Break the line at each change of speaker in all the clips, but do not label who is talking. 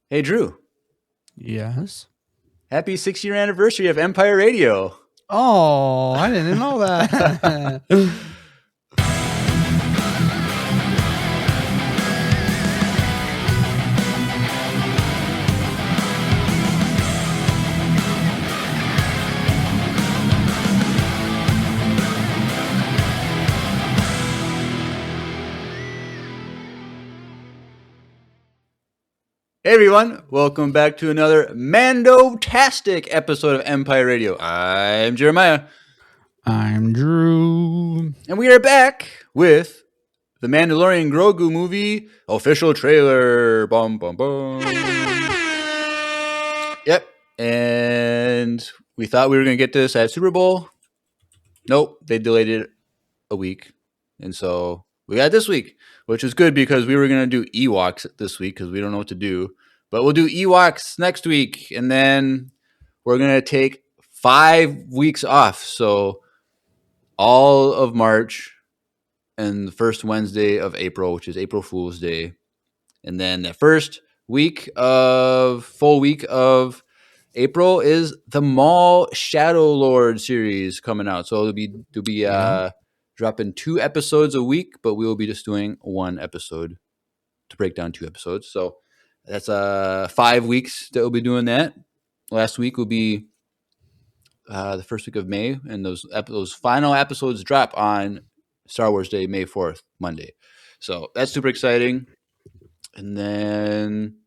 Hey, Drew.
Yes.
Happy 6-year anniversary of Empire Radio.
Oh, I didn't know that.
Hey, everyone. Welcome back to another Mando-tastic episode of Empire Radio. I'm Jeremiah.
I'm Drew.
And we are back with the Mandalorian Grogu movie official trailer. Bum, bum, bum. Yep. And we thought we were going to get this at Super Bowl. Nope. They delayed it a week. And so we got it this week, which is good because we were going to do Ewoks this week because we don't know what to do. But we'll do Ewoks next week. And then we're going to take 5 weeks off. So all of March and the first Wednesday of April, which is April Fool's Day. And then the first full week of April is the Maul Shadow Lord series coming out. So it'll be dropping 2 episodes a week, but we will be just doing 1 episode to break down 2 episodes. So that's 5 weeks that we'll be doing that. Last week will be the first week of May, and those final episodes drop on Star Wars Day, May 4th, Monday. So that's super exciting. And then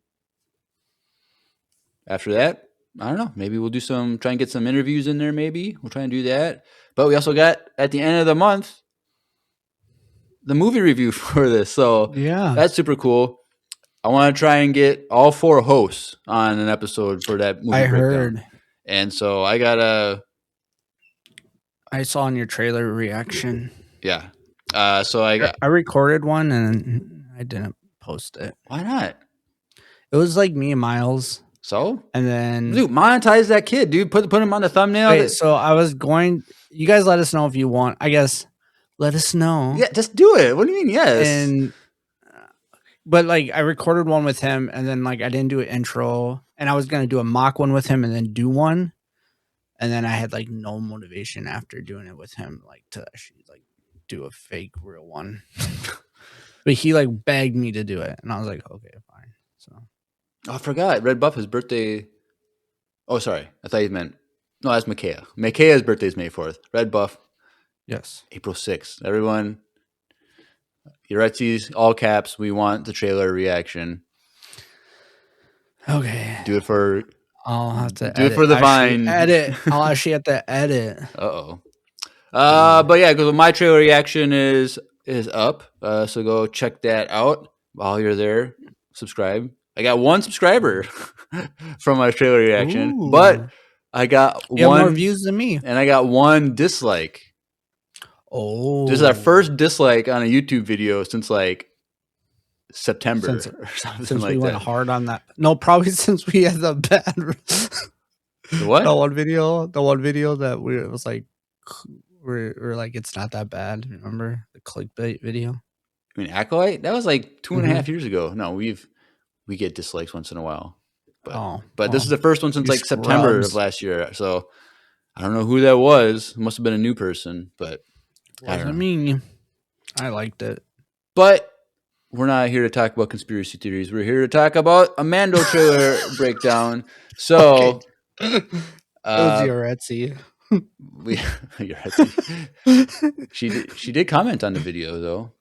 after that, I don't know. Maybe we'll try and get some interviews in there. Maybe we'll try and do that. But we also got at the end of the month the movie review for this. So
Yeah.
that's super cool. I want to try and get all 4 hosts on an episode for that movie.
I
breakdown.
heard.
And so I
saw in your trailer reaction.
Yeah. So
I recorded one and I didn't post it.
Why not?
It was like me and Miles.
So?
And then
Dude, monetize that kid, dude. Put him on the thumbnail.
Wait, so I was going. You guys let us know if you want. I guess let us know.
Yeah, just do it. What do you mean? Yes.
And but like I recorded one with him, and then like I didn't do an intro, and I was gonna do a mock one with him, and then do one, and then I had like no motivation after doing it with him, like to actually like do a fake real one. But he like begged me to do it, and I was like, okay, fine. So
I forgot. Red Buff, his birthday. Oh, sorry. I thought you meant. No, that's Micaiah. Micaiah's birthday is May 4th. Red Buff.
Yes.
April 6th. Everyone, Yuretzi's all caps. We want the trailer reaction.
Okay.
Do it for.
I'll have to
do it for the Vine.
Edit. I'll actually have to edit.
Uh-oh. But yeah, because my trailer reaction is up. So go check that out while you're there. Subscribe. I got 1 subscriber from my trailer reaction,
Ooh.
but I got
You
one
have more views than me,
and I got 1 dislike.
Oh,
This is our first dislike on a YouTube video since like September or something
since
like
we
that.
went hard on that. No, probably since we had the bad.
The what?
The one video that it was like we're like it's not that bad. Remember the clickbait video?
I mean, Acolyte? That was like 2.5 years ago. No, we get dislikes once in a while. But this is the first one since like September of last year. So I don't know who that was. It must have been a new person, but
I mean, I liked it.
But we're not here to talk about conspiracy theories. We're here to talk about a Mando trailer breakdown. So
It was Yuretzi.
She did comment on the video though.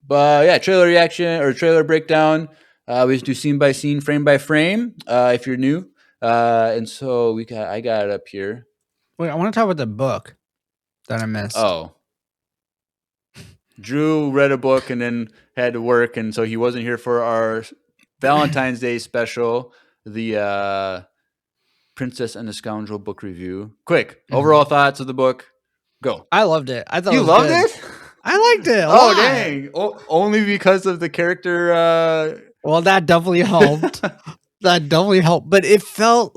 But yeah, trailer reaction or trailer breakdown. We just do scene by scene, frame by frame. If you're new, and so I got it up here.
Wait, I want to talk about the book that I missed.
Oh, Drew read a book and then had to work, and so he wasn't here for our Valentine's Day special, the Princess and the Scoundrel book review. Quick, overall thoughts of the book. Go.
I loved it. I thought
you loved it.
I liked it.
Oh dang! Only because of the character.
Well, that definitely helped. But it felt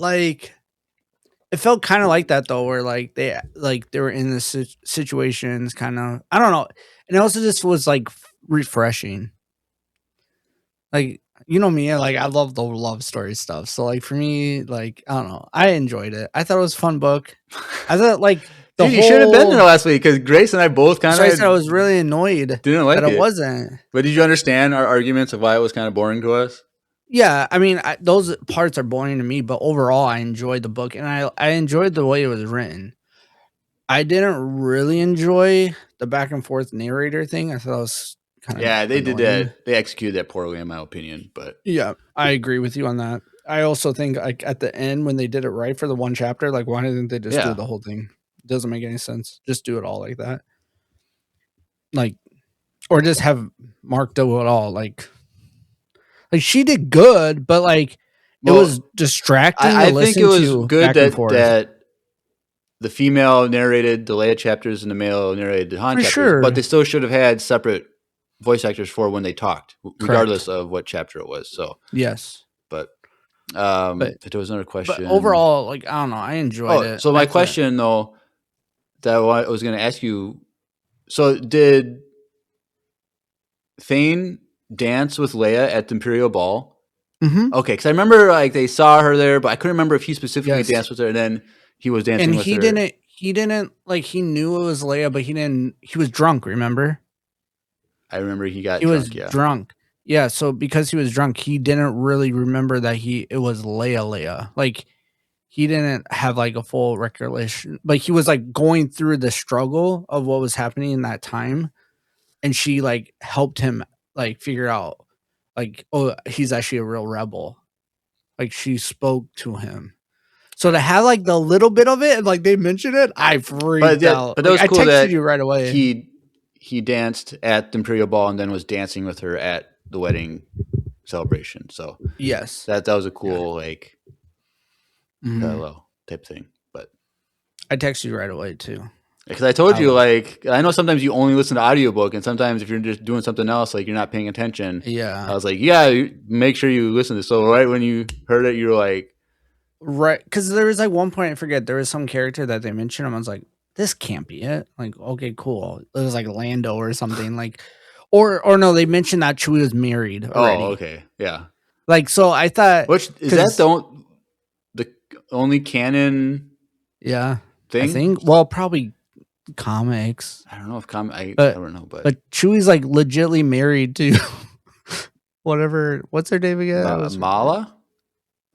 kind of like that though, where like they were in the situations, kind of. I don't know, and also this was like refreshing. Like you know me, like I love the love story stuff. So like for me, like I don't know, I enjoyed it. I thought it was a fun book. I thought like the
Dude, you should have been there
whole.
last week because Grace and I both kind
So I said I
of
was really annoyed
didn't
that
like
it
it.
wasn't.
But did you understand our arguments of why it was kind of boring to us?
Yeah, I mean those parts are boring to me, but overall I enjoyed the book and I enjoyed the way it was written. I didn't really enjoy the back and forth narrator thing. I thought it was kind of
Yeah, they did
annoying.
that. They executed that poorly, in my opinion. But
Yeah, I agree with you on that. I also think like at the end when they did it right for the one chapter, like why didn't they just do
yeah,
the whole thing? It doesn't make any sense. Just do it all like that. Like or just have Mark do it all. Like she did good, but like it was
well,
distracting to
I think it
listen
was
to
good
back and
that
forth.
the female narrated the Leia chapters and the male narrated the Han
For
chapters, but
sure.
they still should have had separate voice actors for when they talked, regardless of what chapter it was. So,
Yes.
but
But
if there was another
but
question.
overall, like I don't know, I enjoyed
Oh,
it.
so my
I thought
question though that I was going to ask you. So did Thane dance with Leia at the Imperial Ball?
Mhm.
Okay, because I remember like they saw her there, but I couldn't remember if he specifically
Yes.
danced with her, and then he was dancing
And
with her.
he didn't like he knew it was Leia, but he was drunk, remember?
I remember he got
He was
drunk. Yeah.
drunk. Yeah, so because he was drunk, he didn't really remember that it was Leia. Like he didn't have like a full recollection. Like he was like going through the struggle of what was happening in that time. And she like helped him like figure out like, oh, he's actually a real rebel. Like she spoke to him. So to have like the little bit of it and like they mentioned it, I freaked out.
But that
Like
was
I
cool
texted
that
you right away.
he danced at the Imperial Ball and then was dancing with her at the wedding celebration. So
Yes.
that was a
Yeah.
cool like
Mhm.
parallel type thing. But
I texted you right away too.
because I told
I
you,
was
like, I know sometimes you only listen to audiobook, and sometimes if you're just doing something else, like you're not paying attention.
yeah.
I was like, yeah, make sure you listen to this. So right when you heard it, you were like,
Right. Cause there was like one point I forget, there was some character that they mentioned. I was like, this can't be it. Like, okay, cool. It was like Lando or something. Like or no, they mentioned that Chewie was married
oh,
already.
okay, yeah.
Like so I thought
Which is that
because
the only canon
yeah, I
thing?
think well probably comics.
I don't know if I
But
don't know, but
but Chewie's like legitly married to whatever what's her name again? I was
Mala.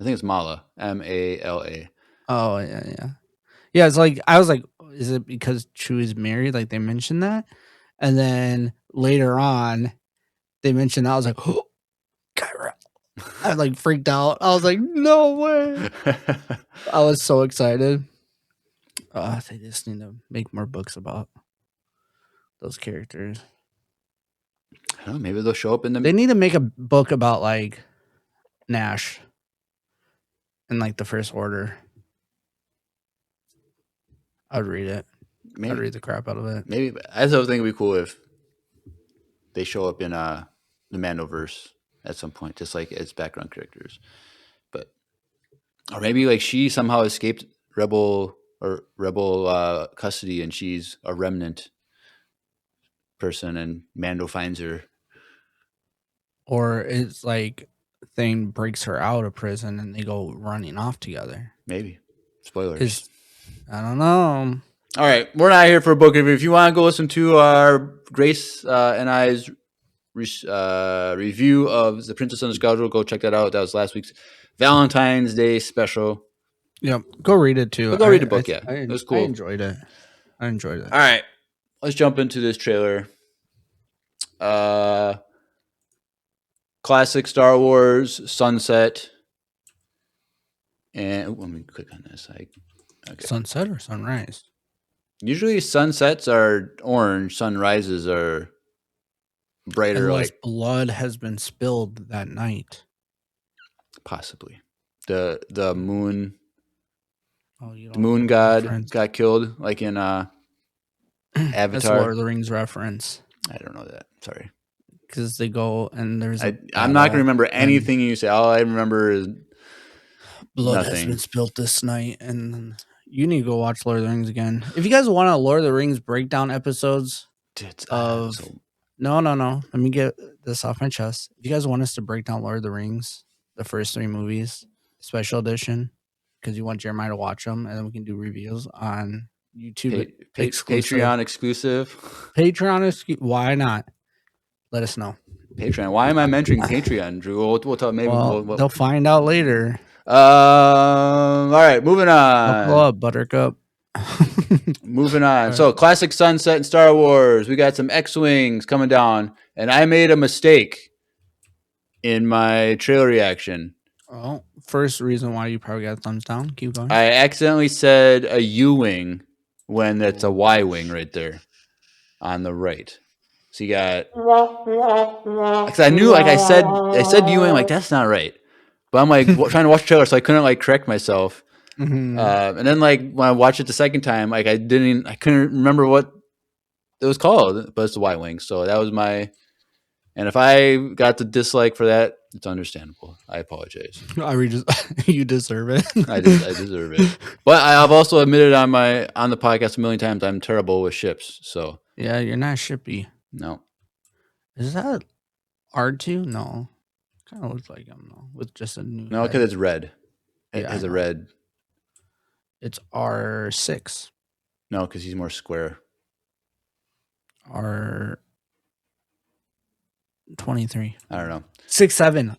I think it's Mala. Mala.
oh yeah, yeah. Yeah, it's like I was like, is it because Chewie's married? Like they mentioned that? And then later on they mentioned that. I was like, oh, Kyra. I like freaked out. I was like, no way. I was so excited. They just need to make more books about those characters.
I don't know, maybe they'll show up in
They
the.
need to make a book about like Nash and like the First Order. I'd read it. I'd read the crap out of it.
Maybe I also think it'd be cool if they show up in the Mandoverse at some point, just like as background characters. But or maybe like she somehow escaped rebel custody, and she's a remnant person, and Mando finds her.
Or it's like Thing breaks her out of prison and they go running off together.
Maybe spoilers.
Because I don't know.
All right, we're not here for a book review. If you want to go listen to our Grace and I's review of The Princess and the Scoundrel, go check that out. That was last week's Valentine's Day special.
Yeah, go read it too.
Go read the book. Yeah, it was cool.
I enjoyed it.
All right, let's jump into this trailer. Classic Star Wars sunset, and let me click on this. Okay.
Sunset or sunrise?
Usually sunsets are orange, sunrises are brighter.
Unless
like
blood has been spilled that night.
Possibly the moon.
Oh, you
The moon god got killed, like in
That's
Avatar.
Lord of the Rings reference.
I don't know that. Sorry.
Because they go and there's
I'm not going to remember anything you say. All I remember is
blood has been spilled this night, and you need to go watch Lord of the Rings again. If you guys want a Lord of the Rings breakdown episodes No. Let me get this off my chest. If you guys want us to break down Lord of the Rings, the first 3 movies, special edition, because you want Jeremiah to watch them, and then we can do reviews on YouTube exclusive.
Patreon exclusive.
Patreon, why not? Let us know.
Patreon. Why am I mentioning Patreon, Drew? We'll talk. Maybe
They'll find out later.
All right, moving on.
Buckle up, Buttercup.
Moving on.
Right.
So, classic sunset in Star Wars. We got some X-wings coming down, and I made a mistake in my trailer reaction.
Oh, first reason why you probably got a thumbs down. Keep going.
I accidentally said a U-wing when it's a Y-wing right there on the right. So you got. Because I knew, like I said U-wing, like that's not right. But I'm like trying to watch the trailer, so I couldn't like correct myself.
Mm-hmm.
And then like when I watched it the second time, like I couldn't remember what it was called, but it's the Y-wing. So that was my. And if I got the dislike for that, it's understandable. I apologize.
You deserve it.
I deserve it. But I've also admitted on the podcast a million times I'm terrible with ships. So
yeah, you're not shippy.
no.
Is that R2? No. Kind of looks like him though, with just a new.
No, because it's red. It
Yeah,
has
I
a
know.
red.
It's R6.
No, because he's more square.
R23.
I don't know.
6'7".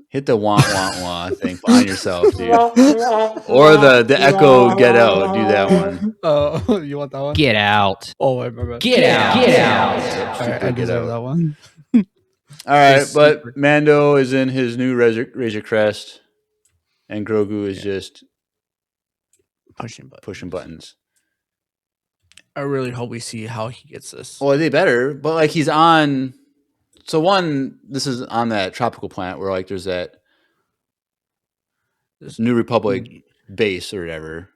Hit the wah wah wah thing on yourself, dude. Or the echo get out. Do that one.
Oh, you want that one?
Get out.
Oh, wait, my bad.
Get out. Get out.
All right, I deserve that one.
All right,
It's
but
super-
Mando is in his new Razor Crest, and Grogu is just
pushing
buttons.
I really hope we see how he gets this.
Well, they better, but like he's on. So one, this is on that tropical planet where like there's that New Republic base or whatever.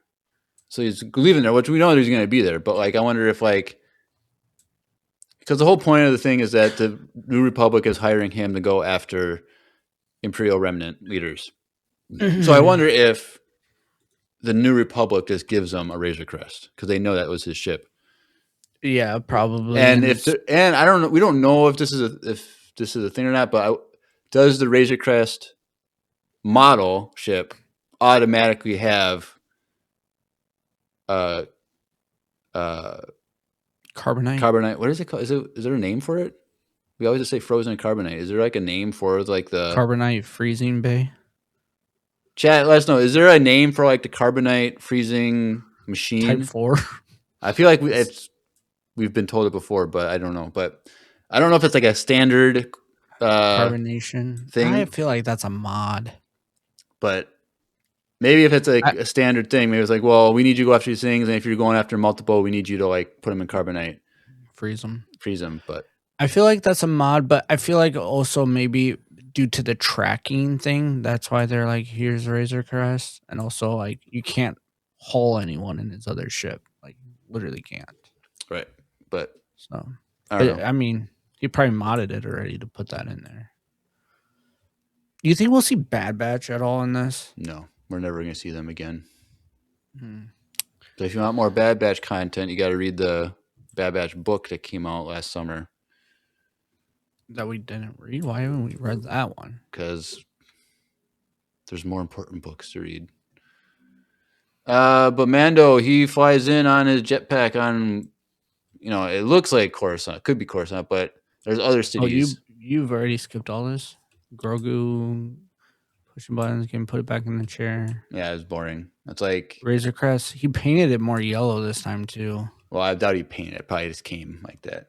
So he's leaving there, which we know he's going to be there. But like, I wonder if like, because the whole point of the thing is that the New Republic is hiring him to go after Imperial Remnant leaders. So I wonder if the New Republic just gives him a Razor Crest because they know that was his ship.
Yeah, probably.
And I don't know, we don't know if this is a thing or not. But does the Razor Crest model ship automatically have carbonite? What is it called? Is there a name for it? We always just say frozen carbonite. Is there like a name for like the
carbonite freezing bay?
Chat, let us know. Is there a name for like the carbonite freezing machine?
Type 4.
I feel like we've been told it before, but I don't know. But I don't know if it's like a standard
carbonation
thing.
I feel like that's a mod.
But maybe if it's like a standard thing, maybe it's like, well, we need you to go after these things, and if you're going after multiple, we need you to like put them in carbonite,
freeze them.
But
I feel like that's a mod, but I feel like also maybe due to the tracking thing, that's why they're like, here's Razor Crest, and also like you can't haul anyone in his other ship, like literally can't.
Right, but
so
I don't know.
I mean, he probably modded it already to put that in there. Do you think we'll see Bad Batch at all in this?
No, we're never going to see them again. So if you want more Bad Batch content, you got to read the Bad Batch book that came out last summer.
That we didn't read? Why haven't we read that one?
Because there's more important books to read. But Mando, he flies in on his jetpack on, it looks like Coruscant. It could be Coruscant, but there's other cities.
Oh, you've already skipped all this? Grogu pushing buttons, can put it back in the chair.
Yeah, it was boring. It's like
Razor Crest. He painted it more yellow this time too.
Well, I doubt he painted it. Probably just came like that.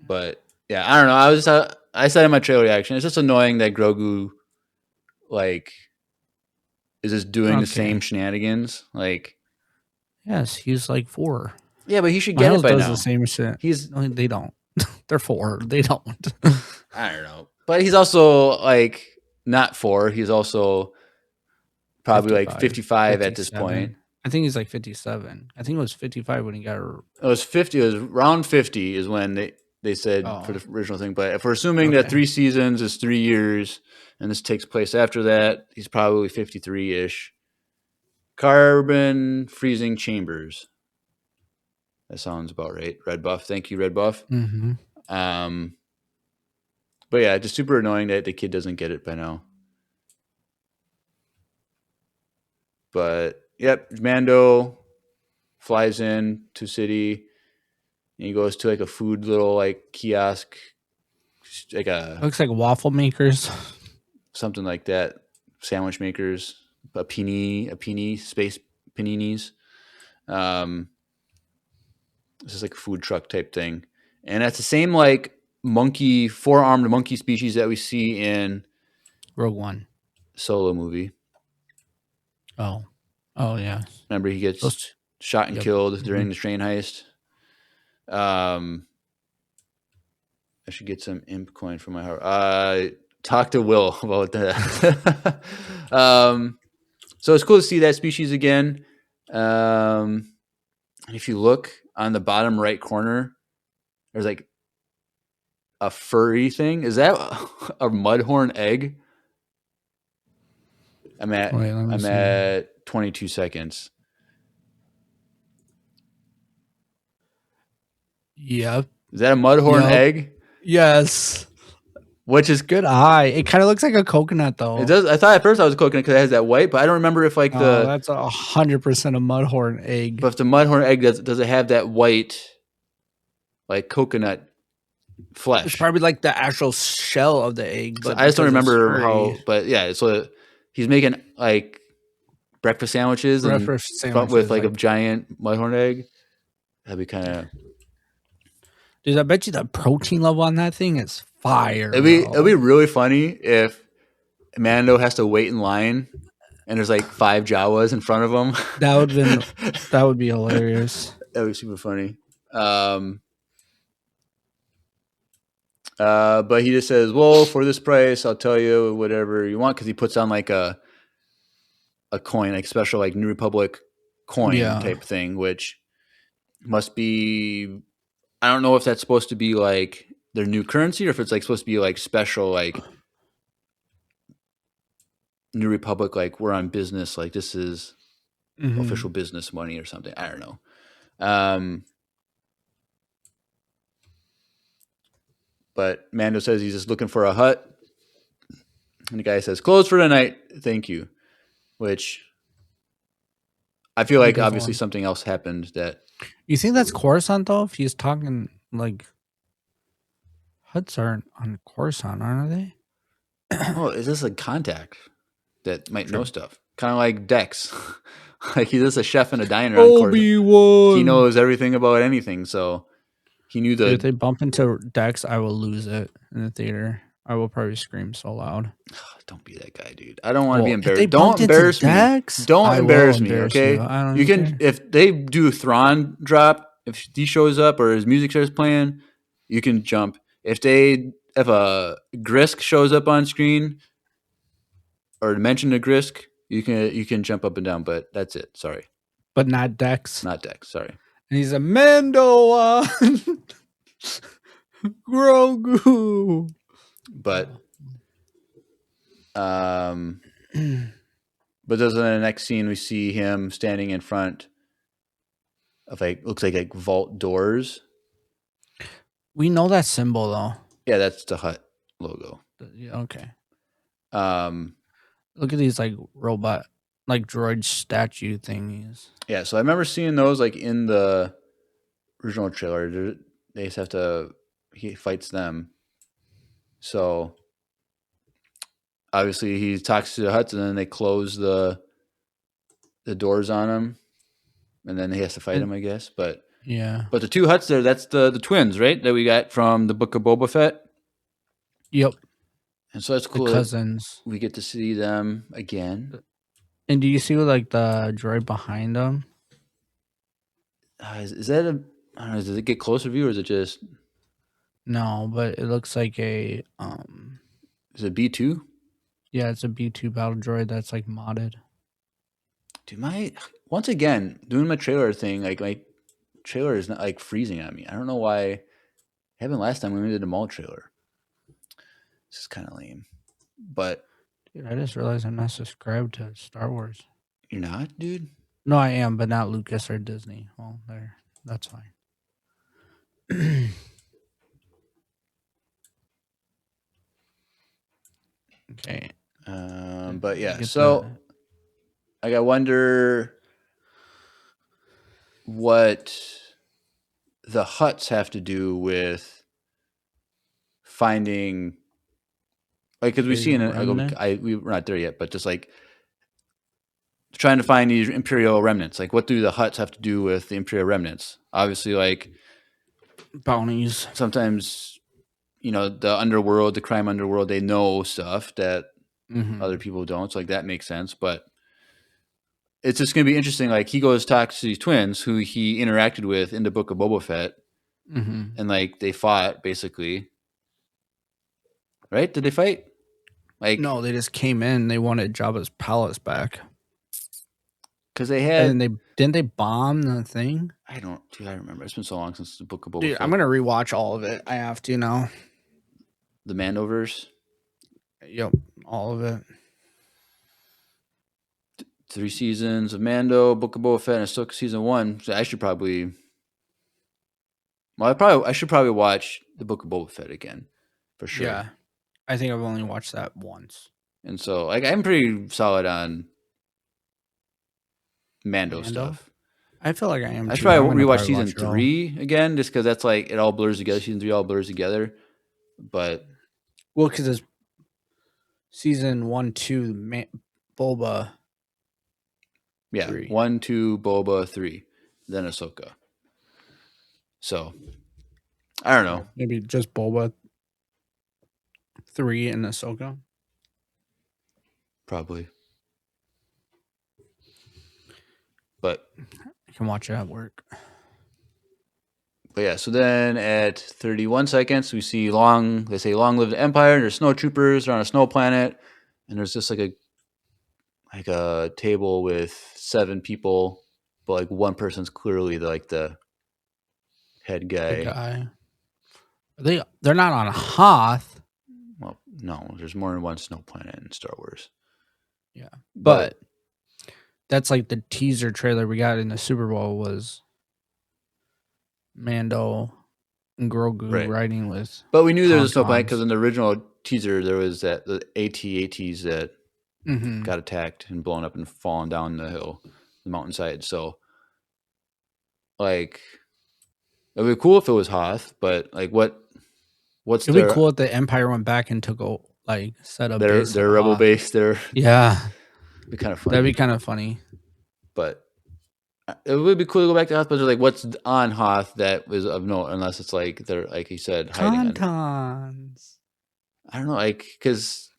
But yeah, I don't know. I said in my trailer reaction, it's just annoying that Grogu like is just doing the same shenanigans. Like,
yes, he's like 4.
Yeah, but he should get it by now.
The same shit. They don't. They're 4. They don't.
I don't know. But he's also like not 4. He's also probably 55, like 55 at this point.
I think he's like 57. I think it was 55 when he got.
It was 50. It was around 50 is when they said for the original thing. But if we're assuming that 3 seasons is 3 years, and this takes place after that, he's probably 53-ish. Carbon freezing chambers. That sounds about right. Red Buff. Thank you, Red Buff.
Mm-hmm.
But yeah, just super annoying that the kid doesn't get it by now. But yep, Mando flies in to city and he goes to like a food little like kiosk, like a
Looks like waffle makers.
something like that, sandwich makers, a panini, space paninis. This is like a food truck type thing, and that's the same like monkey, four-armed monkey species that we see in
Rogue One.
Solo movie.
Oh, oh yeah.
Remember, he gets
Those.
shot and
Yep.
killed during the train heist. I should get some imp coin from my heart. Talk to Will about that. So it's cool to see that species again. If you look on the bottom right corner, there's like a furry thing. Is that a mudhorn egg? I'm at 22 seconds.
Yep.
Is that a mudhorn egg?
Yes.
Which is
Good eye. It kind of looks like a coconut though.
It does. I thought at first I was coconut because it has that white, but I don't remember if like
that's 100% a mudhorn egg.
But if the mudhorn egg does it have that white, like coconut flesh?
It's probably like the actual shell of the egg. But
I just don't remember how. But yeah, so he's making like breakfast sandwiches with like a giant mudhorn egg. That'd be kind of.
Dude, I bet you the protein level on that thing is fire.
It'd be really funny if Mando has to wait in line and there's like 5 Jawas in front of him.
That would be hilarious.
That would be super funny. But he just says, well, for this price, I'll tell you whatever you want, because he puts on like a coin, like special like New Republic coin type thing, which must be, I don't know if that's supposed to be like their new currency or if it's like supposed to be like special like New Republic, like we're on business, like this is official business money or something. I don't know. But Mando says he's just looking for a hut. And the guy says, closed for the night. Thank you. Which I feel like obviously something else happened that.
You think that's Coruscant though? If he's talking like huts aren't on Coruscant, aren't they?
Oh, is this a contact that might know stuff? Kind of like Dex. Like he's just a chef in a diner on Coruscant. He knows everything about anything, so he knew
If they bump into Dex, I will lose it in the theater. I will probably scream so loud.
Don't be that guy, dude. I don't want to be embarrassed. Don't embarrass me. Don't embarrass me, okay? You can, if they do Thrawn drop, if he shows up or his music starts playing, you can jump. If a Grisk shows up on screen or mention a Grisk, you can jump up and down, but that's it. Sorry.
But not Dex.
Not Dex, sorry.
And he's a Mando Grogu.
But doesn't in the next scene we see him standing in front of looks like vault doors.
We know that symbol though.
Yeah, that's the hut logo.
Okay. Look at these like robot, like droid statue thingies.
Yeah, so I remember seeing those like in the original trailer. They just have to. He fights them. So obviously he talks to the huts and then they close the doors on him, and then he has to fight him, I guess. But
yeah.
But the 2 huts there, that's the twins, right? That we got from the Book of Boba Fett.
Yep.
And so that's cool.
The cousins.
We get to see them again.
And do you see like the droid behind them?
Is that a? I don't know. Does it get closer view or is it just?
No, but it looks like a.
Is it B2?
Yeah, it's a B2 battle droid that's like modded.
Dude, once again doing my trailer thing, like my trailer is not like freezing on me. I don't know why. It happened last time when we did a mall trailer. This is kind of lame, but
dude, I just realized I'm not subscribed to Star Wars.
You're not, dude?
No, I am, but not Lucas or Disney. Well, that's fine. Okay.
But yeah,
Get
so
the
like I wonder what the huts have to do with finding, like, because we see in it,
remnant.
we're not there yet, but just like trying to find these Imperial remnants. Like, what do the huts have to do with the Imperial remnants? Obviously, like
Bounties.
sometimes the underworld, the crime underworld, they know stuff that other
Mm-hmm.
people don't. So like that makes sense, but it's just going to be interesting. Like he goes talks to these twins who he interacted with in the Book of Boba Fett,
Mm-hmm.
and like they fought basically. Right? Did they fight? Like
No, they just came in. They wanted Jabba's palace back,
because they
and then
had.
they bomb the thing.
I don't. Dude, I remember. It's been so long since the Book of Boba
Dude, I'm
Fett.
gonna rewatch all of it. I have to now.
The Mandoverse.
Yep, all of it.
3 seasons of Mando, Book of Boba Fett, and Ahsoka season 1. So I should probably. Well, I should probably watch the Book of Boba Fett again, for sure.
Yeah, I think I've only watched that once.
And so, like, I'm pretty solid on Mando
Mando.
stuff.
I feel like I am
I should
too. I'm
probably
gonna
rewatch
probably
season
watch it all.
3 again, just because that's like it all blurs together. Season 3 all blurs together, but
Well, because it's season 1, 2, Boba.
yeah,
3.
1, 2, Boba, 3, then Ahsoka. So I don't know.
Maybe just Boba 3 and Ahsoka.
Probably, but
I can watch it at work.
yeah. So then at 31 seconds, we see long. They say, "Long live the Empire." There's snowtroopers. They're on a snow planet, and there's just like a table with 7 people, but like one person's clearly the head
The
guy.
guy. They're not on Hoth.
Well, no, there's more than one snow planet in Star Wars.
Yeah, but that's like the teaser trailer we got in the Super Bowl was Mando and Grogu riding with.
But we knew there was a snow
Tauntauns.
planet because in the original teaser there was the AT-ATs that
Mm-hmm.
got attacked and blown up and fallen down the hill, the mountainside. So, like, it would be cool if it was Hoth, but like, what's
It'd be cool if the Empire went back and took set up
their
base at
rebel
Hoth.
base?
Yeah,
It'd be kind of funny.
that'd be kind of funny.
But it would be cool to go back to Hoth, but they're like, what's on Hoth that was of note? Unless it's like they're, like he said, hiding.
Tauntauns.
I don't know, like, because,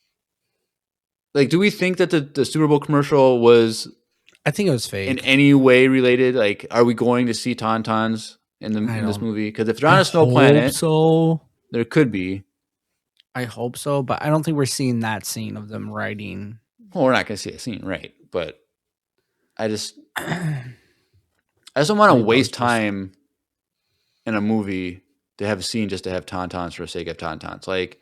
like, do we think that the Super Bowl commercial was?
I think it was fake.
In any way related? Like, are we going to see Tauntauns in this movie? Because if they're on a snow planet,
so
there could be.
I hope so, but I don't think we're seeing that scene of them riding.
Well, we're not going to see a scene, right? But I just don't want to waste time in a movie to have a scene just to have Tauntauns for the sake of Tauntauns. Like,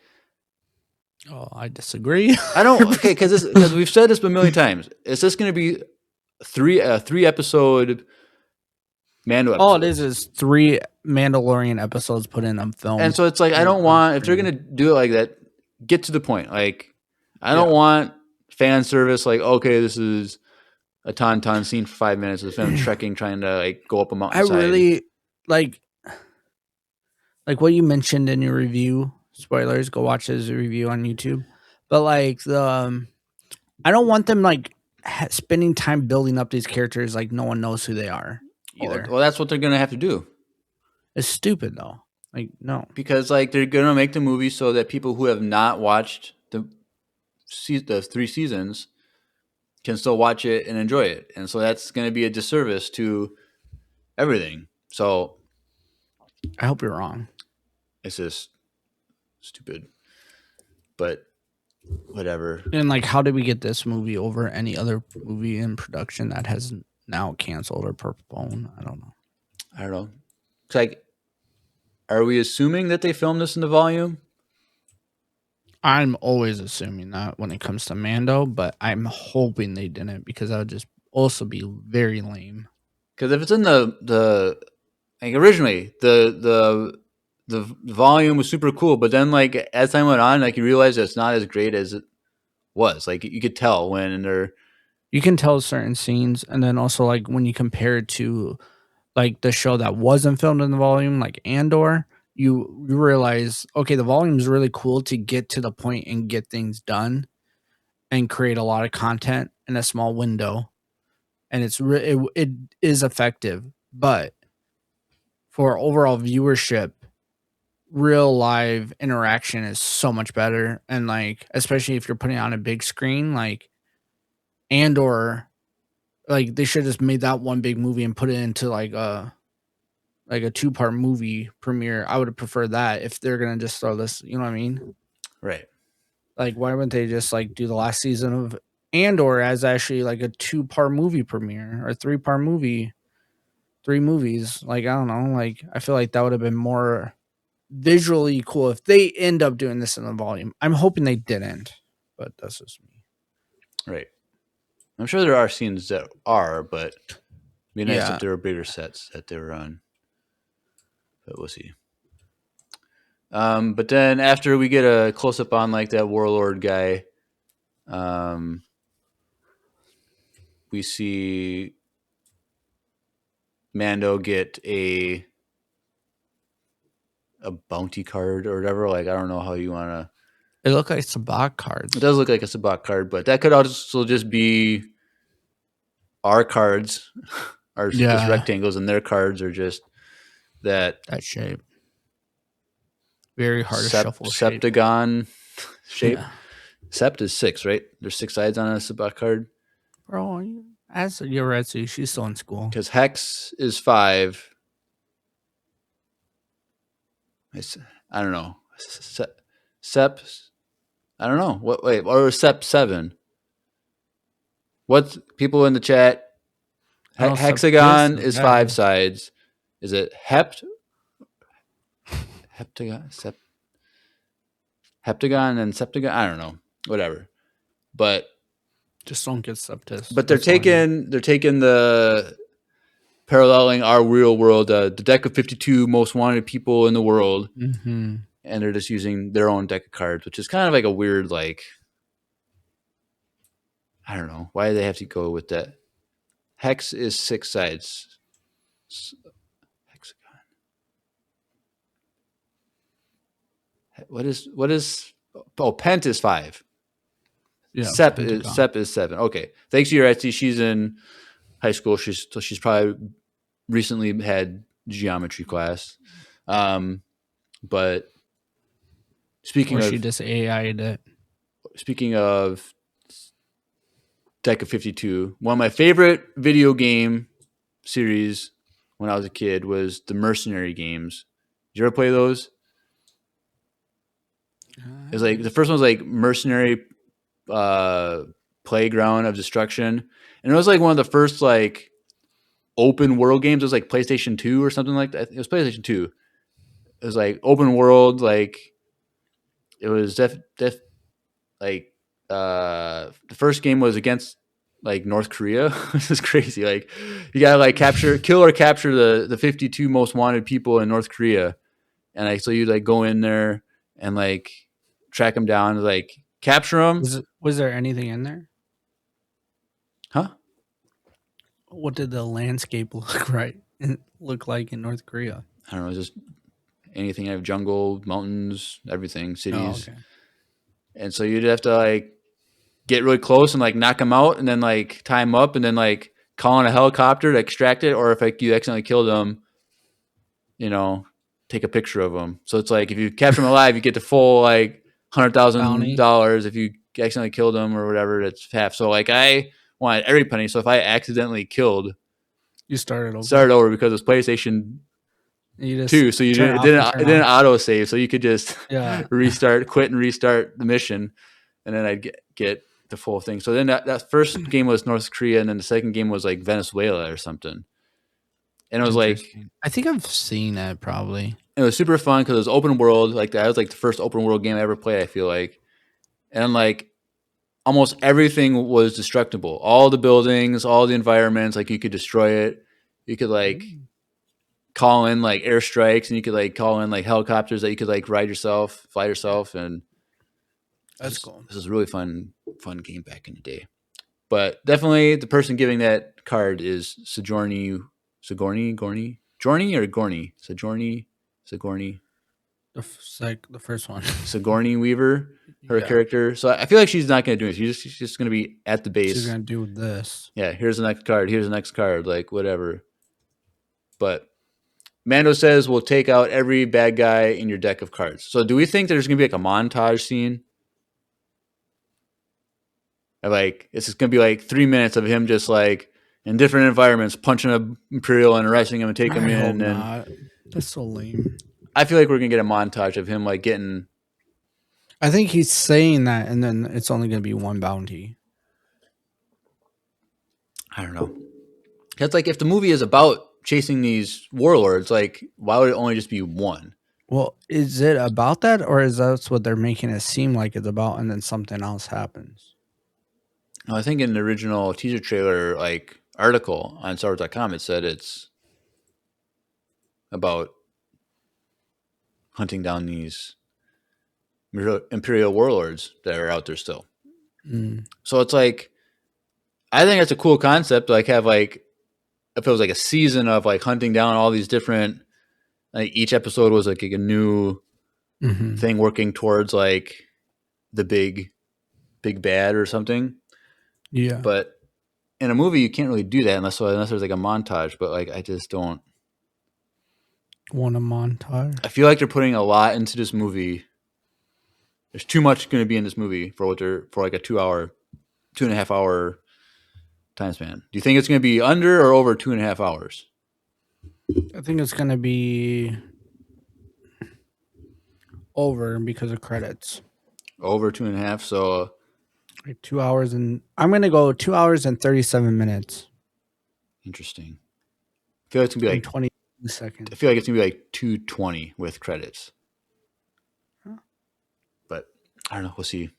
oh, I disagree.
I don't. Okay, because we've said this a million times. Is this going to be three episode Mando episode?
All it is 3 Mandalorian episodes put in a film.
And so it's like, I don't want, if they're going to do it like that, get to the point. Like, I don't want fan service. Like, okay, this is a Tauntaun scene for 5 minutes of them trekking, trying to like go up a mountainside.
I really like what you mentioned in your review. Spoilers, go watch his review on YouTube. But like I don't want them like spending time building up these characters like no one knows who they are either.
Well, that's what they're going to have to do.
It's stupid though. Like, no.
Because like they're going to make the movie so that people who have not watched the 3 seasons can still watch it and enjoy it. And so that's going to be a disservice to everything. So
I hope you're wrong.
It's just stupid. But whatever.
And like, how did we get this movie over any other movie in production that has now canceled or postponed? I don't know.
It's like, are we assuming that they filmed this in the volume?
I'm always assuming that when it comes to Mando, but I'm hoping they didn't because that would just also be very lame.
Because if it's in the like originally the volume was super cool, but then like as time went on, like you realize it's not as great as it was. Like you could tell when they're
You can tell certain scenes, and then also like when you compare it to like the show that wasn't filmed in the volume, like Andor, you realize okay, the volume is really cool to get to the point and get things done and create a lot of content in a small window, and it is effective, but for overall viewership, real live interaction is so much better, and like especially if you're putting it on a big screen, like Andor, like they should have just made that one big movie and put it into like a 2-part movie premiere. I would have preferred that if they're gonna just throw this, you know what I mean?
right.
Like, why wouldn't they just like do the last season of Andor as actually like a 2-part movie premiere or 3-part movie, 3 movies? Like, I don't know. Like, I feel like that would have been more visually cool if they end up doing this in the volume. I'm hoping they didn't, but that's just me.
Right. I'm sure there are scenes that are, but it'd be nice if
Yeah.
there were bigger sets that they were on. But we'll see. But then after we get a close up on like that warlord guy, um, we see Mando get a bounty card or whatever. Like I don't know how you want to.
It looked like Sabak
It
cards.
does look like a Sabak card, but that could also just be our cards are just
Yeah,
rectangles, and their cards are just that
that shape. Very hard to shuffle shape.
septagon shape.
Yeah.
Sept is 6, right? There's 6 sides on a Sabak card.
Bro, as Yoretsu, she's still in school.
Because hex is 5. I don't know. Sep, I don't know. What? Wait, or Sep 7? What's people in the chat?
I don't know,
Hexagon is 5
yeah.
sides. Is it heptagon, heptagon and septagon? I don't know. Whatever. But
Just don't get septis.
they're
That's all I know.
taking the paralleling our real world, the deck of 52 most wanted people in the world,
Mm-hmm.
and they're just using their own deck of cards, which is kind of like a weird, like, I don't know. Why do they have to go with that? Hex is 6 sides. Hexagon. What is? Oh, Pent is 5.
Yeah,
Sep is
pentagon.
7. Okay, thanks to your Etsy. She's in high school. She's probably recently had geometry class. But speaking
Or she
of
just AI'd it.
speaking of deck of 52, one of my favorite video game series when I was a kid was the Mercenary games. Did you ever play those? It was like the first one was like Mercenary uh, Playground of Destruction, and it was like one of the first like open world games. It was like PlayStation 2 or something like that. It was PlayStation 2. It was like open world, like it was like the first game was against like North Korea. This is crazy. Like you gotta like kill or capture the 52 most wanted people in North Korea, and like so you like go in there and like track them down, like capture them.
Was there anything in there?
Huh?
What did the landscape look like in North Korea?
I don't know, just anything. I have jungle, mountains, everything,
Oh,
cities,
okay.
and so you'd have to like get really close and like knock them out, and then like tie them up, and then like call in a helicopter to extract it, or if like you accidentally killed them, you know, take a picture of them. So it's like if you capture them alive, you get the full like
Bounty.
$100,000. If you accidentally killed them or whatever, it's half. So like I wanted every penny. So if I accidentally
You started over.
started over because it was PlayStation
You just
2, so you
turn
didn't
off and
it
turn
didn't
on.
auto save, so you could just
Yeah.
quit and restart the mission, and then I'd get the full thing. So then that first game was North Korea, and then the second game was like Venezuela or something, and it was like
Interesting. I think I've seen it probably.
it was super fun because it was open world. Like that was like the first open world game I ever played. I feel like, and like almost everything was destructible. All the buildings, all the environments, like you could destroy it. You could like call in like airstrikes, and you could like call in like helicopters that you could like ride yourself, fly yourself, and
That's cool.
this is a really fun game back in the day. But definitely the person giving that card is Sigourney, Gorney, Journey or Gorney, Sigourney,
The first one.
Sigourney Weaver, her
Yeah.
character. So I feel like she's not going to do it. She's just going to be at the base.
She's gonna do this.
Yeah, here's the next card. Here's the next card. Like whatever. But Mando says we'll take out every bad guy in your deck of cards. So do we think there's going to be like a montage scene? Like it's just going to be like 3 minutes of him just like in different environments punching a Imperial and arresting him and taking him in. And
not. That's so lame.
I feel like we're going to get a montage of him like getting.
I think he's saying that, and then it's only going to be one bounty.
I don't know. That's like if the movie is about chasing these warlords, like why would it only just be one?
Well, is it about that, or is that what they're making it seem like it's about, and then something else happens?
I think in the original teaser trailer, like article on StarWars.com, it said it's about hunting down these Imperial warlords that are out there still.
Mm.
So it's like, I think that's a cool concept. Like have like, if it was like a season of like hunting down all these different, like each episode was like a new thing working towards like the big bad or something.
Yeah.
But in a movie, you can't really do that unless there's like a montage. But like, I just don't
want a montage.
I feel like they're putting a lot into this movie. There's too much going to be in this movie for like a 2.5 hour time span. Do you think it's going to be under or over 2.5 hours?
I think it's going to be over because of credits.
Over 2.5. So
like 2 hours, and I'm going to go 2 hours and 37 minutes.
Interesting. I feel like it's going to be like
20 seconds.
I feel like it's going to be like 2:20 with credits. Huh. But I don't know. We'll see.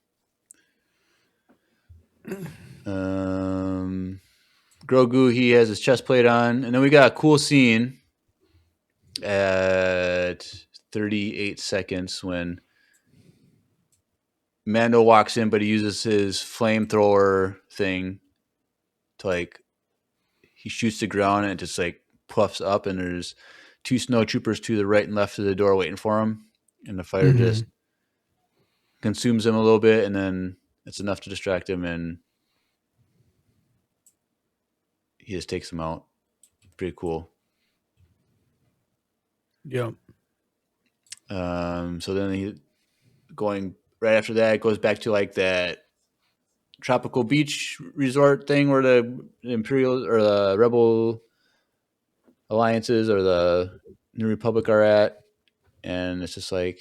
Grogu, he has his chest plate on, and then we got a cool scene at 38 seconds when Mando walks in, but he uses his flamethrower thing to like he shoots the ground and it just like puffs up, and there's 2 snowtroopers to the right and left of the door waiting for him, and the fire just consumes him a little bit, and then it's enough to distract him, and he just takes him out. Pretty cool.
Yep.
So then he going right after that goes back to like that tropical beach resort thing where the Imperial or the Rebel alliances or the New Republic are at, and it's just like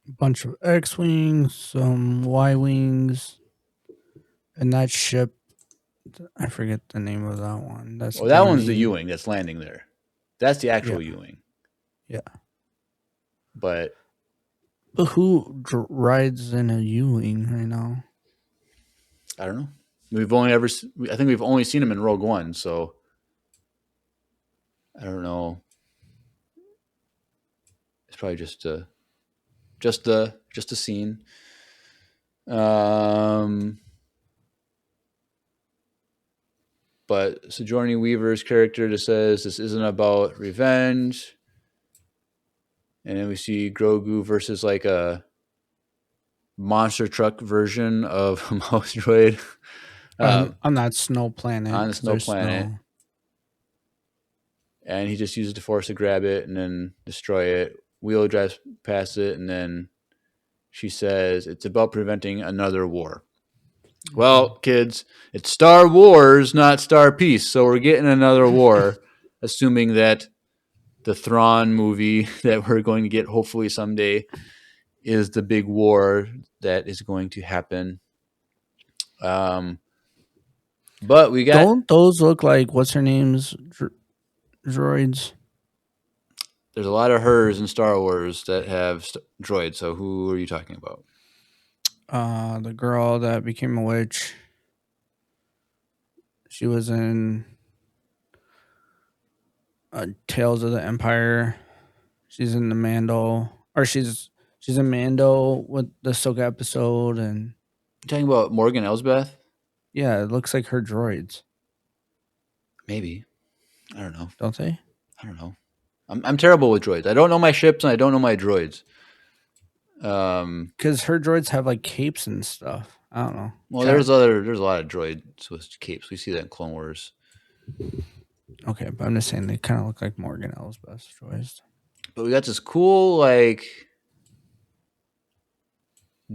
a bunch of X-wings, some Y-wings, and that ship. I forget the name of that one. That
one's the U-wing that's landing there. That's the actual U-wing.
Yeah.
But
who rides in a U-wing right now?
I don't know. I think we've only seen him in Rogue One, so I don't know. It's probably just a scene. But Sigourney Weaver's character just says this isn't about revenge. And then we see Grogu versus like a monster truck version of a mouse droid.
On that snow planet.
On the snow planet. Snow. And he just uses the Force to grab it and then destroy it. Wheel drives past it, and then she says it's about preventing another war. Well, kids, it's Star Wars, not Star Peace, so we're getting another war, assuming that the Thrawn movie that we're going to get hopefully someday is the big war that is going to happen. But we got...
Don't those look like, what's her name's droids?
There's a lot of hers in Star Wars that have droids, so who are you talking about?
The girl that became a witch. She was in Tales of the Empire. She's in the Mando, or she's in Mando with the Ahsoka episode, and
You talking about Morgan Elsbeth?
yeah, it looks like her droids,
Maybe. I don't know.
don't they?
I don't know. I'm terrible with droids. I don't know my ships and I don't know my droids.
Because her droids have like capes and stuff. I don't know.
Well,
Chat.
there's a lot of droids with capes. We see that in Clone Wars.
Okay, but I'm just saying they kind of look like Morgan Elsbeth's droids.
But we got this cool like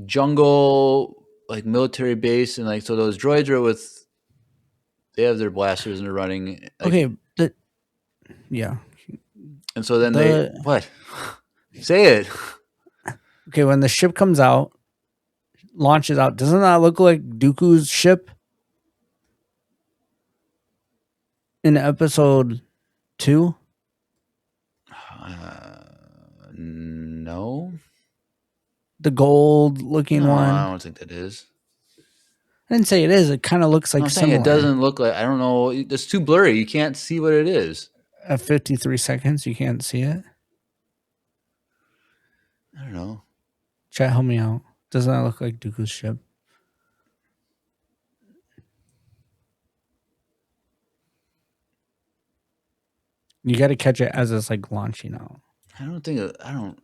jungle like military base, and like so those droids are with they have their blasters and they're running. Like,
Okay, yeah.
and so then they what? Say it.
Okay, when the ship comes out, launches out, doesn't that look like Dooku's ship in episode 2?
No.
The gold looking
No,
one.
I don't think that is.
I didn't say it is. It kind of looks like
I'm saying
similar.
it doesn't look like. I don't know. It's too blurry. You can't see what it is.
At 53 seconds, you can't see it.
I don't know.
Chat, help me out. Doesn't that look like Dooku's ship? You got to catch it as it's like launching out.
I don't think. I don't.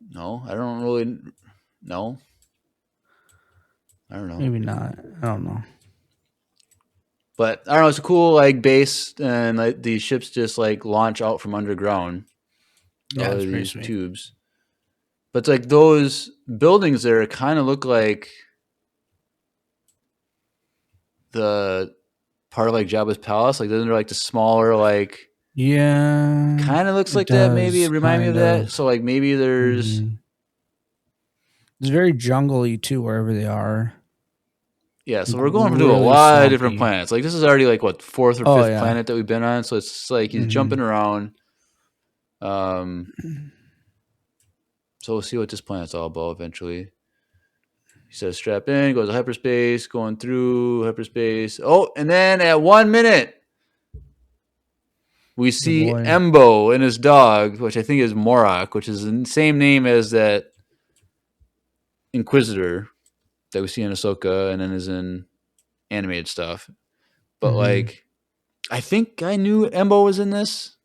No, I don't really. No. I don't know.
Maybe not. I don't know.
But I don't know. It's a cool like base, and like these ships just like launch out from underground.
Yeah,
All
it's
of
pretty
these
sweet.
tubes. But it's like those buildings there kind of look like the part of like Jabba's palace. Like those are like the smaller like.
Yeah.
Kind of looks
it
like that. Maybe
does,
it remind me of
kind
that. So like maybe there's.
Mhm. It's very jungly too, wherever they are.
Yeah, so we're going to a
Really
lot of different
swampy.
planets. Like this is already like what fourth or
Oh,
fifth
yeah.
planet that we've been on. So it's like he's
Mhm.
jumping around. So we'll see what this planet's all about eventually. He says strap in, goes to hyperspace, going through hyperspace. Oh, and then at 1 minute, we see
boy.
Embo and his dog, which I think is Morak, which is the same name as that Inquisitor that we see in Ahsoka and then is in animated stuff. But
Mhm.
like, I think I knew Embo was in this.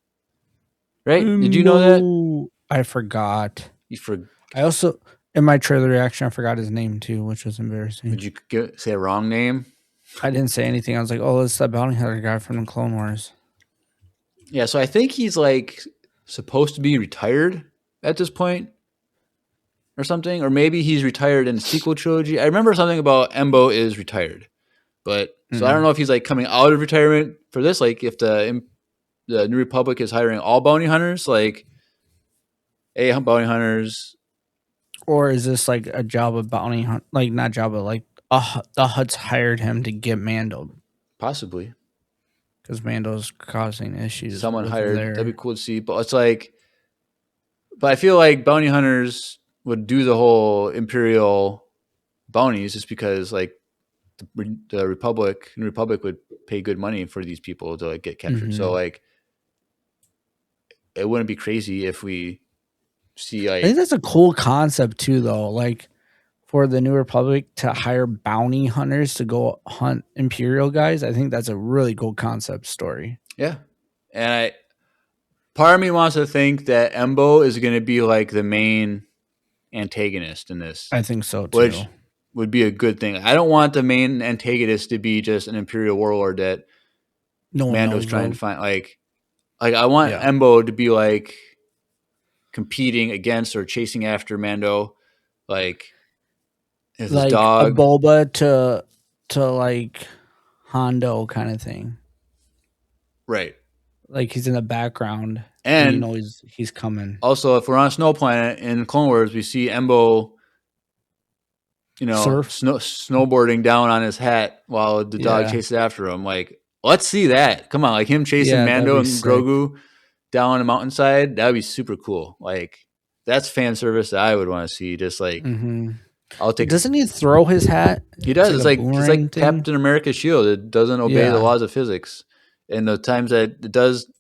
Right? Did you know that?
I forgot.
You
I also, in my trailer reaction, I forgot his name too, which was embarrassing.
Would you say a wrong name?
I didn't say anything. I was like, oh, it's that bounty hunter guy from the Clone Wars.
Yeah, so I think he's like supposed to be retired at this point or something. Or maybe he's retired in the sequel trilogy. I remember something about Embo is retired. But so I don't know if he's like coming out of retirement for this. Like if the New Republic is hiring all bounty hunters, like bounty hunters.
Or is this like a Jabba bounty hunt? Like not Jabba, like the Hutts hired him to get Mando
Possibly.
because Mando's causing issues.
Someone
with
hired.
their-
That'd be cool to see. But it's like, but I feel like bounty hunters would do the whole Imperial bounties just because like the Republic would pay good money for these people to like get captured. So like, it wouldn't be crazy if we see like.
I think that's a cool concept too, though. Like for the New Republic to hire bounty hunters to go hunt Imperial guys. I think that's a really cool concept story.
Yeah, and part of me wants to think that Embo is going to be like the main antagonist in this.
I think so too.
Which would be a good thing. I don't want the main antagonist to be just an Imperial warlord that Mando's trying to find. Like I want Embo to be like competing against or chasing after Mando, like his dog,
a Boba to like Hondo kind of thing.
Right.
Like he's in the background
and
you know he's coming.
Also, if we're on a snow planet in Clone Wars, we see Embo, snowboarding down on his hat while the dog chases after him. Like, let's see that. Come on, like him chasing Mando and Grogu down on a mountainside. That would be super cool. Like, that's fan service that I would want to see. Just like, I'll take.
Doesn't he throw his hat?
He does. It's like he's like Captain America's shield. It doesn't obey the laws of physics. And the times that it does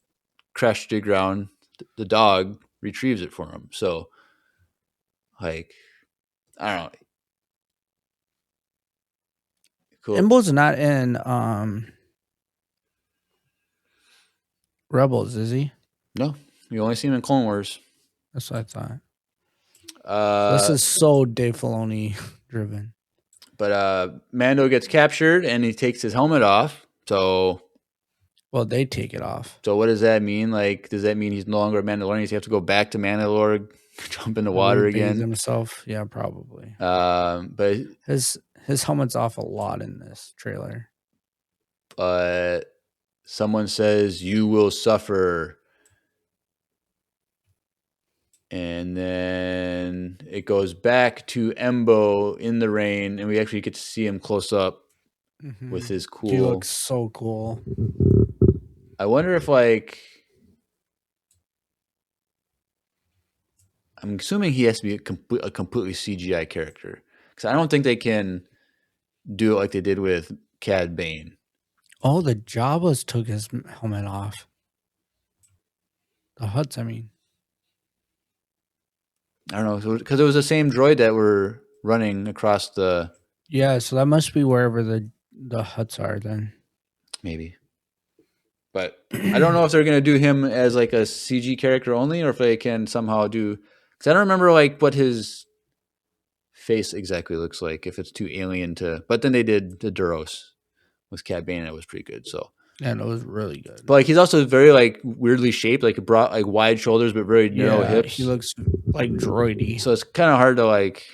crashed to the ground, the dog retrieves it for him. So, like, I don't know. Cool.
Imbo's not in Rebels, is he?
No, you only see him in Clone Wars.
That's what I thought. So this is so Dave Filoni driven.
But Mando gets captured and he takes his helmet off. So,
well, they take it off.
So what does that mean? Like, does that mean he's no longer a Mandalorian? Does he have to go back to Mandalore, jump in the water again?
Himself, yeah, probably.
But
his helmet's off a lot in this trailer.
But someone says you will suffer. And then it goes back to Embo in the rain, and we actually get to see him close up with his cool.
He looks so cool.
I wonder if, like, I'm assuming he has to be a completely CGI character, because I don't think they can do it like they did with Cad Bane.
Oh, the Jawas took his helmet off. The Hutts, I mean.
I don't know, because it was the same droid that were running across the.
Yeah, so that must be wherever the Hutts are then.
Maybe. But I don't know if they're going to do him as like a CG character only, or if they can somehow do. Because I don't remember like what his face exactly looks like, if it's too alien to. But then they did the Duros with Cad Bane, and it was pretty good. So.
Yeah, it was really good.
But like he's also very like weirdly shaped, like brought like wide shoulders but very narrow hips.
He looks like droidy.
So it's kind of hard to like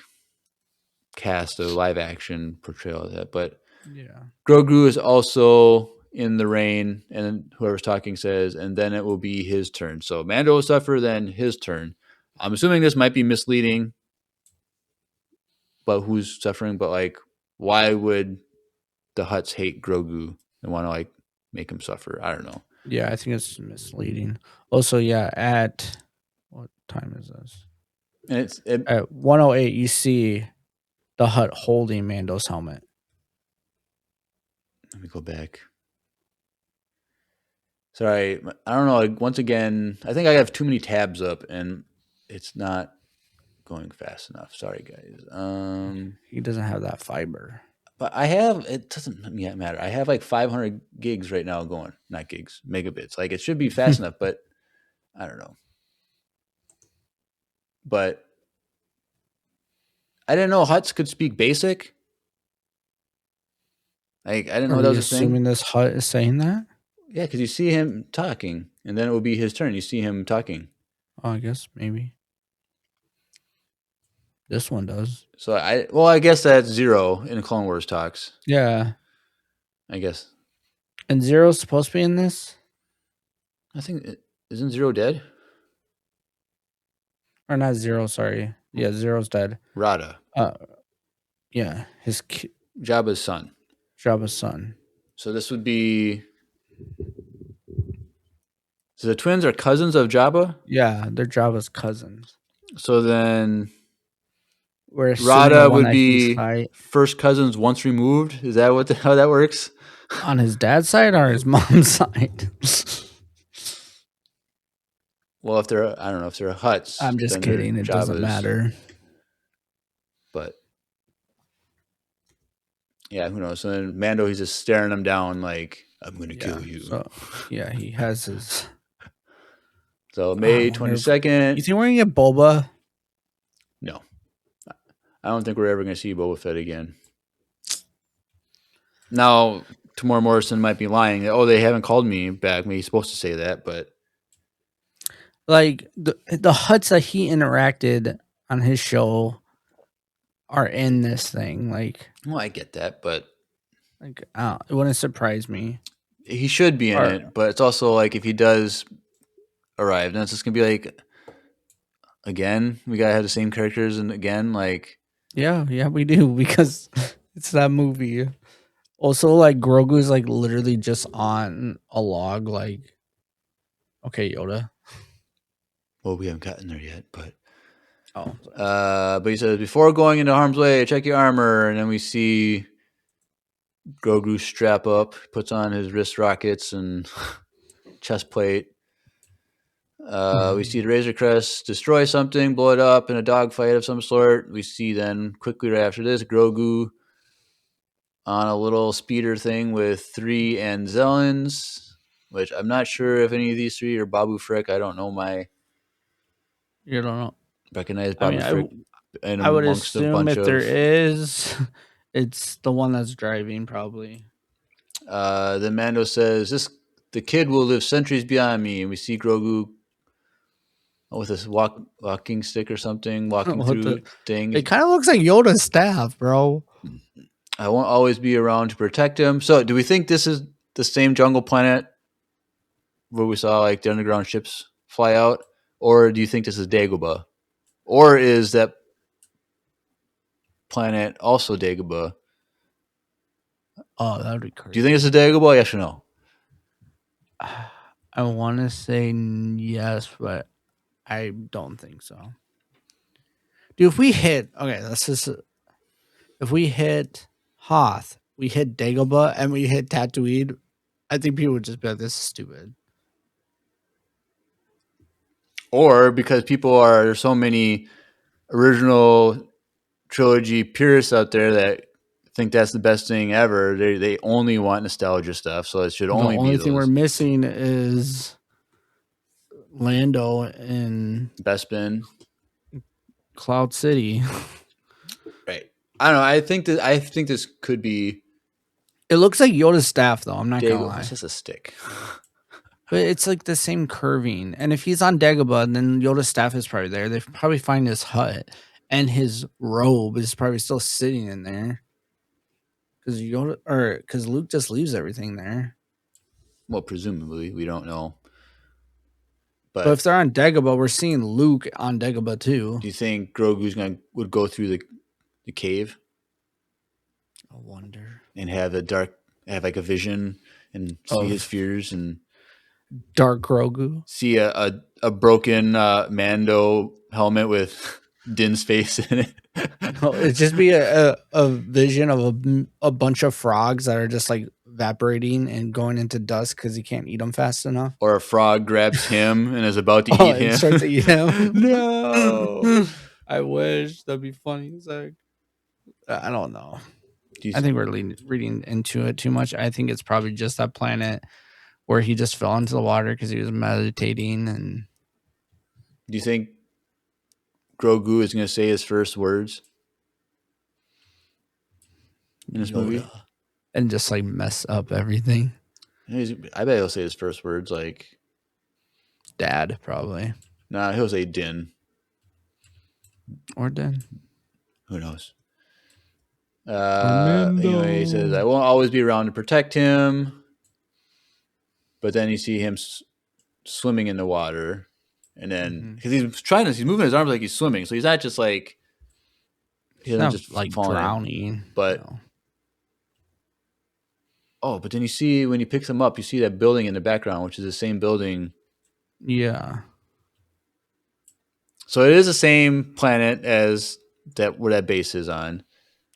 cast a live action portrayal of that. But
yeah,
Grogu is also in the rain, and whoever's talking says, and then it will be his turn. So Mando will suffer, then his turn. I'm assuming this might be misleading, but who's suffering? But like, why would the Hutts hate Grogu and want to like make him suffer? I don't know.
Yeah, I think it's misleading. Also, yeah, at what time is this?
And
at 1:08. You see the Hutt holding Mando's helmet.
Let me go back. Sorry, I don't know. Like, once again, I think I have too many tabs up, and it's not going fast enough. Sorry, guys.
He doesn't have that fiber.
But I have. It doesn't matter. I have like 500 gigs right now going. Not gigs, megabits. Like it should be fast enough, but I don't know. But I didn't know Hutts could speak basic. Like I didn't know that was a thing.
Assuming this Hutt is saying that.
Yeah, because you see him talking, and then it will be his turn. You see him talking.
Oh, I guess maybe. This one does.
So I guess that's Zero in Clone Wars talks.
Yeah.
I guess.
And Zero's supposed to be in this?
I think, isn't Zero dead?
Or not Zero, sorry. Yeah, Zero's dead.
Rada.
Yeah, his
Jabba's son.
Jabba's son.
So this would be. So the twins are cousins of Jabba?
Yeah, they're Jabba's cousins.
So then
Where
Rada would be first cousins once removed? Is that how that works?
On his dad's side or his mom's side?
Well, if they're, I don't know, if they're Hutts.
I'm just kidding. It doesn't matter.
But yeah, who knows? So then Mando, he's just staring him down like, I'm going to kill you.
So, yeah, he has his.
So May 22nd.
You think we're going to get Boba?
No. I don't think we're ever going to see Boba Fett again. Now, Tamora Morrison might be lying. Oh, they haven't called me back. Maybe he's supposed to say that, but.
Like, the Hutts that he interacted on his show are in this thing. Like,
well, I get that, but.
Like, it wouldn't surprise me.
He should be in it, but it's also like if he does arrive, then it's just going to be like, again, we got to have the same characters, and again, like.
Yeah, we do, because it's that movie. Also, like, Grogu is, like, literally just on a log, like, okay, Yoda.
Well, we haven't gotten there yet, but.
Oh.
But he says, before going into harm's way, check your armor, and then we see Grogu strap up, puts on his wrist rockets and chest plate. We see the Razor Crest destroy something, blow it up in a dogfight of some sort. We see then quickly right after this Grogu on a little speeder thing with 3 Anzellans, which I'm not sure if any of these 3 are Babu Frick. I don't know my
You don't know.
recognize
I
Babu
mean,
Frick and
I would
amongst a
assume
bunch
if there
of.
is, it's the one that's driving probably.
Then Mando says, the kid will live centuries beyond me. And we see Grogu with this walking stick or something, walking
What
through
the?
things.
It kind of looks like Yoda's staff, bro.
I won't always be around to protect him. So, do we think this is the same jungle planet where we saw like the underground ships fly out, or do you think this is Dagobah, or is that planet also Dagobah?
Oh, that would be
Do you
crazy.
think this is Dagobah? Yes or no?
I want to say yes, but I don't think so. Dude, if we hit if we hit Hoth, we hit Dagobah, and we hit Tatooine, I think people would just be like, "This is stupid."
Or because there's so many original trilogy purists out there that think that's the best thing ever. They only want nostalgia stuff, so it should
The
only be
only thing we're
those.
missing is Lando in
Bespin.
Cloud City.
Right. I don't know. I think this could be
It looks like Yoda's staff, though. I'm not gonna
Dago.
lie,
It's just a stick.
but it's like the same curving. And if he's on Dagobah, then Yoda's staff is probably there. They probably find his hut, and his robe is probably still sitting in there. Because Luke just leaves everything there.
Well, presumably, we don't know.
But if
But
they're on Dagobah, we're seeing Luke on Dagobah too.
do you think would go through the cave
I wonder.
and have like a vision and see his
Of
fears and
Dark Grogu.
see a broken Mando helmet with Din's face in it?
No, it'd just be a vision of a bunch of frogs that are just like evaporating and going into dust because he can't eat them fast enough.
Or a frog grabs him and is about to
Oh,
eat
and
him.
starts to eat him.
No.
I wish that'd be funny. It's like, I don't know.
Do you,
I think we're reading into it too much. I think it's probably just that planet where he just fell into the water because he was meditating. And
do you think Grogu is going to say his first words in this movie?
and just like mess up everything.
I bet he'll say his first words like,
Dad, probably.
nah, he'll say Din.
Or Dad.
Who knows?
Mando.
Anyway, he says, I won't always be around to protect him. But then you see him swimming in the water. And then, because he's moving his arms like he's swimming. So he's not just like,
He's not just like drowning.
In. But, but then you see, when he picks him up, you see that building in the background, which is the same building.
Yeah.
So it is the same planet as where that base is on.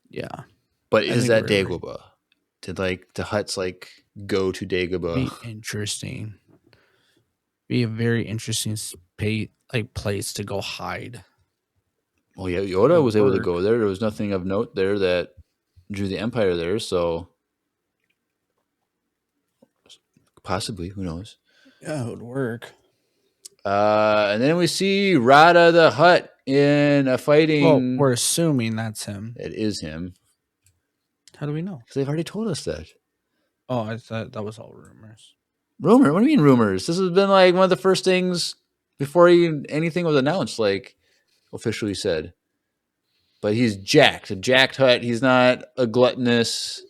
Yeah.
But is that Dagobah? Did like the huts like go to Dagobah?
Be interesting. Be a very interesting place to go hide.
Well, yeah, Yoda was able to go there. There was nothing of note there that drew the Empire there, so possibly, who knows?
Yeah, it would work.
And then we see Rada the Hutt in a fighting.
Well, we're assuming that's him.
It is him.
How do we know?
Because they've already told us that.
Oh, I thought that was all rumors.
Rumor? What do you mean rumors? This has been like one of the first things before even anything was announced, like officially said. But he's jacked. A jacked Hutt. He's not a gluttonous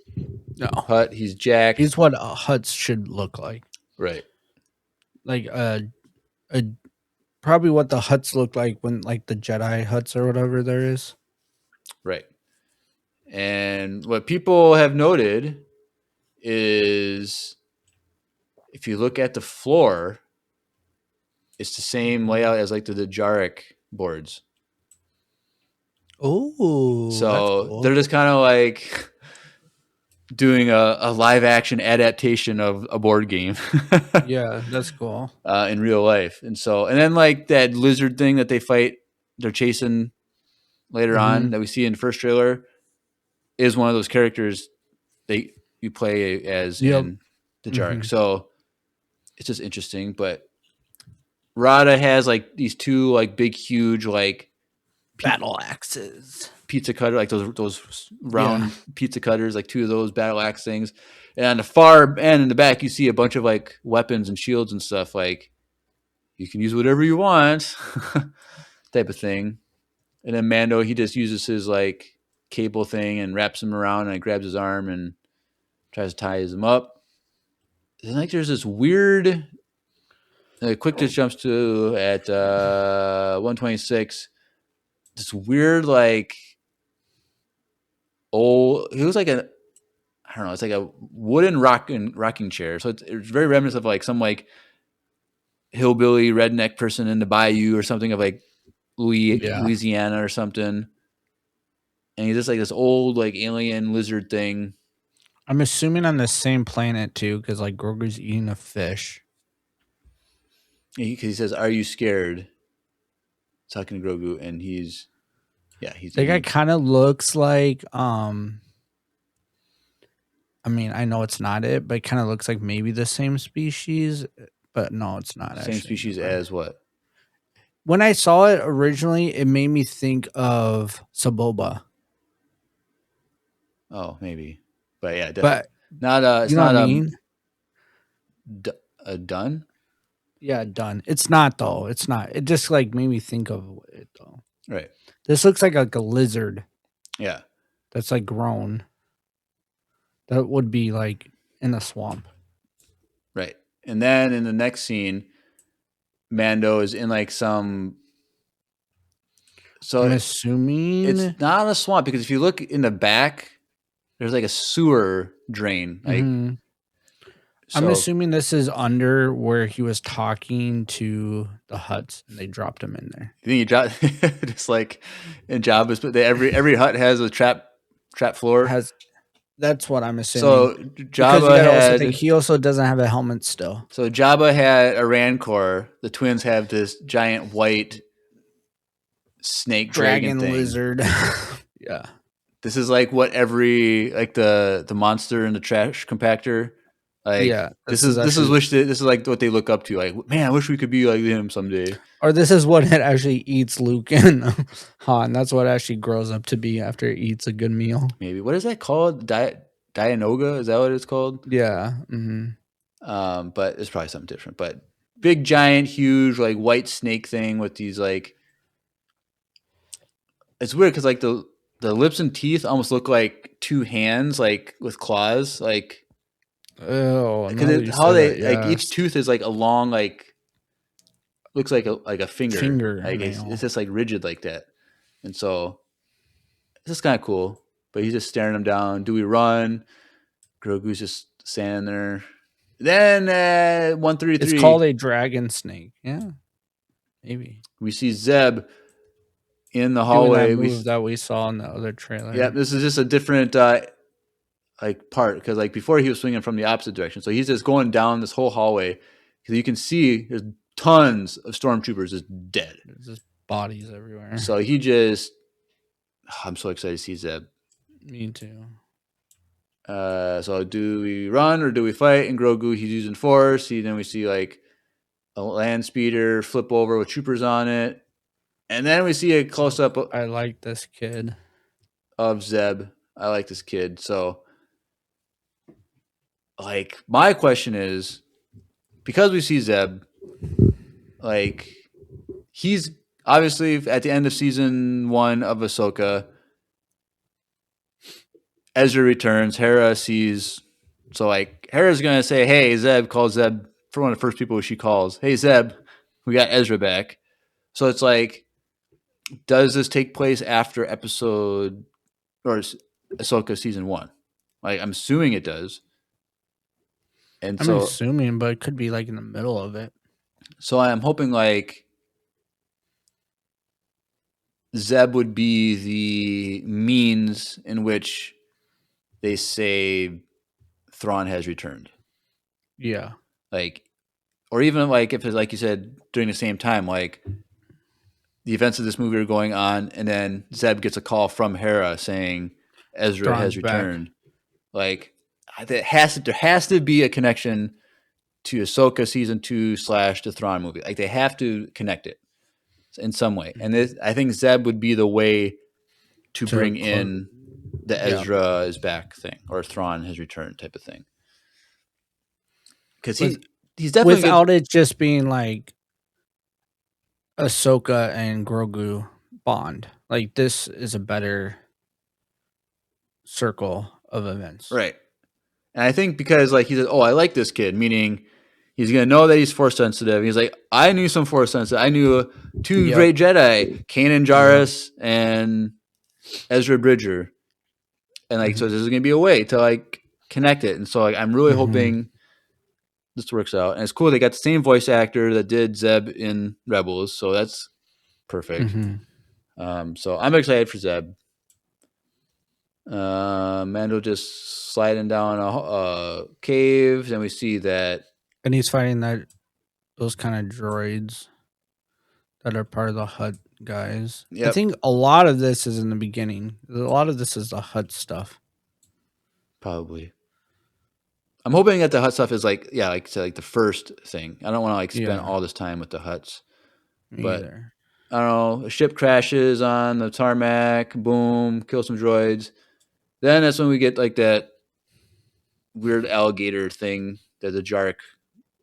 Hutt. He's jacked.
He's what Hutts should look like.
Right.
Like probably what the Hutts look like when like the Jedi Hutts or whatever there is.
Right. And what people have noted is if you look at the floor, it's the same layout as like the Jarek boards.
Oh,
so cool. They're just kind of like doing a live action adaptation of a board game
Yeah, that's cool.
in real life. And then like that lizard thing that they fight, they're chasing later on that we see in the first trailer is one of those characters they you play as
Yep.
in the Jark. So it's just interesting. But Rada has like these two like big, huge like
Battle axes.
pizza cutter, like those round pizza cutters, like two of those battle axe things. And on the far end in the back, you see a bunch of like weapons and shields and stuff. Like you can use whatever you want, type of thing. And then Mando, he just uses his like cable thing and wraps him around and grabs his arm and tries to tie him up. And like there's this weird. Quick just jumps to at 126. This weird like old. He was like a I don't know. It's like a wooden rocking chair. So it's very reminiscent of like some like hillbilly redneck person in the bayou or something of like Louisiana or something. And he's just like this old like alien lizard thing.
I'm assuming on the same planet too, because like Grogu's eating a fish.
Because he says, "Are you scared?" Talking to Grogu, and he's
That guy kind of looks like I mean, I know it's not it, but it kind of looks like maybe the same species, but no, it's not.
Same species as what?
When I saw it originally, it made me think of Saboba.
Oh, maybe, but yeah,
but
not it's
you know
not
what I mean?
A done.
Yeah, done. It's not though. It's not. It just like made me think of it though.
Right.
This looks like a lizard.
Yeah.
That's like grown. That would be like in the swamp.
Right. And then in the next scene, Mando is in like some. So
I'm assuming
it's not a swamp because if you look in the back, there's like a sewer drain. Like,
I'm assuming this is under where he was talking to the Hutts and they dropped him in there.
You think you drop just like in Jabba's, but every hut has a trap floor.
That's what I'm assuming.
So Jabba
he also doesn't have a helmet still.
So Jabba had a Rancor. The twins have this giant white snake dragon thing.
Lizard. Yeah.
This is like what every like the monster in the trash compactor. Like
yeah,
this is like what they look up to. Like, man, I wish we could be like him someday.
Or this is what it actually eats Luke and Han. That's what it actually grows up to be after it eats a good meal.
Maybe what is that called? Dianoga? Is that what it's called?
Yeah.
But it's probably something different. But big, giant, huge, like white snake thing with these like. It's weird because like the lips and teeth almost look like two hands, like with claws, like.
Oh,
like each tooth is like a long like looks like a finger. Like it's just like rigid like that, and so it's just kind of cool. But he's just staring him down. Do we run? Grogu's just standing there. Then 133.
It's called a dragon snake. Yeah, maybe
we see Zeb in the hallway.
That we saw in the other trailer.
Yeah, this is just a different. Like part because like before he was swinging from the opposite direction, so he's just going down this whole hallway because you can see there's tons of stormtroopers just dead.
There's just bodies everywhere.
So I'm so excited to see Zeb.
Me too.
So do we run or do we fight? And Grogu, he's using Force. Then we see like a land speeder flip over with troopers on it, and then we see a close up.
I like this kid
of Zeb. I like this kid. So. Like, my question is, because we see Zeb, like, he's obviously at the end of season 1 of Ahsoka, Ezra returns, Hera sees, so, like, Hera's going to say, hey, Zeb, calls Zeb, for one of the first people she calls, hey, Zeb, we got Ezra back. So it's like, does this take place after episode, or Ahsoka season 1? Like, I'm assuming it does. And
I'm assuming, but it could be like in the middle of it.
So I'm hoping like Zeb would be the means in which they say Thrawn has returned.
Yeah.
Like, or even like if it's like you said during the same time, like the events of this movie are going on, and then Zeb gets a call from Hera saying Ezra has
Thrawn's back.
returned. Like, there has to be a connection to Ahsoka season 2 / the Thrawn movie. Like, they have to connect it in some way, and I think Zeb would be the way to
To
bring
close.
in the
Yeah.
Ezra is back thing or Thrawn has returned type of thing. Because
With,
he's definitely good.
without it just being like Ahsoka and Grogu bond. Like this is a better circle of events.
Right. And I think because like he said, "Oh, I like this kid," meaning he's gonna know that he's force sensitive. He's like, "I knew some force sensitive. I knew two
Yep.
great Jedi, Kanan Jarrus and Ezra Bridger, and like so
Mhm.
this is gonna be a way to like connect it." And so like I'm really
Mhm.
hoping this works out. And it's cool they got the same voice actor that did Zeb in Rebels, so that's perfect.
Mhm.
So I'm excited for Zeb. Mando just sliding down a cave, and we see that.
And he's fighting those kind of droids that are part of the Hut guys. I
Yep,
think a lot of this is in the beginning. A lot of this is the Hut stuff.
probably. I'm hoping that the hut stuff is like like the first thing. I don't want to like spend
Yeah.
all this time with the huts,
Me
but
either.
I don't know. A ship crashes on the tarmac. Boom, kill some droids. Then that's when we get like that weird alligator thing. That's a Jark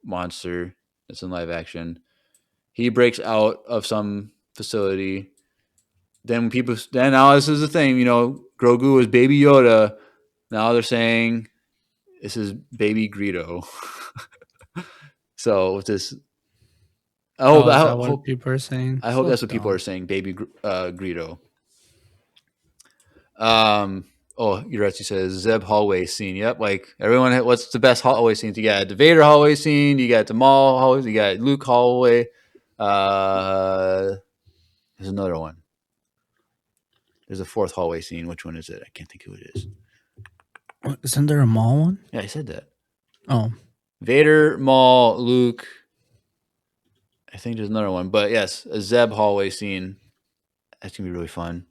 monster. That's in live action. He breaks out of some facility. Then now this is the thing. Grogu is Baby Yoda. Now they're saying this is Baby Greedo. So with this,
Oh, is that what people are saying?
I hope
So
that's what people are
dumb.
saying, Baby Greedo. Um. Oh, Yuretsu says Zeb hallway scene. Yep, like everyone. What's the best hallway scenes? You got the Vader hallway scene. You got the Maul hallway. You got Luke hallway. There's another one. There's a fourth hallway scene. Which one is it? I can't think who it is.
Isn't there a mall one?
Yeah, I said that.
Oh.
Vader, Maul, Luke. I think there's another one, but yes, a Zeb hallway scene. That's gonna be really fun.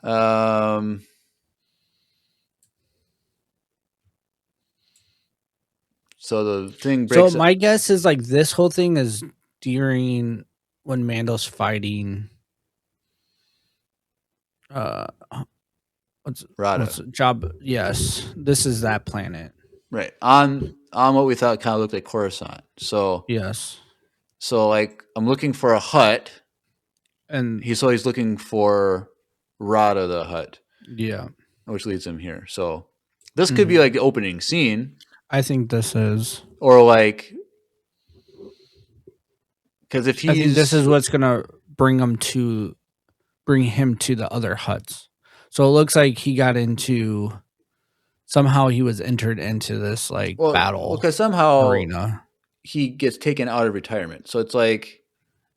Um. So the thing
So
breaks.
my guess is like this whole thing is during when Mando's fighting uh
Rada.
what's job yes. This is that planet.
Right. On what we thought kind of looked like Coruscant. So
Yes.
like I'm looking for a hut.
And
He's looking for Rada the hut,
yeah.
which leads him here. So this could be
Mhm.
like the opening scene,
I think this is
or like because if
I think this
he's
is what's gonna bring him to the other huts. So it looks like he got into somehow he was entered into this like battle
because somehow
arena.
he gets taken out of retirement. So it's like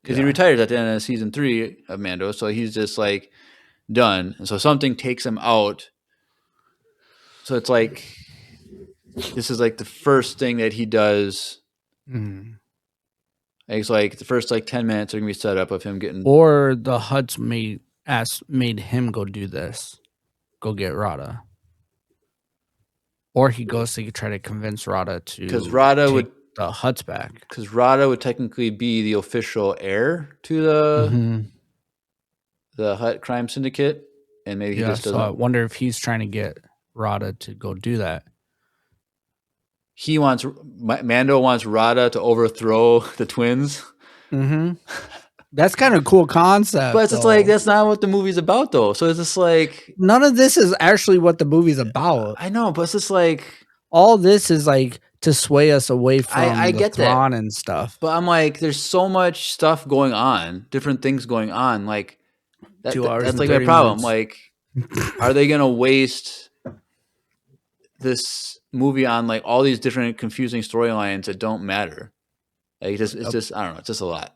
because he
Yeah.
retires at the end of season 3 of Mando, so he's just like done, and so something takes him out. So it's like this is like the first thing that he does.
Mhm.
It's like the first like 10 minutes are gonna be set up of him getting
Or the Huts made him go do this, go get Rada, or he goes to try to convince Rada
because
to take the Huts back.
Rada would technically be the official heir to
Mm-hmm.
the Hut crime syndicate, and maybe he
Yeah,
just
so I
doesn't.
wonder if he's trying to get Rada to go do that.
He wants Mando wants Rada to overthrow the twins,
Mm-hmm. That's kind of cool concept,
but it's just like
though.
that's not what the movie's about, though. So it's just like
None of this is actually what the movie's about.
I know, but it's just like
All this is like to sway us away
I
from the
get that,
Thrawn and stuff.
but I'm like, there's so much stuff going on, different things going on, like.
2 hours
That's
and
like my
30
problem.
minutes.
Like, are they gonna waste this movie on like all these different confusing storylines that don't matter? Like, it's just I don't know. It's just a lot.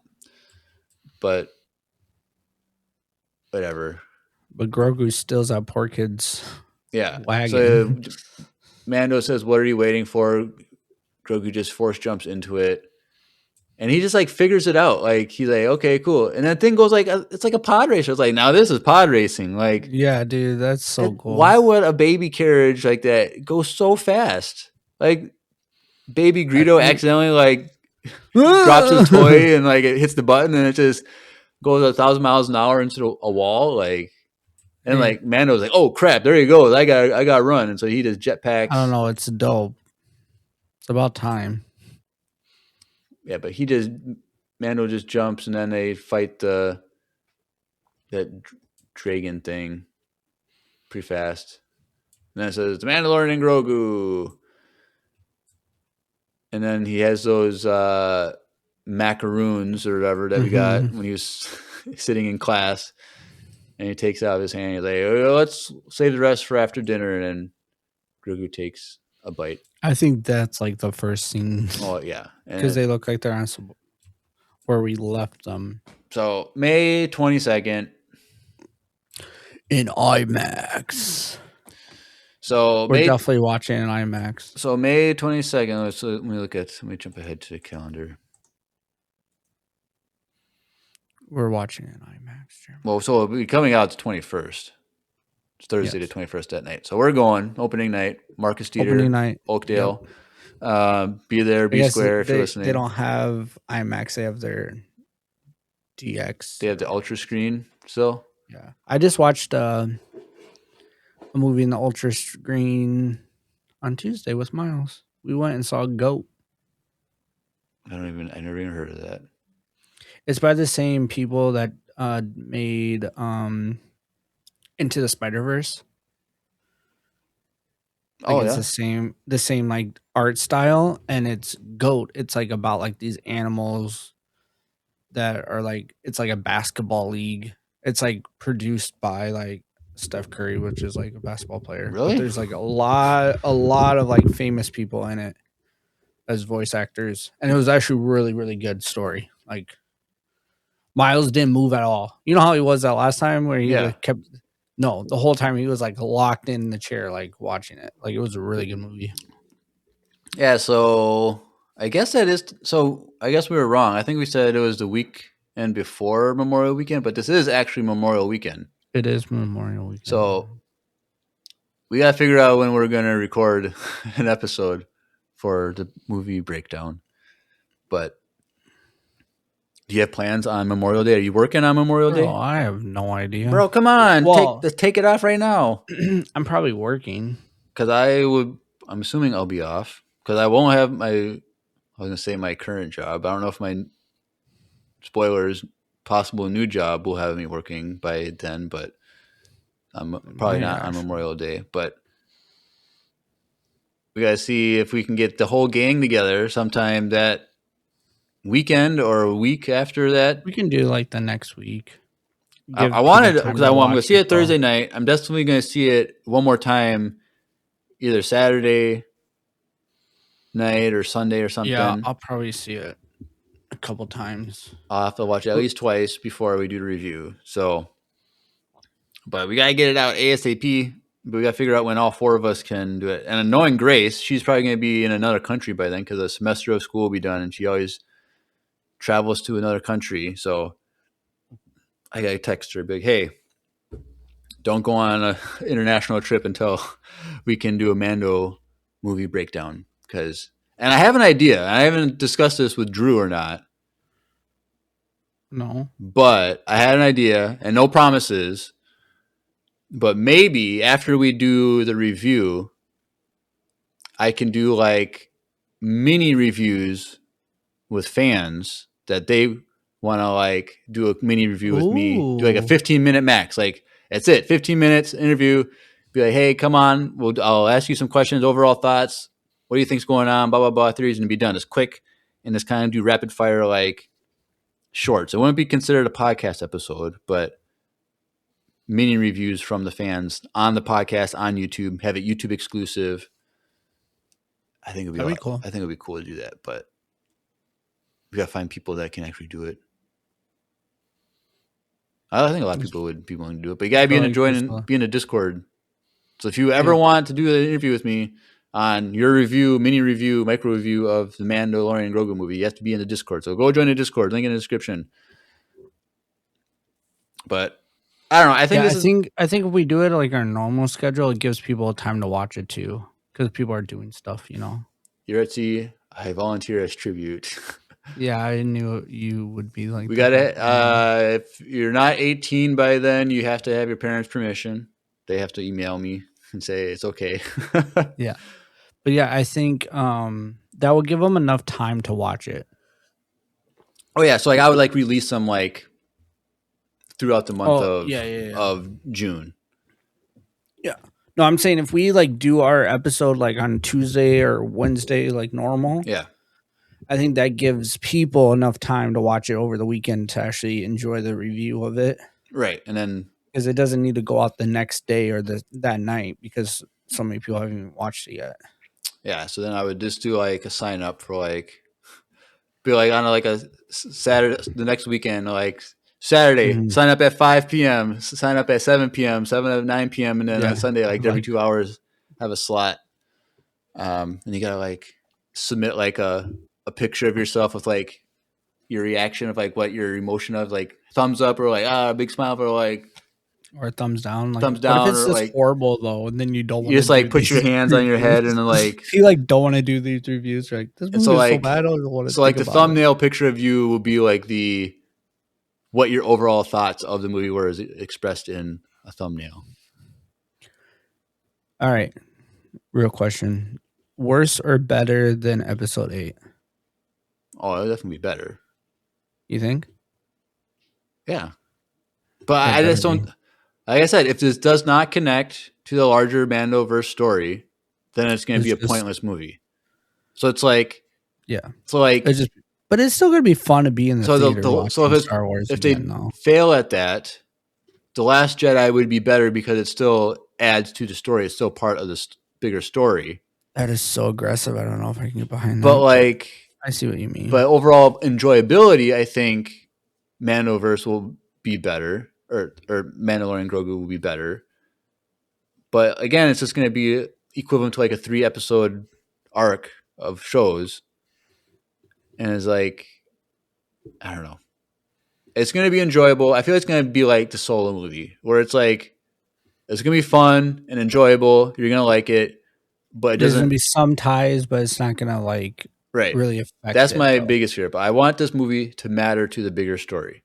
But whatever.
But Grogu steals that poor kid's
Yeah. So
wagon.
Mando says, "What are you waiting for?" Grogu just force jumps into it, and he just like figures it out. Like he's like, "Okay, cool," and that thing goes like it's like a pod racer. It's like now this is pod racing. Like,
Yeah, dude, that's so cool.
why would a baby carriage like that go so fast? Like baby Greedo accidentally like drops his toy and like it hits the button and it just goes 1,000 miles an hour into a wall. Like and
Hey,
like Mando's like, "Oh crap, there he goes. I got to run," and so he just
I don't
jetpacks.
know. It's dope. It's about time.
Yeah, but Mando just jumps and then they fight that dragon thing pretty fast. And then it says the Mandalorian and Grogu. And then he has those macaroons or whatever that we got when he was sitting in class. And he takes out of his hand. He's like, "Oh, let's save the rest for after dinner." And then Grogu takes a bite.
I think that's like the first scene
Oh yeah,
because
and
they look like they're on where we left them
so May 22nd.
in IMAX.
So
We're definitely watching in IMAX.
So May 22nd. Let me jump ahead to the calendar.
We're watching in IMAX. Jeremy.
Well, so it'll be coming out the 21st. It's Thursday
Yes.
the 21st at night. So we're going opening night. Marcus Dieter,
Opening night.
Oakdale. Be there,
I
be
guess
square if you're listening.
they don't have IMAX. They have their DX.
They have the ultra screen still.
Yeah, I just watched a movie in the ultra screen on Tuesday with Miles. We went and saw Goat.
I never even heard of that.
It's by the same people that made Into the Spider-Verse. Like it's the same like art style, and it's Goat. It's like about like these animals that are like it's like a basketball league. It's like produced by like Steph Curry, which is like a basketball player.
Really?
But there's like a lot of like famous people in it as voice actors, and it was actually really really good story. Like Miles didn't move at all. You know how he was that last time where he like, kept. No, the whole time he was like locked in the chair, like watching it. Like it was a really good movie.
Yeah, so I guess that is. So I guess we were wrong. I think we said it was the weekend before Memorial Weekend, but this is actually Memorial Weekend.
It is Memorial Weekend.
So we got to figure out when we're going to record an episode for the movie breakdown. But do you have plans on Memorial Day? Are you working on Memorial Day?
I have no idea.
Bro, come on.
Well,
take it off right now.
I'm probably working.
Because I'm assuming I'll be off. Because I won't have I was going to say my current job. I don't know if my spoilers, possible new job will have me working by then, but I'm probably not on Memorial Day. But we got to see if we can get the whole gang together sometime that weekend or a week after that.
We can do like the next week.
I wanted because I'm going to see it Thursday night. I'm definitely going to see it one more time, either Saturday night or Sunday or something.
Yeah, I'll probably see it a couple times.
I'll have to watch it at least twice before we do the review. So, but we got to get it out ASAP. But we got to figure out when all four of us can do it. And knowing Grace, she's probably going to be in another country by then because a semester of school will be done, and she always travels to another country. So I got to text her, big, hey, don't go on an international trip until we can do a Mando movie breakdown. And I have an idea. I haven't discussed this with Drew or not.
No.
But I had an idea, and no promises. But maybe after we do the review, I can do like mini reviews with fans that they want to like do a mini review with me. Do like a 15-minute max. Like that's it, 15 minutes interview. Be like, hey, come on, I'll ask you some questions, overall thoughts. What do you think's going on? Blah blah blah. Theories and be done. It's quick and just kind of do rapid fire like shorts. It wouldn't be considered a podcast episode, but mini reviews from the fans on the podcast on YouTube. Have it YouTube exclusive. I think it'd be
cool.
I think it'd be cool to do that, but we gotta find people that can actually do it. I think a lot of people would be willing to do it, but you gotta be
So
in a
like just
be in a Discord. So if you ever
yeah.
want to do an interview with me on your review, mini review, micro review of the Mandalorian Grogu movie, you have to be in the Discord. So go join the Discord. Link in the description. But I don't know. I think
Yeah,
this is
I think if we do it like our normal schedule, it gives people time to watch it too, because people are doing stuff, you know.
you're at sea. I volunteer as tribute.
Yeah, I knew you would be like
We
the
got
bad
to
one.
if you're not 18 by then, you have to have your parents' permission. They have to email me and say it's okay.
Yeah, but yeah, I think that will give them enough time to watch it.
Oh yeah, so like I would like release them like throughout the month
Oh yeah, yeah, yeah.
of June.
Yeah. No, I'm saying if we like do our episode like on Tuesday or Wednesday, like normal,
Yeah.
I think that gives people enough time to watch it over the weekend to actually enjoy the review of it.
Right. And then
Because it doesn't need to go out the next day or that night because so many people haven't even watched it yet.
yeah, so then I would just do like a sign up for like be like on like a Saturday the next weekend like Saturday,
Mhm.
sign up at 5 p.m., sign up at 7 p.m., 7 to 9 p.m., and then
Yeah,
on Sunday, like every
like
2 hours, have a slot. And you gotta like submit like a picture of yourself with like your reaction of like what your emotion of like thumbs up or like big smile or like
or a thumbs down. Like,
thumbs
what if
down
it's
or
just
like
horrible though, and then you don't
you
want to
just like
do
put your
these
hands on your head and
reviews?
then like
You like don't want to do these reviews. You're like, this
and
movie is so bad. I don't want to
so
think
like the
about it.
thumbnail picture of you will be like the what your overall thoughts of the movie were as expressed in a thumbnail.
All right, real question: worse or better than episode 8?
Oh, it'll definitely be better.
You think?
Yeah. But
It
I
better
just
be.
don't like I said, if this does not connect to the larger Mandoverse story, then it's gonna be
It's
a
just
pointless movie. So it's like
yeah.
so like
It's just, but it's still gonna be fun to be in the
so
theater
so
watching Star Wars
if they
again, though.
fail at that, The Last Jedi would be better because it still adds to the story. It's still part of this bigger story.
That is so aggressive. I don't know if I can get behind
But
that, but
like
I see what you mean.
but overall enjoyability, I think Mandoverse will be better, or Mandalorian Grogu will be better. But again, it's just going to be equivalent to like a 3 episode arc of shows, and it's like I don't know. It's going to be enjoyable. I feel it's going to be like the Solo movie, where it's like it's going to be fun and enjoyable. You're going to like it, but it
There's gonna
doesn't.
be some ties, but it's not gonna like
Right.
really affect
That's
it
my
though.
biggest fear. But I want this movie to matter to the bigger story.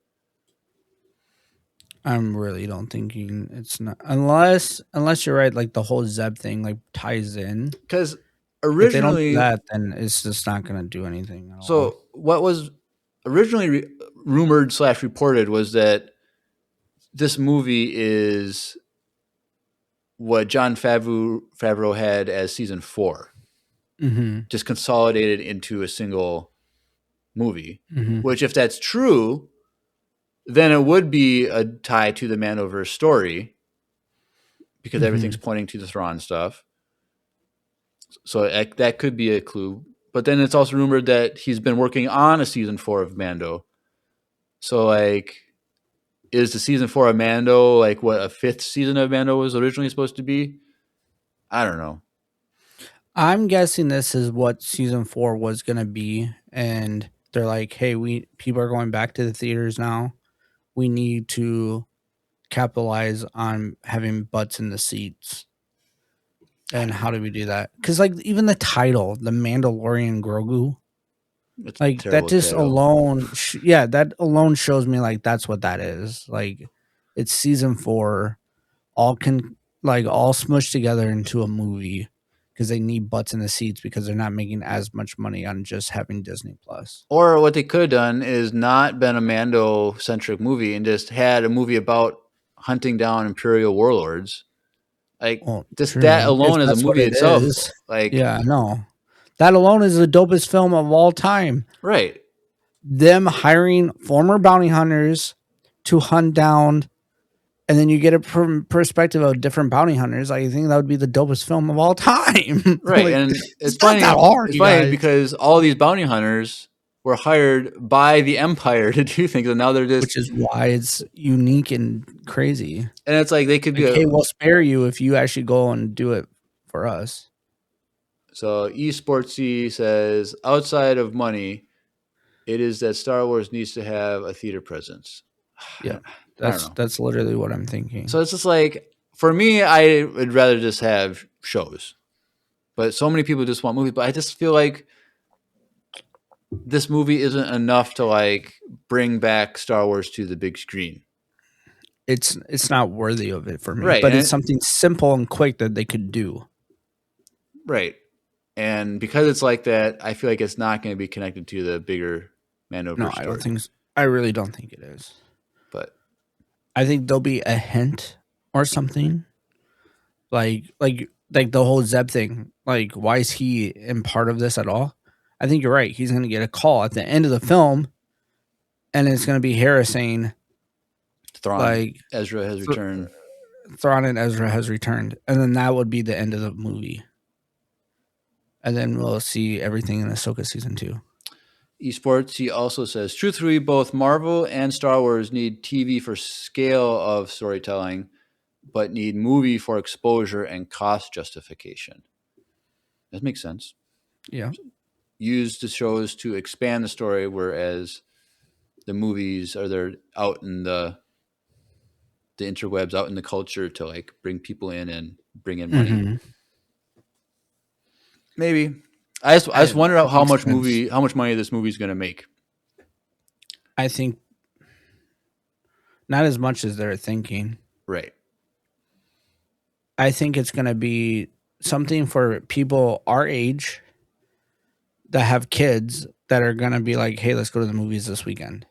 I'm really don't thinking it's not unless you're right, like the whole Zeb thing like ties in.
Because
If they don't do
originally,
that, then it's just not gonna do anything at all.
so what was originally rumored slash reported was that this movie is what John Favreau had as season 4,
Mm-hmm.
just consolidated into a single movie.
Mm-hmm.
Which, if that's true, then it would be a tie to the Mandoverse story because
Mm-hmm.
everything's pointing to the Thrawn stuff. So that could be a clue. But then it's also rumored that he's been working on a season 4 of Mando. So like, is the season 4 of Mando like what a 5th season of Mando was originally supposed to be? I don't know.
I'm guessing this is what season 4 was gonna be, and they're like, "Hey, people are going back to the theaters now. We need to capitalize on having butts in the seats." And how do we do that? Because like even the title, the Mandalorian Grogu,
It's a
like that
terrible
just
title.
alone, yeah, that alone shows me like that's what that is. Like it's season 4, all smushed together into a movie because they need butts in the seats because they're not making as much money on just having Disney Plus.
Or what they could have done is not been a Mando centric movie and just had a movie about hunting down Imperial warlords. Like
Well,
just that
true. If
alone as a
that's what
movie
it
itself,
is.
like
Yeah, no. That alone is the dopest film of all time.
right.
Them hiring former bounty hunters to hunt down, and then you get it from perspective of different bounty hunters. I think that would be the dopest film of all time.
Right.
Like,
And
it's not
funny.
that hard,
It's
you
funny
guys.
because all these bounty hunters were hired by the Empire to do things, and now they're just,
which is why it's unique and crazy.
and it's like they could be
Like, hey, we'll spare you if you actually go and do it for us.
so eSportsy says outside of money, it is that Star Wars needs to have a theater presence.
Yeah,
I don't know.
that's literally what I'm thinking.
So it's just like, for me, I would rather just have shows. But so many people just want movies. But I just feel like this movie isn't enough to like bring back Star Wars to the big screen.
It's not worthy of it for me.
Right.
But
And
it's something simple and quick that they could do.
right. And because it's like that, I feel like it's not going to be connected to the bigger
No,
Mandoverse
I
story.
don't think. I really don't think it is.
But
I think there'll be a hint or something, like the whole Zeb thing. Like, why is he in part of this at all? I think you're right. He's going to get a call at the end of the film, and it's going to be Hera saying,
Thrawn,
like,
Ezra has returned.
Thrawn and Ezra has returned, and then that would be the end of the movie. And then we'll see everything in Ahsoka season 2.
Esports, he also says, truthfully, both Marvel and Star Wars need TV for scale of storytelling, but need movie for exposure and cost justification. That makes sense.
Yeah.
Use the shows to expand the story, whereas the movies are there out in the interwebs, out in the culture to like bring people in and bring in money.
Mm-hmm.
Maybe. I just wonder how much
sense.
how much money this movie is going to make.
I think not as much as they're thinking.
Right.
I think it's going to be something for people our age that have kids that are going to be like, hey, let's go to the movies this weekend.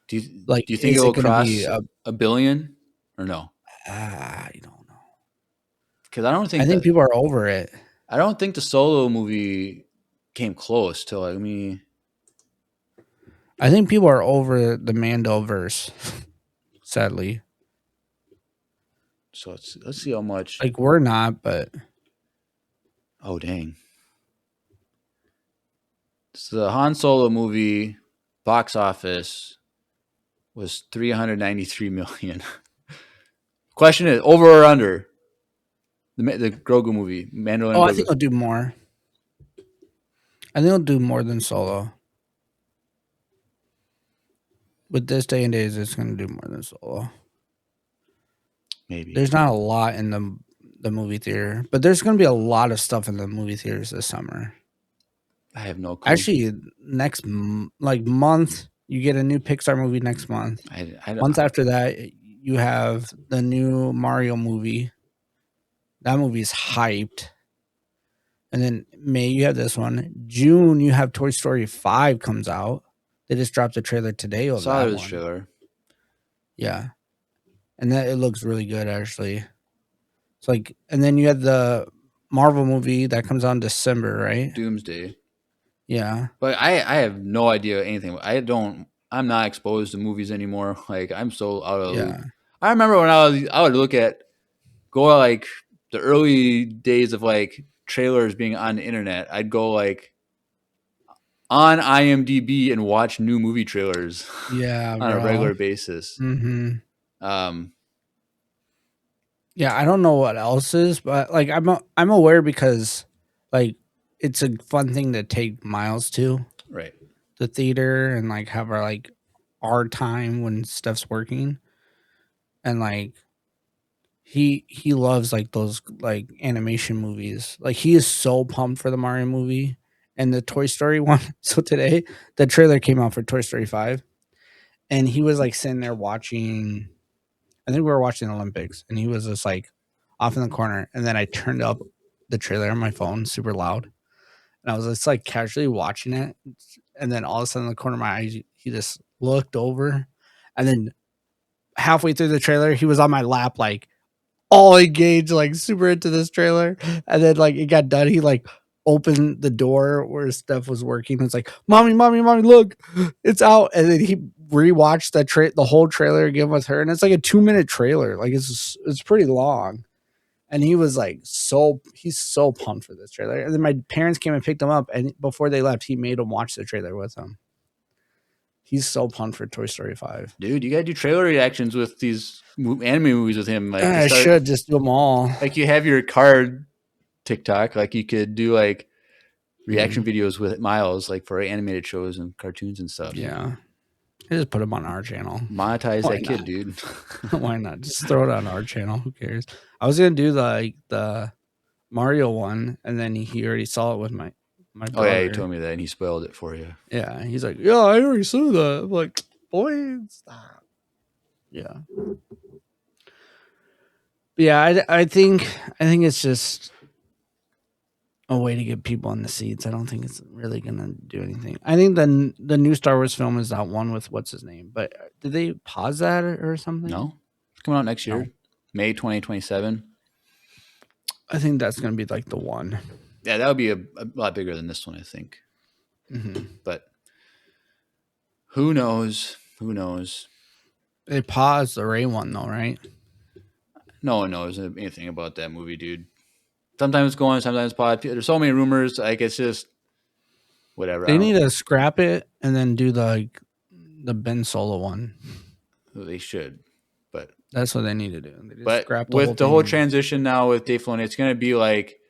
Do you
Like,
think
is
it'll
it going to
cross
be
a billion or no?
I don't know.
Because I
think people are over it.
I don't think the Solo movie came close to like me.
I think people are over the Mandoverse, sadly.
So let's see how much.
Like, we're not, but
Oh dang! So the Han Solo movie box office was 393 million. Question is, over or under the Grogu movie, Mandalorian?
I
Grogu.
think I'll do more. I think I'll do more than Solo. With this day and days, it's going to do more than Solo.
Maybe
there's not a lot in the movie theater, but there's going to be a lot of stuff in the movie theaters this summer.
I have no clue.
Actually, next month, you get a new Pixar movie next month. Month after that, you have the new Mario movie. That movie's hyped. And then May, you have this one. June, you have Toy Story 5 comes out. They just dropped a trailer today of
Saw
that
this
one.
trailer.
Yeah. And that it looks really good, actually. It's like, and then you had the Marvel movie that comes out in December, right?
Doomsday.
Yeah.
But I have no idea anything. I'm not exposed to movies anymore. Like, I'm so out of the loop. I remember when I would go like the early days of like trailers being on the internet. I'd go like on IMDb and watch new movie trailers
Yeah,
on a regular basis.
Mm-hmm.
Yeah,
I don't know what else is, but like I'm aware because like it's a fun thing to take Miles to.
Right.
The theater and like have our time when stuff's working. And like he loves like those like animation movies. Like, he is so pumped for the Mario movie and the Toy Story one. So today the trailer came out for Toy Story 5 and he was like sitting there watching, I think we were watching the Olympics, and he was just like off in the corner. And then I turned up the trailer on my phone super loud, and I was just like casually watching it. And then all of a sudden, in the corner of my eye, he just looked over, and then halfway through the trailer, he was on my lap, like all engaged, like super into this trailer. And then like it got done, he like opened the door where Steph was working. It's like, mommy, look, it's out. And then he rewatched the whole trailer again with her, and it's like a 2-minute trailer. Like, it's pretty long. And he was like, he's so pumped for this trailer. And then my parents came and picked him up, and before they left, he made him watch the trailer with him. He's so pumped for Toy Story 5.
Dude, you gotta do trailer reactions with these anime movies with him. Like,
I should just do them all.
like you have your card TikTok. Like, you could do like reaction videos with Miles, like for animated shows and cartoons and stuff.
Yeah. I just put them on our channel.
Monetize
Why
that kid,
not?
dude.
Why not? Just throw it on our channel. Who cares? I was gonna do the Mario one, and then he already saw it with my
Oh
brother.
yeah, you told me that, and he spoiled it for you.
Yeah, he's like, yeah, I already saw that. I'm like, boy, stop. Yeah, yeah. I think it's just a way to get people in the seats. I don't think it's really gonna do anything. I think the new Star Wars film is that one with what's his name. But did they pause that or something?
No, it's coming out next year,
No.
May 2027.
I think that's gonna be like the one.
Yeah, that would be a lot bigger than this one, I think.
Mm-hmm.
But who knows? Who knows?
They paused the Ray one though, right?
No one knows anything about that movie, dude. Sometimes it's going, sometimes it's pod. There's so many rumors. Like, it's just whatever.
They need to scrap it and then do the Ben Solo one.
They should, but
That's what they need to do. They just
but
scrap
with the
thing.
whole transition now with Dave Filoni, it's going to be like,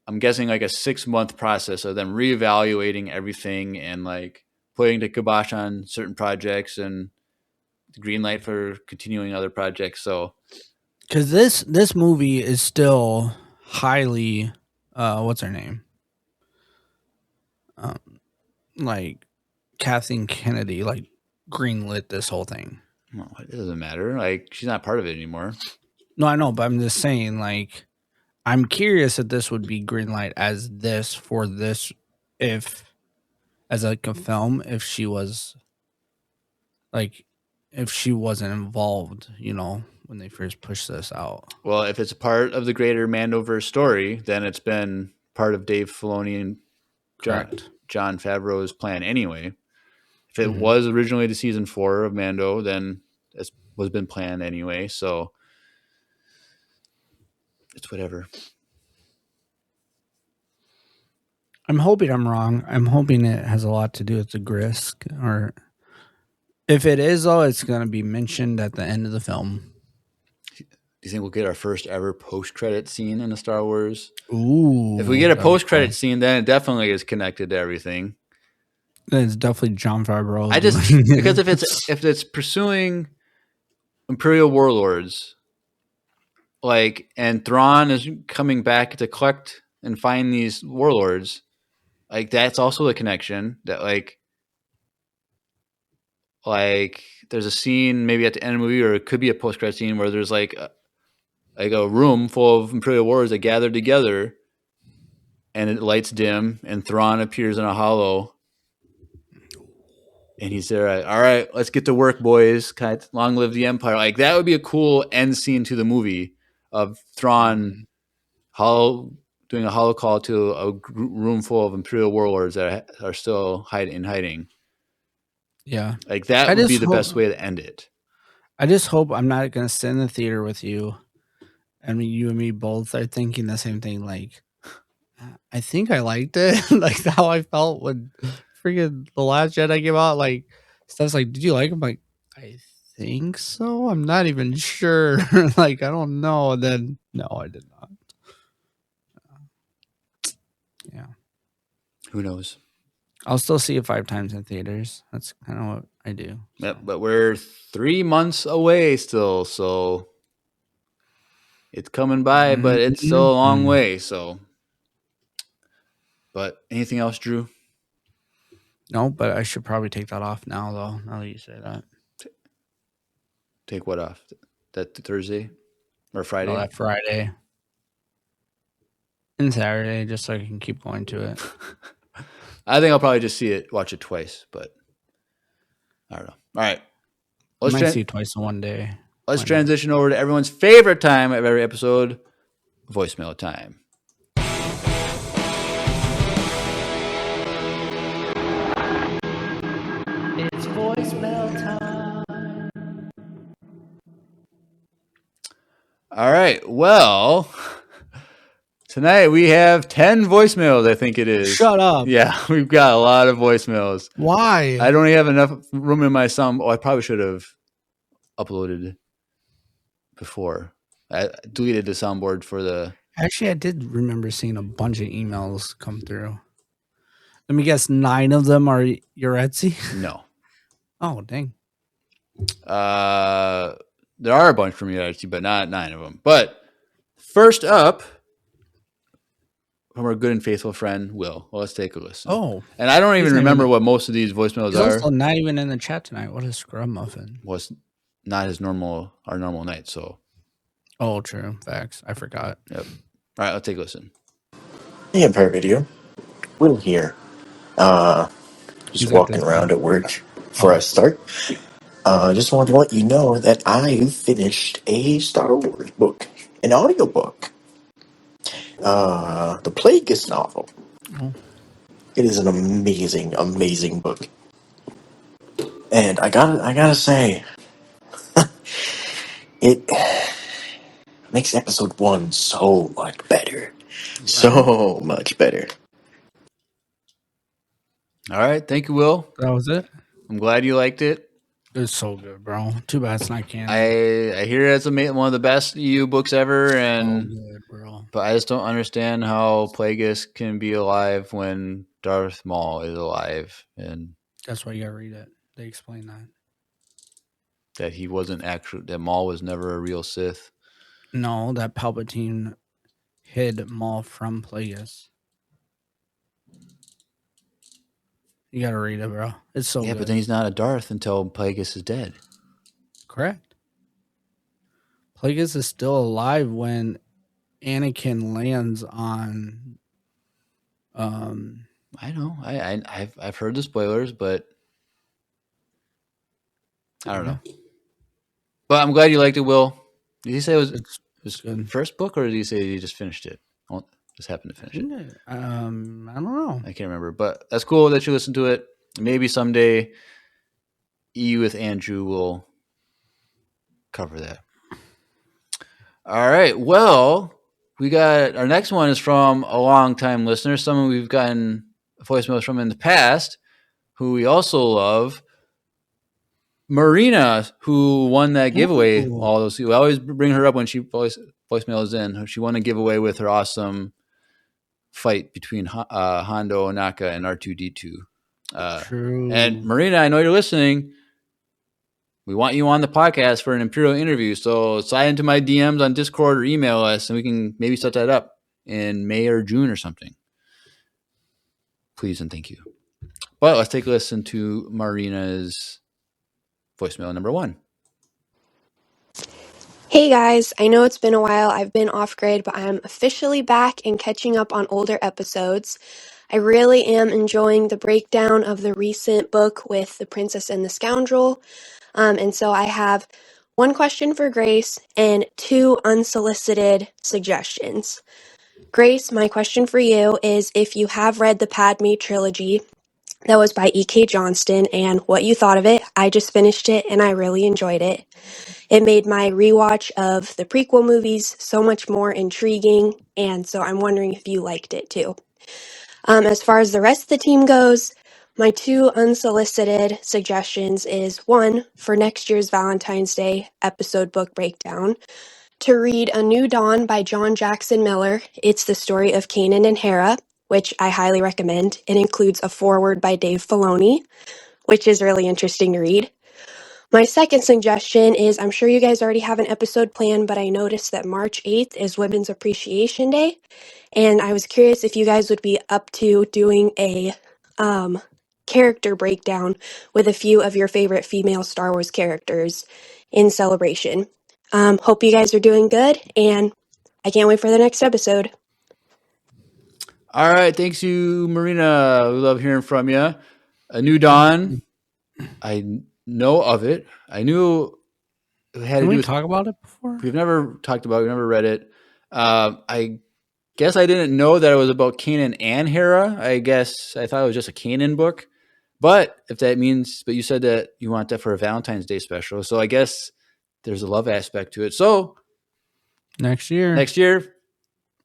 I'm guessing like a 6-month process of them reevaluating everything and like putting the kibosh on certain projects and the green light for continuing other projects. So,
because this movie is still highly, what's her name? Like Kathleen Kennedy, like greenlit this whole thing.
well, it doesn't matter. Like, she's not part of it anymore.
No, I know, but I'm just saying, like, I'm curious if this would be greenlight as this for this, if as like a film, if she was like, if she wasn't involved, you know, when they first pushed this out.
Well, if it's a part of the greater Mandoverse story, then it's been part of Dave Filoni and John Favreau's plan anyway. If it was originally the season 4 of Mando, then it was been planned anyway. So it's whatever.
I'm hoping I'm wrong. I'm hoping it has a lot to do with the Grisk, or if it is, though, it's going to be mentioned at the end of the film.
Do you think we'll get our first ever post-credit scene in the Star Wars?
Ooh.
If we get a post-credit scene, then it definitely is connected to everything.
Then it's definitely John Favreau.
I just because if it's pursuing Imperial warlords, like, and Thrawn is coming back to collect and find these warlords, like, that's also a connection that like there's a scene maybe at the end of the movie, or it could be a post-credit scene where there's like a room full of Imperial warriors that gather together, and it lights dim, and Thrawn appears in a hollow, and he's there. All right, let's get to work, boys. Long live the Empire! Like, that would be a cool end scene to the movie of Thrawn doing a hollow call to a room full of Imperial warlords that are still hiding.
Yeah,
like that would be the best way to end it.
I just hope I'm not going to sit in the theater with you. I mean, you and me both are thinking the same thing. Like, I think I liked it. Like, how I felt when freaking The Last Jedi came out. Like, Steph's like, did you like it? I'm like, I think so. I'm not even sure. Like, I don't know. And then, no, I did not. Yeah.
Who knows?
I'll still see it 5 times in theaters. That's kind of what I do.
Yep, but we're 3 months away still, so it's coming by, but it's still a long way. So, but anything else, Drew?
No, but I should probably take that off now, though. Now that you say that,
take what off? That Thursday or Friday?
that Friday and Saturday, just so I can keep going to it.
I think I'll probably just watch it twice, but I don't know. All right,
I might see it twice in one day.
Let's transition over to everyone's favorite time of every episode, voicemail time. It's voicemail time. All right. Well, Tonight we have 10 voicemails, I think it is.
Shut up.
Yeah, we've got a lot of voicemails.
Why?
I don't even have enough room in my sound. Oh, I probably should have uploaded before. I deleted the soundboard for the.
Actually, I did remember seeing a bunch of emails come through. Let me guess, 9 of them are your Etsy?
No.
Oh, dang.
There are a bunch from you, actually, but not 9 of them. But first up, from our good and faithful friend, Will. Well, let's take a listen.
Oh.
And I don't even
He's not
remember
even-
what most of these voicemails
He's
are.
also not even in the chat tonight. What a scrub muffin.
Was not our normal night, so.
Oh, true. Facts. I forgot.
Yep. All right, let's take a listen.
Hey, Empire Video. Will here. Just
He's got
walking
this
around
thing.
at work before I start. Just wanted to let you know that I finished a Star Wars book, an audiobook. The Plagueis novel.
Oh.
It is an amazing, amazing book. And I gotta say, it makes episode 1 so much better. Right. So much better.
All right, thank you, Will.
That was it?
I'm glad you liked it.
It was so good, bro. Too bad it's not canon.
I hear it's one of the best EU books ever, and
good, bro.
but I just don't understand how Plagueis can be alive when Darth Maul is alive, and
That's why you gotta read it. They explain that.
that he wasn't that Maul was never a real Sith.
No, that Palpatine hid Maul from Plagueis. You gotta read it, bro. It's so good.
But then he's not a Darth until Plagueis is dead.
Correct. Plagueis is still alive when Anakin lands on.
I know. I've heard the spoilers, but I don't know. But I'm glad you liked it, Will. Did he say it was his first book, or did he say he just finished it? Just happened to finish it.
I don't know.
I can't remember, but that's cool that you listened to it. Maybe someday you with Andrew will cover that. All right. Well, we got our next one is from a long-time listener, someone we've gotten voicemails from in the past, who we also love. Marina, who won that giveaway.
Ooh.
All those. We always bring her up when she voicemails in. She won a giveaway with her awesome fight between Hondo Ohnaka and R2-D2.
True.
And Marina, I know you're listening. We want you on the podcast for an Imperial interview. So slide into my DMs on Discord or email us, and we can maybe set that up in May or June or something. Please and thank you. But let's take a listen to Marina's voicemail number 1.
Hey guys, I know it's been a while. I've been off grid, but I'm officially back and catching up on older episodes. I really am enjoying the breakdown of the recent book with The Princess and the Scoundrel. And so I have one question for Grace and 2 unsolicited suggestions. Grace, my question for you is if you have read the Padme trilogy that was by E.K. Johnston and what you thought of it. I just finished it and I really enjoyed it. It made my rewatch of the prequel movies so much more intriguing, and so I'm wondering if you liked it too. As far as the rest of the team goes, my 2 unsolicited suggestions is 1, for next year's Valentine's Day episode book breakdown, to read A New Dawn by John Jackson Miller. It's the story of Kanan and Hera, which I highly recommend. It includes a foreword by Dave Filoni, which is really interesting to read. My second suggestion is, I'm sure you guys already have an episode planned, but I noticed that March 8th is Women's Appreciation Day, and I was curious if you guys would be up to doing a character breakdown with a few of your favorite female Star Wars characters in celebration. Hope you guys are doing good, and I can't wait for the next episode.
All right. Thanks you, Marina. We love hearing from you. A New Dawn. I know of it. I knew it had
Did
to do
we
with,
talk about it before?
We've never talked about it. We've never read it. I guess I didn't know that it was about Kanan and Hera. I guess I thought it was just a Kanan book. But if that means, but you said that you want that for a Valentine's Day special. So I guess there's a love aspect to it. So
Next year.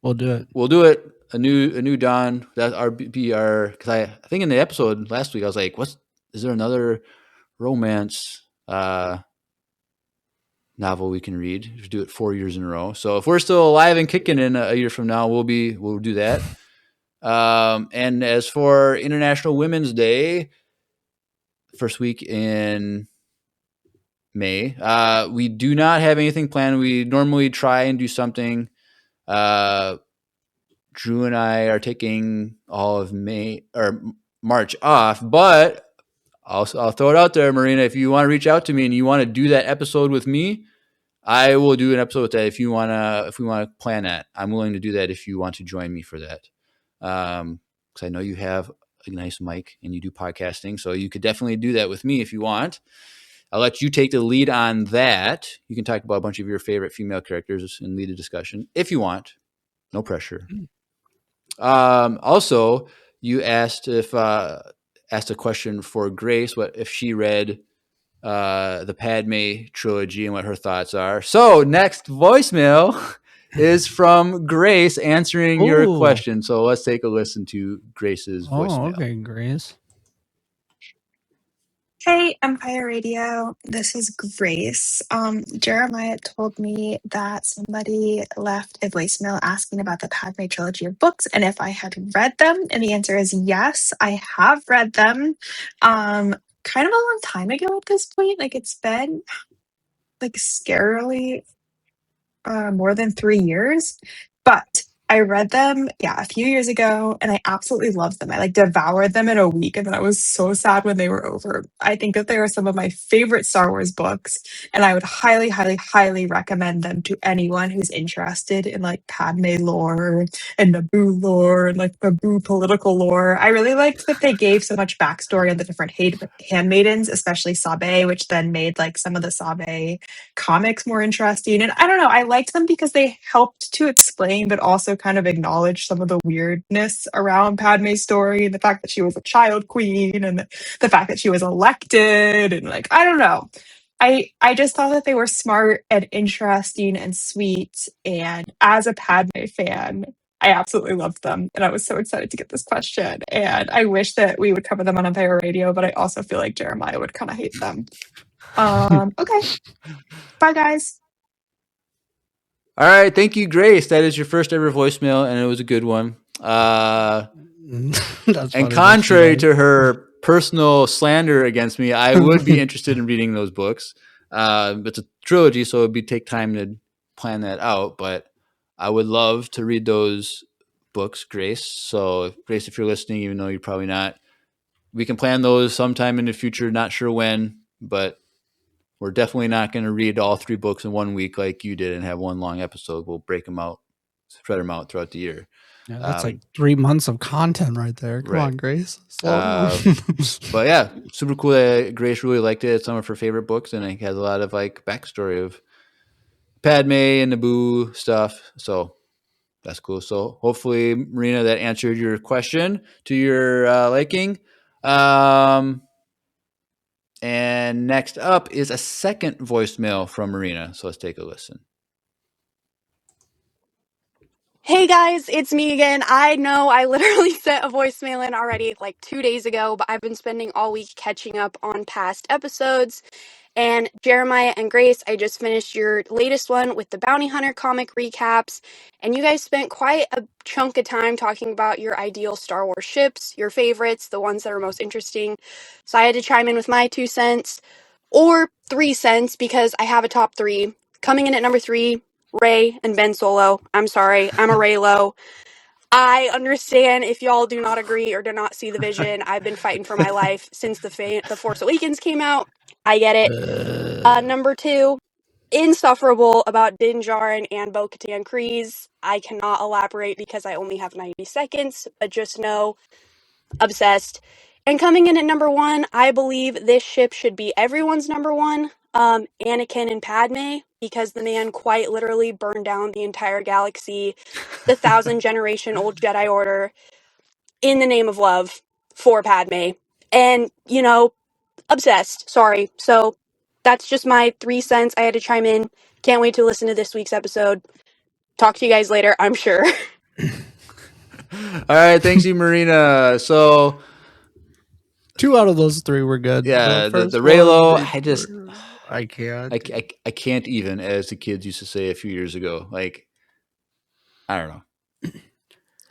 We'll do it.
We'll do it. A new dawn. That our be our because I think in the episode last week I was like, is there another romance novel we can read? We do it 4 years in a row. So if we're still alive and kicking in a year from now, we'll do that. And as for International Women's Day, first week in May, we do not have anything planned. We normally try and do something. Drew and I are taking all of May or March off, but I'll throw it out there, Marina. If you want to reach out to me and you want to do that episode with me, I will do an episode with that. If we want to plan that, I'm willing to do that. If you want to join me for that, because I know you have a nice mic and you do podcasting, so you could definitely do that with me if you want. I'll let you take the lead on that. You can talk about a bunch of your favorite female characters and lead a discussion if you want. No pressure. Also, you asked a question for Grace, what if she read the Padme trilogy and what her thoughts are. So next voicemail is from Grace answering your question. So let's take a listen to Grace's voicemail.
Okay, Grace.
Hey, Empire Radio. This is Grace. Jeremiah told me that somebody left a voicemail asking about the Padme trilogy of books and if I had read them. And the answer is yes, I have read them. Kind of a long time ago at this point. Like it's been like scarily more than 3 years. But I read them, a few years ago, and I absolutely loved them. I like devoured them in a week, and then I was so sad when they were over. I think that they are some of my favorite Star Wars books, and I would highly, highly, highly recommend them to anyone who's interested in like Padme lore and Naboo lore and like Naboo political lore. I really liked that they gave so much backstory on the different handmaidens, especially Sabe, which then made like some of the Sabe comics more interesting. And I don't know, I liked them because they helped to explain, but also kind of acknowledge some of the weirdness around Padme's story and the fact that she was a child queen and the fact that she was elected. And like, I don't know. I just thought that they were smart and interesting and sweet. And as a Padme fan, I absolutely loved them. And I was so excited to get this question. And I wish that we would cover them on Empire Radio, but I also feel like Jeremiah would kind of hate them. Okay. Bye, guys.
All right. Thank you, Grace. That is your first ever voicemail, and it was a good one. And contrary to her personal slander against me, I would be interested in reading those books. It's a trilogy, so it would take time to plan that out, but I would love to read those books, Grace. So, Grace, if you're listening, even though you're probably not, we can plan those sometime in the future. Not sure when, but we're definitely not going to read all 3 books in 1 week like you did and have one long episode. We'll break them out, spread them out throughout the year.
Yeah, that's like 3 months of content right there. Come on, Grace. Slow down.
But yeah, super cool that Grace really liked it. It's some of her favorite books, and it has a lot of like backstory of Padme and Naboo stuff. So that's cool. So hopefully, Marina, that answered your question to your liking. And next up is a second voicemail from Marina. So let's take a listen.
Hey guys, it's me again. I know I literally sent a voicemail in already like 2 days ago, but I've been spending all week catching up on past episodes. And Jeremiah and Grace, I just finished your latest one with the Bounty Hunter comic recaps, and you guys spent quite a chunk of time talking about your ideal Star Wars ships, your favorites, the ones that are most interesting. So I had to chime in with my 2 cents, or 3 cents, because I have a top 3. Coming in at number 3, Rey and Ben Solo. I'm sorry, I'm a Reylo. I understand if y'all do not agree or do not see the vision. I've been fighting for my life since the Force Awakens came out. I get it. Number 2, insufferable about Din Djarin and Bo-Katan Kryze. I cannot elaborate because I only have 90 seconds, but just know, obsessed. And coming in at number 1, I believe this ship should be everyone's number 1, Anakin and Padme, because the man quite literally burned down the entire galaxy, the 1,000-generation-old Jedi Order, in the name of love for Padme. And, obsessed. Sorry. So that's just my 3 cents. I had to chime in. Can't wait to listen to this week's episode. Talk to you guys later, I'm sure.
All right, thanks you, Marina. So
2 out of those 3 were good.
yeah, the
first
Raylo,
I can't.
I can't even, as the kids used to say a few years ago. Like, I don't know.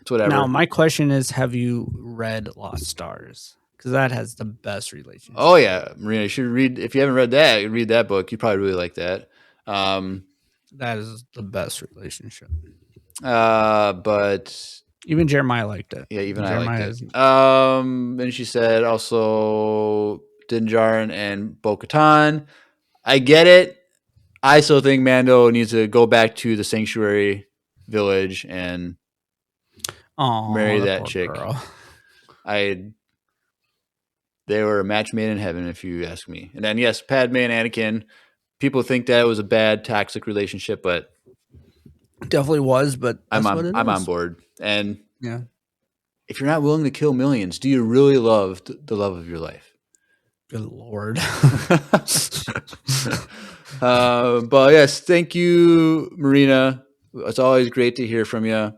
It's
Now,
whatever.
my question is, have you read Lost Stars? Because that has the best relationship.
Oh yeah, Marina, you should read. If you haven't read that, you read that book. You probably really like that.
That is the best relationship.
But
Even Jeremiah liked it.
yeah, even I liked
Jeremiah
it.
is
And she said also Din Djarin and Bo Katan. I get it. I still think Mando needs to go back to the sanctuary village and marry
the
that
poor
chick.
girl.
They were a match made in heaven, if you ask me. And then yes, Padme and Anakin. People think that was a bad toxic relationship, but
Definitely was, but that's what it
I'm on
is.
board. And
Yeah.
if you're not willing to kill millions, do you really love the love of your life?
Good Lord.
But yes, thank you, Marina. It's always great to hear from you.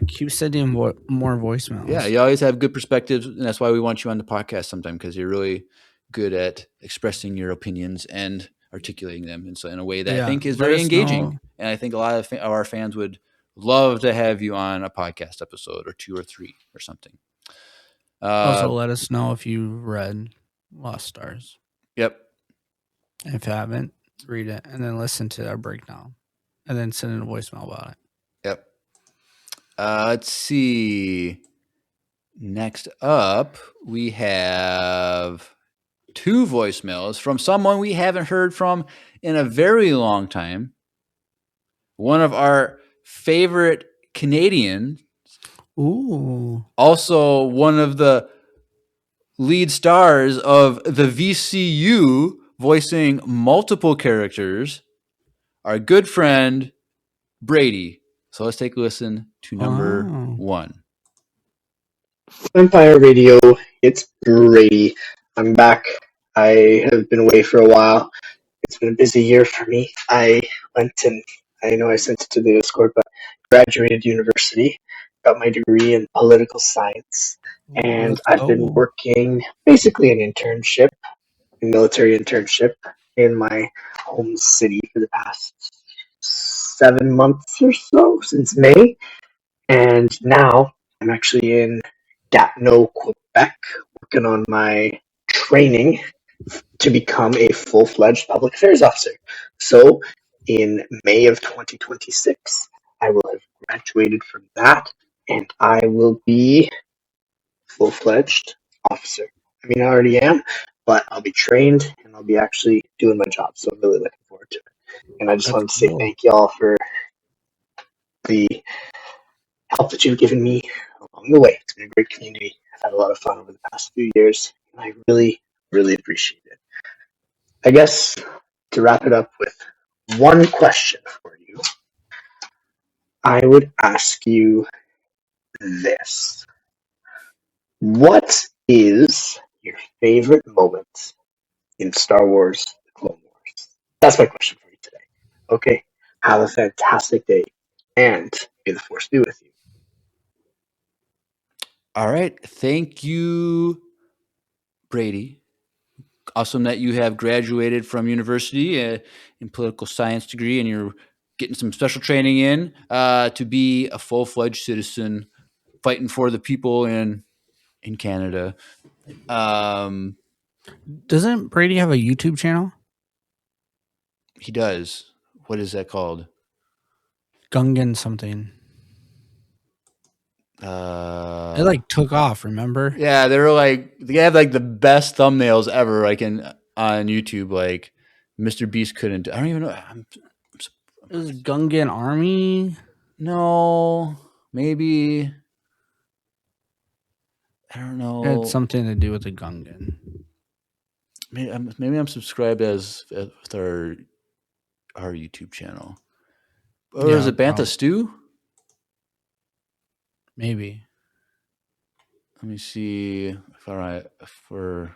Keep sending more voicemails.
Yeah, you always have good perspectives, and that's why we want you on the podcast sometime, because you're really good at expressing your opinions and articulating them in a way that I think is
let
very
us
engaging.
know.
And I think a lot of our fans would love to have you on a podcast episode or 2 or 3 or something.
Also, let us know if you read Lost Stars.
Yep.
If you haven't, read it and then listen to our breakdown and then send in a voicemail about it.
Yep. Let's see. Next up, we have 2 voicemails from someone we haven't heard from in a very long time. One of our favorite Canadians.
Ooh.
Also one of the lead stars of the VCU, voicing multiple characters. Our good friend, Brady. So let's take a listen to number 1.
Empire Radio, it's Brady. I'm back. I have been away for a while. It's been a busy year for me. I know I sent it to the Discord, but graduated university, got my degree in political science, and
Let's
I've been
go.
working basically an internship, a military internship in my home city for the past 7 months or so, since May. And now I'm actually in Gatineau, Quebec, working on my training to become a full-fledged public affairs officer. So in May of 2026, I will have graduated from that, and I will be full-fledged officer. I mean, I already am, but I'll be trained and I'll be actually doing my job. So I'm really looking forward to it. And I just
That's
wanted to say
cool.
thank y'all for the help that you've given me along the way. It's been a great community. I've had a lot of fun over the past few years, and I really, really appreciate it. I guess to wrap it up with one question for you, I would ask you this. What is your favorite moment in Star Wars The Clone Wars? That's my question for you today. Okay, have a fantastic day, and may the Force be with you.
All right. Thank you, Brady. Awesome that you have graduated from university in political science degree, and you're getting some special training in to be a full-fledged citizen fighting for the people in Canada.
Doesn't Brady have a YouTube channel?
He does. What is that called?
Gungan something. It like took off, remember?
Yeah, they have like the best thumbnails ever, like on YouTube. Like Mr. Beast couldn't. I don't even know.
It was Gungan Army.
No, maybe I don't
It had
know.
something to do with the Gungan.
Maybe I'm subscribed with our YouTube channel. Or is it Bantha Stew?
Maybe.
Let me see if we're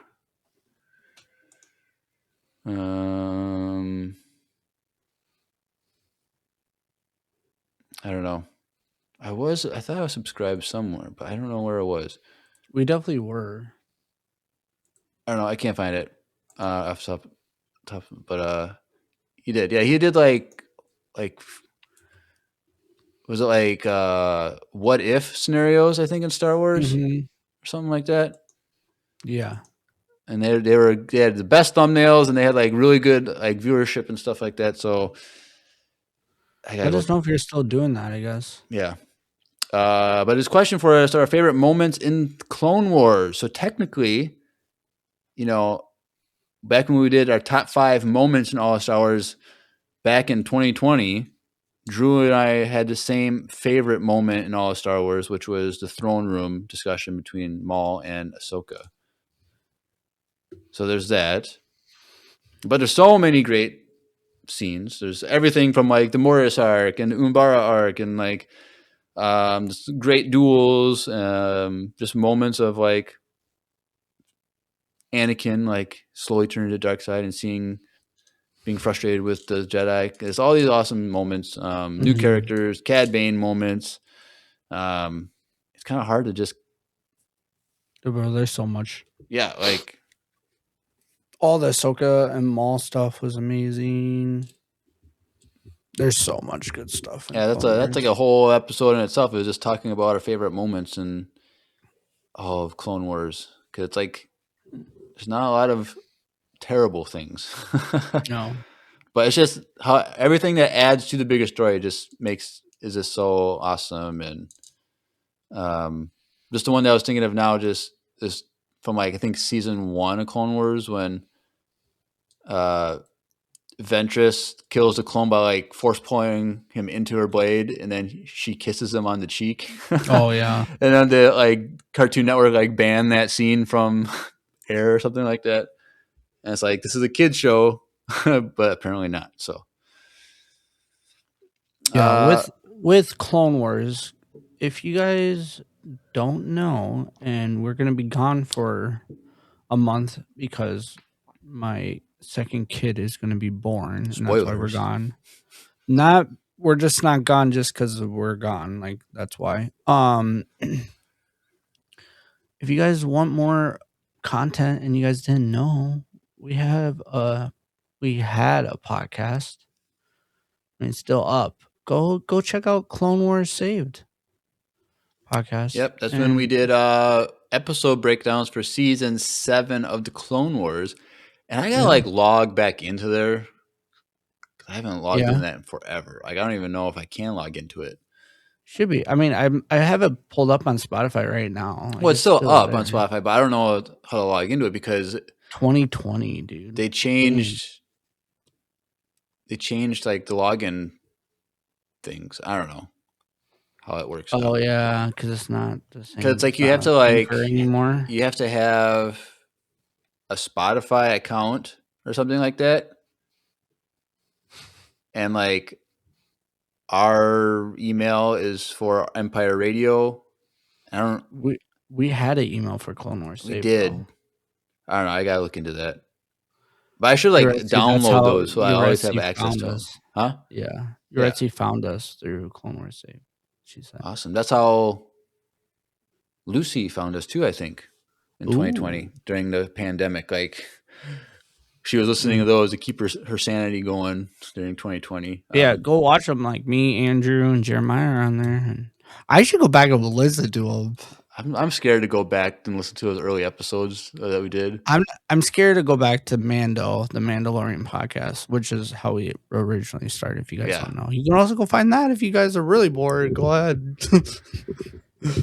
I don't know. I thought I was subscribed somewhere, but I don't know where it was.
We definitely were.
I don't know. I can't find it. Off the top, but he did. Yeah, he did like was it like what if scenarios? I think in Star Wars
Mm-hmm.
or something like that.
Yeah.
And they had the best thumbnails, and they had like really good like viewership and stuff like that. So I gotta
Let
go.
us know if you're still doing that, I guess.
Yeah. But his question for us are our favorite moments in Clone Wars. So technically, you know, back when we did our top 5 moments in all Star Wars back in 2020, Drew and I had the same favorite moment in all of Star Wars, which was the throne room discussion between Maul and Ahsoka. So there's that. But there's so many great scenes. There's everything from like the Morris arc and the Umbara arc and like just great duels, just moments of like Anakin like slowly turning to the dark side and being frustrated with the Jedi. There's all these awesome moments, new
Mhm.
characters, Cad Bane moments. It's kind of hard to just
Bro, there's so much.
like
All the Ahsoka and Maul stuff was amazing. There's so much good stuff. In
that's
Clone
that's like
Wars.
a whole episode in itself. It was just talking about our favorite moments in all of Clone Wars because it's like there's not a lot of terrible things.
No.
But it's just how everything that adds to the bigger story is just so awesome. And just the one that I was thinking of now just is from like I think season 1 of Clone Wars when Ventress kills the clone by like force pulling him into her blade, and then she kisses him on the cheek.
Oh yeah.
And then the like Cartoon Network like banned that scene from air or something like that. And it's like this is a kids show, but apparently not. So
Yeah, with Clone Wars, if you guys don't know, and we're gonna be gone for a month because my second kid is gonna be born, and that's why we're
spoilers.
gone. We're just not gone just because we're gone. Like that's why. If you guys want more content and you guys didn't know, we had a podcast. And it's still up. Go check out Clone Wars Saved podcast.
Yep, that's when we did episode breakdowns for season 7 of the Clone Wars, and I gotta like log back into there. I haven't logged in that in forever. Like I don't even know if I can log into it.
Should be. I mean, I have it pulled up on Spotify right now.
Well, it's still up
there.
on Spotify, but I don't know how to log into it because
2020, dude.
they changed like the login things. I don't know how it works.
Oh yeah, because it's not the same.
Because it's like you have to like
anymore.
You have to have a Spotify account or something like that, and like our email is for Empire Radio. I don't.
We had an email for Clone Wars.
We did. Though. I don't know. I gotta look into that. But I should like download those so I always have access to them. Huh?
Yeah. Etsy found us through Clone Wars Save. She said.
Awesome. That's how Lucy found us too, I think, in 2020 during the pandemic. Like she was listening to those to keep her sanity going during 2020.
Yeah, go watch them. Like me, Andrew, and Jeremiah are on there. And I should go back and listen to them.
I'm scared to go back and listen to those early episodes that we did.
I'm scared to go back to the Mandalorian podcast, which is how we originally started. If you guys don't know, you can also go find that if you guys are really bored. Go ahead.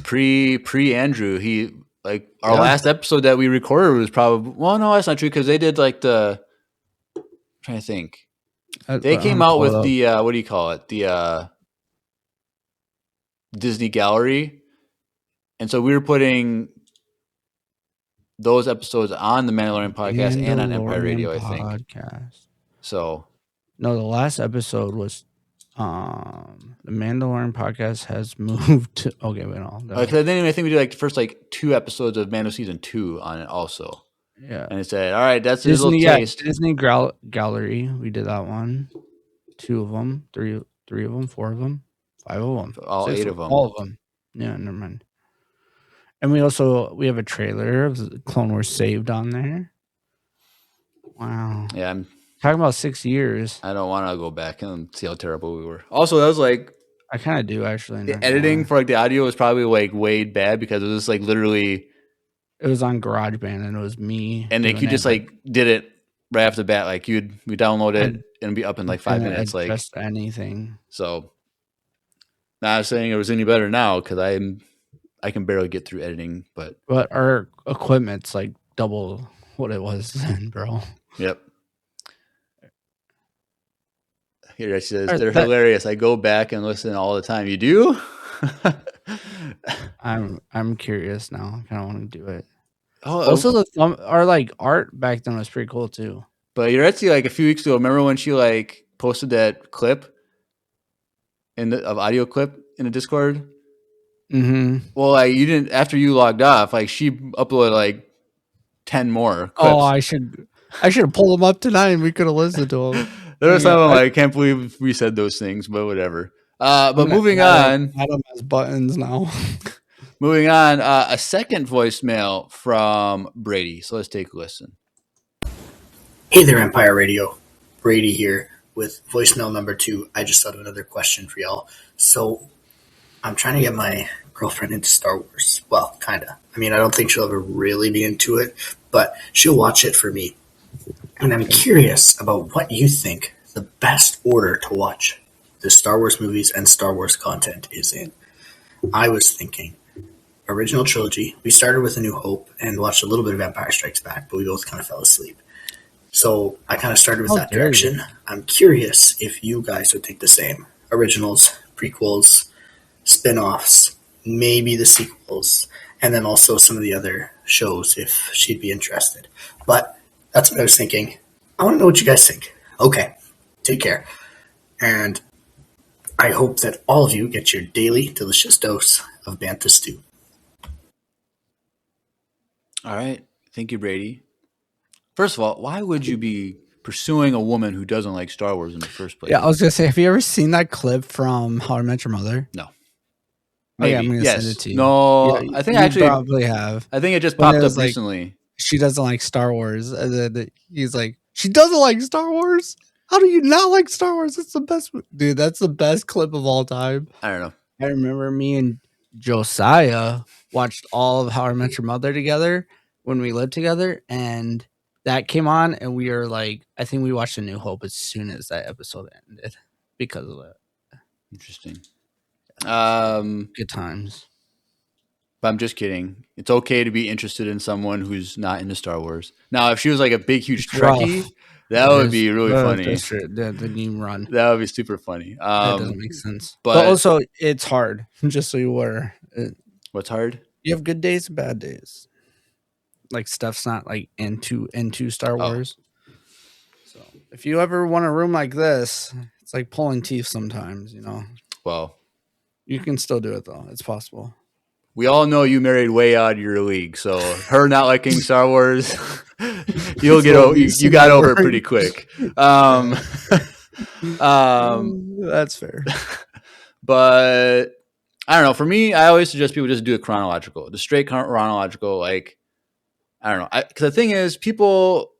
pre Andrew, he like our last episode that we recorded was probably no, that's not true because they did like I'm trying to think. They came out with the what do you call it? The Disney Gallery. And so we were putting those episodes on the Mandalorian podcast and on Empire Radio, I think. So
no, the last episode was the Mandalorian podcast has moved to
I think we did like the first like 2 episodes of Mando season 2 on it also.
Yeah.
And it said, all right, that's Disney, a little taste.
Disney Gallery. We did that one. 2 of them, 3 of them, 4 of them, 5 of them.
All 8 of them.
All of them. Yeah, never mind. And we have a trailer of the Clone Wars saved on there. Wow.
Yeah, I'm
Talking about 6 years.
I don't want to go back and see how terrible we were. Also, that was like
I kind of do actually.
the editing for like the audio was probably like way bad because it was just like literally.
It was on GarageBand and it was me.
And like you just like did it right off the bat. Like we download it and it'd be up in like 5 minutes. Like
just anything.
So, not saying it was any better now because I can barely get through editing, but
our equipment's like double what it was then, bro.
Yep. Here it says they're hilarious. I go back and listen all the time. You do?
I'm curious now. I kind of want to do it.
Oh,
also our like art back then was pretty cool too.
But Yuretsi, like a few weeks ago, remember when she like posted that clip of audio clip in the Discord?
Mm-hmm.
Well, like you didn't after you logged off. Like she uploaded like 10 more clips.
Oh, I should have pulled them up tonight and we could have listened to them.
There was some of them, I can't believe we said those things, but whatever. But moving on.
Adam has buttons now.
Moving on, a second voicemail from Brady. So let's take a listen.
Hey there, Empire Radio. Brady here with voicemail number 2. I just thought of another question for y'all. So I'm trying to get my girlfriend into Star Wars. Well, kind of. I mean, I don't think she'll ever really be into it, but she'll watch it for me. And I'm curious about what you think the best order to watch the Star Wars movies and Star Wars content is in. I was thinking original trilogy. We started with A New Hope and watched a little bit of Empire Strikes Back, but we both kind of fell asleep. So I kind of started with that direction. I'm curious if you guys would think the same. Originals, prequels, spin-offs, maybe the sequels, and then also some of the other shows if she'd be interested. But that's what I was thinking. I want to know what you guys think. Okay, take care. And I hope that all of you get your daily delicious dose of Bantha stew.
All right. Thank you, Brady. First of all, why would you be pursuing a woman who doesn't like Star Wars in the first place?
Yeah, I was going to say, have you ever seen that clip from How I Met Your Mother?
No.
Maybe. Okay, I'm going to send it to you.
No, yeah, I think I actually
probably have.
I think it just popped up recently.
She doesn't like Star Wars. And then he's like, she doesn't like Star Wars? How do you not like Star Wars? It's the best. Dude, that's the best clip of all time.
I don't know.
I remember me and Josiah watched all of How I Met Your Mother together when we lived together. And that came on. And we were like, I think we watched A New Hope as soon as that episode ended because of that.
Interesting.
Good times.
But I'm just kidding. It's okay to be interested in someone who's not into Star Wars. Now, if she was like a big, huge Trekkie, that would be really funny.
The new run.
That would be super funny.
That doesn't make sense.
But
also, it's hard, just so you aware.
What's hard?
You have good days and bad days. Like, stuff's not like into Star Wars. So, if you ever want a room like this, it's like pulling teeth sometimes, you know?
Well,
you can still do it, though. It's possible.
We all know you married way out of your league, so her not liking Star Wars, you got over it pretty quick.
That's fair.
But I don't know. For me, I always suggest people just do it chronological, the straight chronological. Like, I don't know, because the thing is, people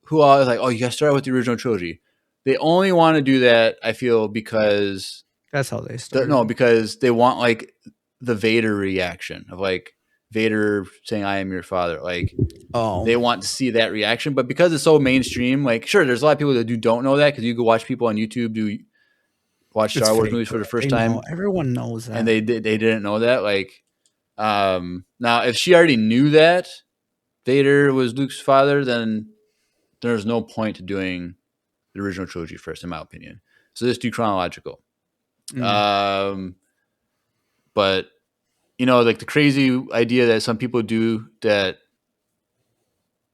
who are like, "Oh, you got to start with the original trilogy," they only want to do that. I feel because
that's how they start.
Because they want like the Vader reaction of like Vader saying, "I am your father." Like, they want to see that reaction. But because it's so mainstream, like, sure, there's a lot of people that don't know that because you can watch people on YouTube watch Star Wars movies for the first time.
Everyone knows that,
and they didn't know that. Like, now if she already knew that Vader was Luke's father, then there's no point to doing the original trilogy first, in my opinion. So just do chronological. But, you know, like the crazy idea that some people do that,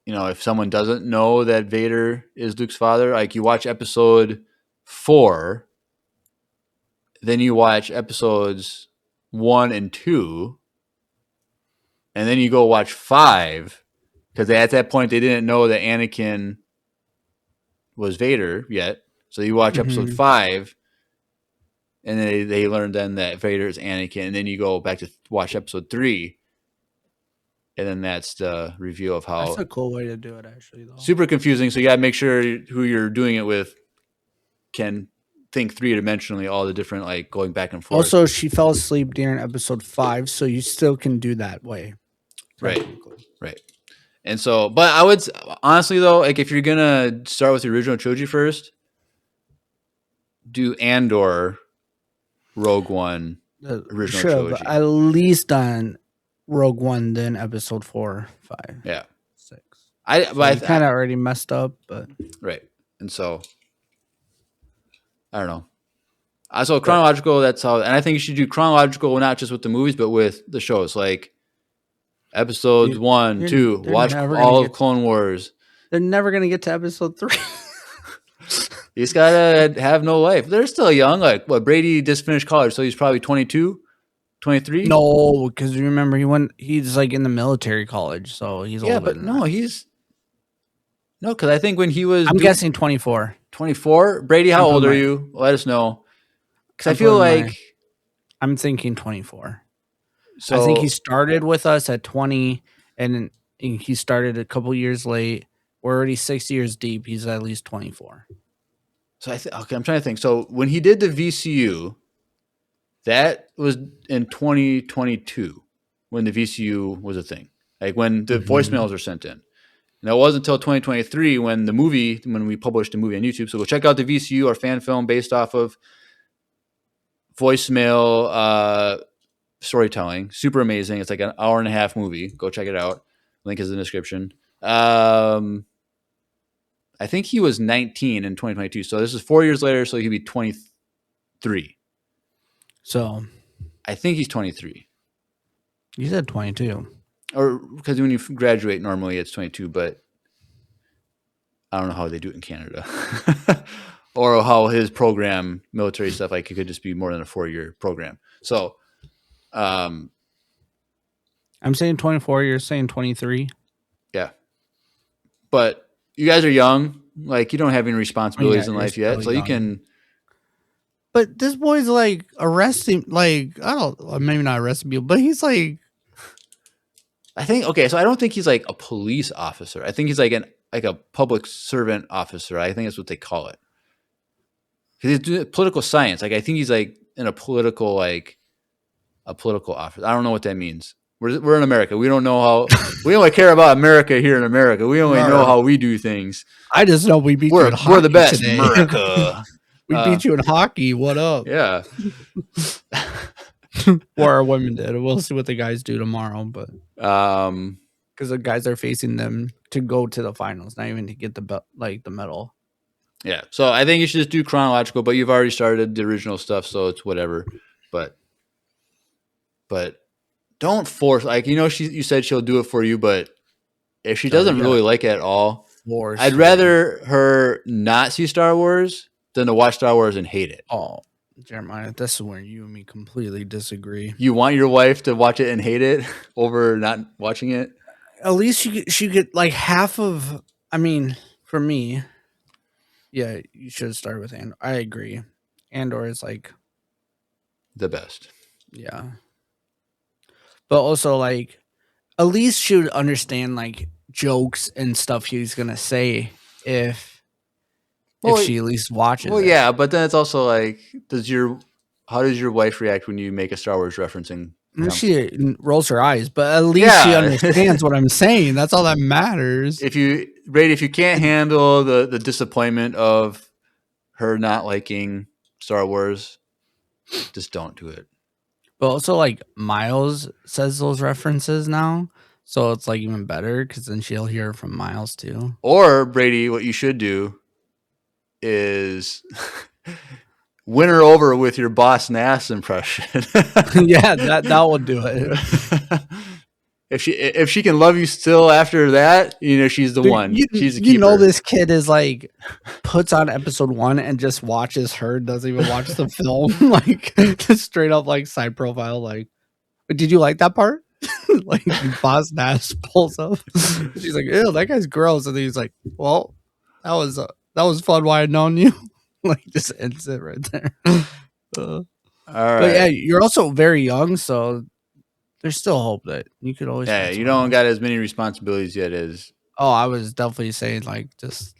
you know, if someone doesn't know that Vader is Luke's father, like you watch episode 4, then you watch episodes 1 and 2, and then you go watch 5, because at that point they didn't know that Anakin was Vader yet. So you watch episode 5, and they learn then that Vader is Anakin, and then you go back to watch episode 3, and then that's the reveal of how.
That's a cool way to do it, actually, though.
Super confusing. So you got to make sure who you're doing it with can think 3-dimensionally, all the different like going back and forth.
Also, she fell asleep during episode 5, so you still can do that way.
Right. And so, but I would honestly though, like if you're gonna start with the original trilogy first, do Andor, Rogue One, original trilogy.
At least done Rogue One, then episode 4, 5,
Yeah,
6.
I
kind of already messed up, but
right. And so, I don't know. So chronological. That's how, and I think you should do chronological, not just with the movies, but with the shows. Like episodes 1, 2. Watch all of Clone Wars.
They're never gonna get to episode 3.
You just gotta have no life. They're still young. Like what? Brady just finished college, so he's probably 22, 23.
No, because you remember he's like in the military college, so he's older.
But no, because I think when he was,
I'm guessing 24.
24. Brady, how old are you? Let us know. Because I feel like
I'm thinking 24.
So
I think he started with us at 20, and he started a couple years late. We're already 6 years deep. He's at least 24.
So I'm trying to think. So when he did the VCU, that was in 2022 when the VCU was a thing. Like when the voicemails were sent in. And it wasn't until 2023 when we published the movie on YouTube. So go check out the VCU, our fan film based off of voicemail storytelling. Super amazing. It's like an hour-and-a-half movie. Go check it out. Link is in the description. I think he was 19 in 2022. So this is 4 years later, so he'd be 23.
So
I think he's 23.
You said 22.
Or because when you graduate, normally it's 22, but I don't know how they do it in Canada. Or how his program, military stuff, like it could just be more than a 4-year program. So
I'm saying 24, you're saying 23.
Yeah. But you guys are young. Like you don't have any responsibilities in life yet. So you can.
But this boy's like arresting, like, maybe not arresting people, but he's like.
I think, okay, so I don't think he's like a police officer. I think he's like a public servant officer. I think that's what they call it. Because he's doing political science. Like I think he's like in a political office. I don't know what that means. We're in America. We don't know how. We only care about America here in America. We only know how we do things.
I just know we beat you in hockey.
We're the best,
today.
America.
We beat you in hockey. What up?
Yeah.
Or our women did. We'll see what the guys do tomorrow, but because the guys are facing them to go to the finals, not even to get the medal.
Yeah. So I think you should just do chronological, but you've already started the original stuff, so it's whatever. But don't force. Like you said she'll do it for you, but if she doesn't really like it at all, I'd rather her not see Star Wars than to watch Star Wars and hate it.
Oh, Jeremiah, this is where you and me completely disagree.
You want your wife to watch it and hate it over not watching it?
At least she get like half of. I mean, for me, yeah, you should start with Andor. I agree. Andor is like
the best.
Yeah. But also, like, at least she would understand like jokes and stuff he's gonna say if she at least watches.
Well, yeah, but then it's also like, how does your wife react when you make a Star Wars referencing?
She rolls her eyes, but at least she understands what I'm saying. That's all that matters.
If you can't handle the disappointment of her not liking Star Wars, just don't do it.
But also, like, Miles says those references now, so it's like even better because then she'll hear from Miles too.
Or Brady, what you should do is win her over with your Boss Nass impression.
Yeah, that will do it.
If she can love you still after that, she's the one. She's the keeper.
This kid is like puts on episode 1 and just watches her, doesn't even watch the film, like just straight up like side profile. Like, did you like that part? Like Boss Nass pulls up. She's like, ew, that guy's gross. And then he's like, well, that was fun while I'd known you. Like, just ends it right there.
All
But yeah,
right.
you're also very young, so there's still hope that you could always
Yeah,
find
you
someone
don't
else.
got as many responsibilities yet as
Oh, I was definitely saying like just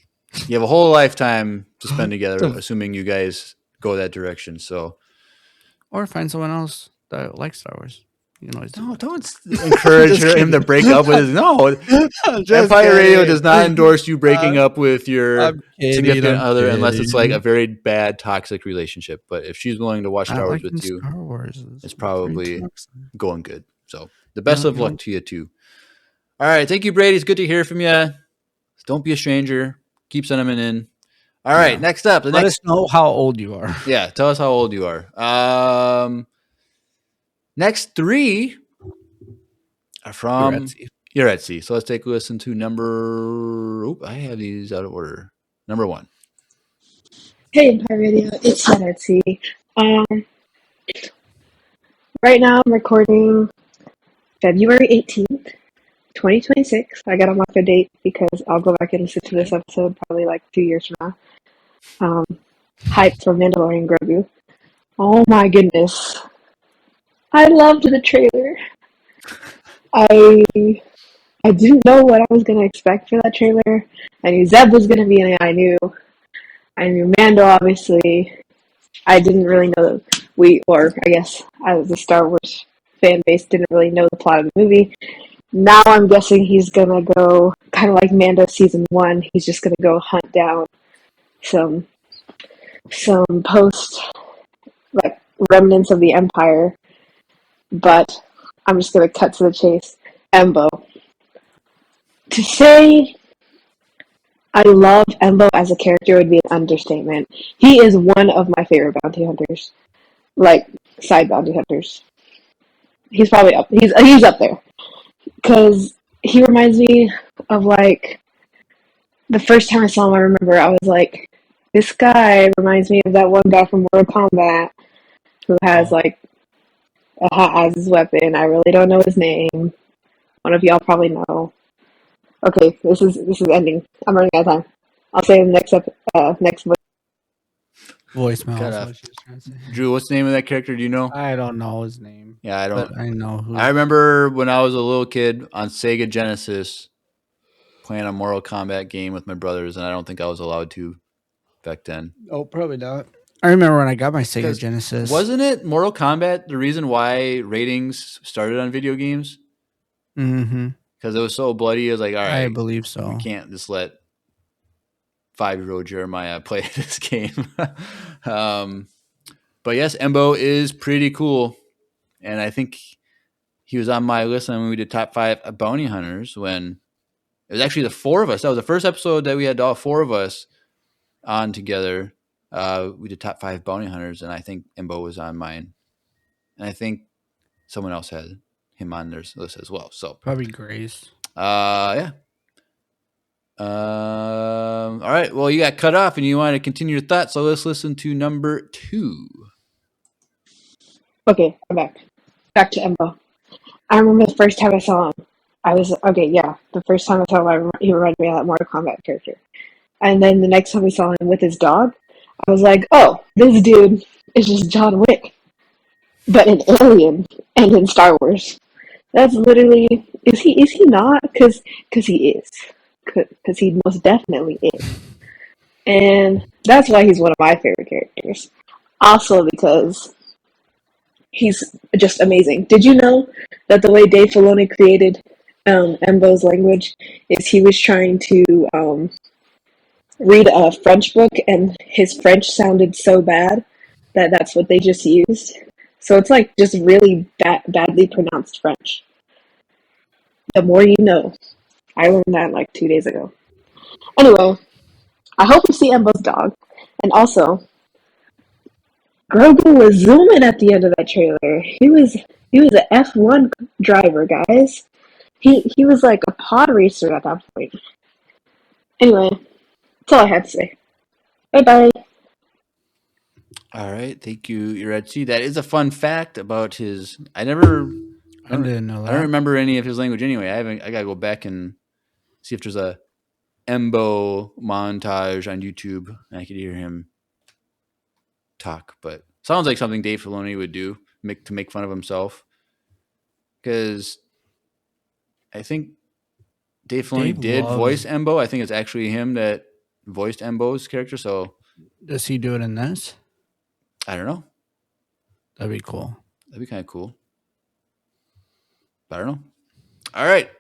you have a whole lifetime to spend together,
to,
assuming you guys go that direction. So
or find someone else that likes Star Wars. You can always do that.
don't encourage
Just
him to
kidding.
break up with his. No,
I'm just
Empire Radio
kidding.
does not endorse you breaking
Uh,
up with your
I'm kidding.
significant
I'm
other unless it's like a
kidding.
very bad toxic relationship. But if she's willing to watch
Not
Star Wars
liking
with you,
Star Wars is
it's
pretty
probably
toxic.
going good. So the best of
You
luck
don't.
to you too. All right, thank you, Brady. It's good to hear from you. Don't be a stranger. Keep sending them in. All right,
Yeah.
next up, the
Let
next.
us know how old you are.
Yeah, tell us how old you are. Next three are
You're at
from
sea.
you're at sea. So let's take a listen to number. Oop, I have these out of order. Number one.
Hey, Empire Radio, it's Nancy. Um, right now I'm recording February 18th, 2026. I gotta mark the date because I'll go back and listen to this episode probably like 2 years from now. Hype for Mandalorian Grogu. Oh my goodness. I loved the trailer. I I didn't know what I was gonna expect for that trailer. I knew Zeb was gonna be in it. I knew Mando obviously. I didn't really know or I guess as a Star Wars fan base didn't really know the plot of the movie. Now I'm guessing he's gonna go kind of like Mando season 1. He's just gonna go hunt down some post like remnants of the Empire. But I'm just gonna cut to the chase. Embo. To say I love Embo as a character would be an understatement. He is one of my favorite bounty hunters, like side bounty hunters. He's probably up. He's up there because he reminds me of like the first time I saw him. I remember I was like, this guy reminds me of that one guy from Mortal Kombat who has
Oh,
like a hat as his weapon. I really don't know his name. One of y'all probably know. Okay, this is ending. I'm running out of time. I'll say the next
voicemail
Cut
is
off.
what she was trying to say.
Drew, what's the name of that character? Do you know?
I don't know his name,
Yeah, I don't.
but I know who.
I remember when I was a little kid on Sega Genesis playing a Mortal Kombat game with my brothers, and I don't think I was allowed to back then.
Oh, probably not. I remember when I got my Sega
Because
Genesis.
wasn't it Mortal Kombat the reason why ratings started on video games?
Mm-hmm.
Because it was so bloody. It was like, all
I
right,
believe
we
so.
can't just let 5-year-old Jeremiah play this game. But yes, Embo is pretty cool. And I think he was on my list when we did top 5 bounty hunters when it was actually the 4 of us. That was the first episode that we had all 4 of us on together. We did top 5 bounty hunters, and I think Embo was on mine. And I think someone else had him on their list as well. So,
Probably Grace.
yeah. All right. Well, you got cut off and you want to continue your thoughts. So let's listen to number 2.
Okay, I'm back. Back to Embo. I remember the first time I saw him. I was okay, yeah. The first time I saw him, he reminded me of that Mortal Kombat character. And then the next time we saw him with his dog, I was like, "Oh, this dude is just John Wick, but an alien and in Star Wars." That's literally is he not? Because he is. Because he most definitely is. And that's why he's one of my favorite characters. Also because he's just amazing. Did you know that the way Dave Filoni created Embo's language is he was trying to read a French book and his French sounded so bad that that's what they just used. So it's like just really badly pronounced French. The more you know. I learned that like 2 days ago. Anyway, I hope you see Embo's dog. And also, Grogu was zooming at the end of that trailer. He was an F1 driver, guys. He was like a pod racer at that point. Anyway, that's all I had to say. Bye bye.
All right. Thank you, Iretsi. That is a fun fact about his.
I didn't know
I
that.
don't remember any of his language anyway. I got to go back and see if there's a Embo montage on YouTube. I could hear him talk, but Sounds like something Dave Filoni would do to make fun of himself. Because I think Dave Filoni
Dave
did
loves-
voice Embo. I think it's actually him that voiced Embo's character. So
Does he do it in this?
I don't know.
That'd be cool.
That'd be kind of cool. But I don't know. All right.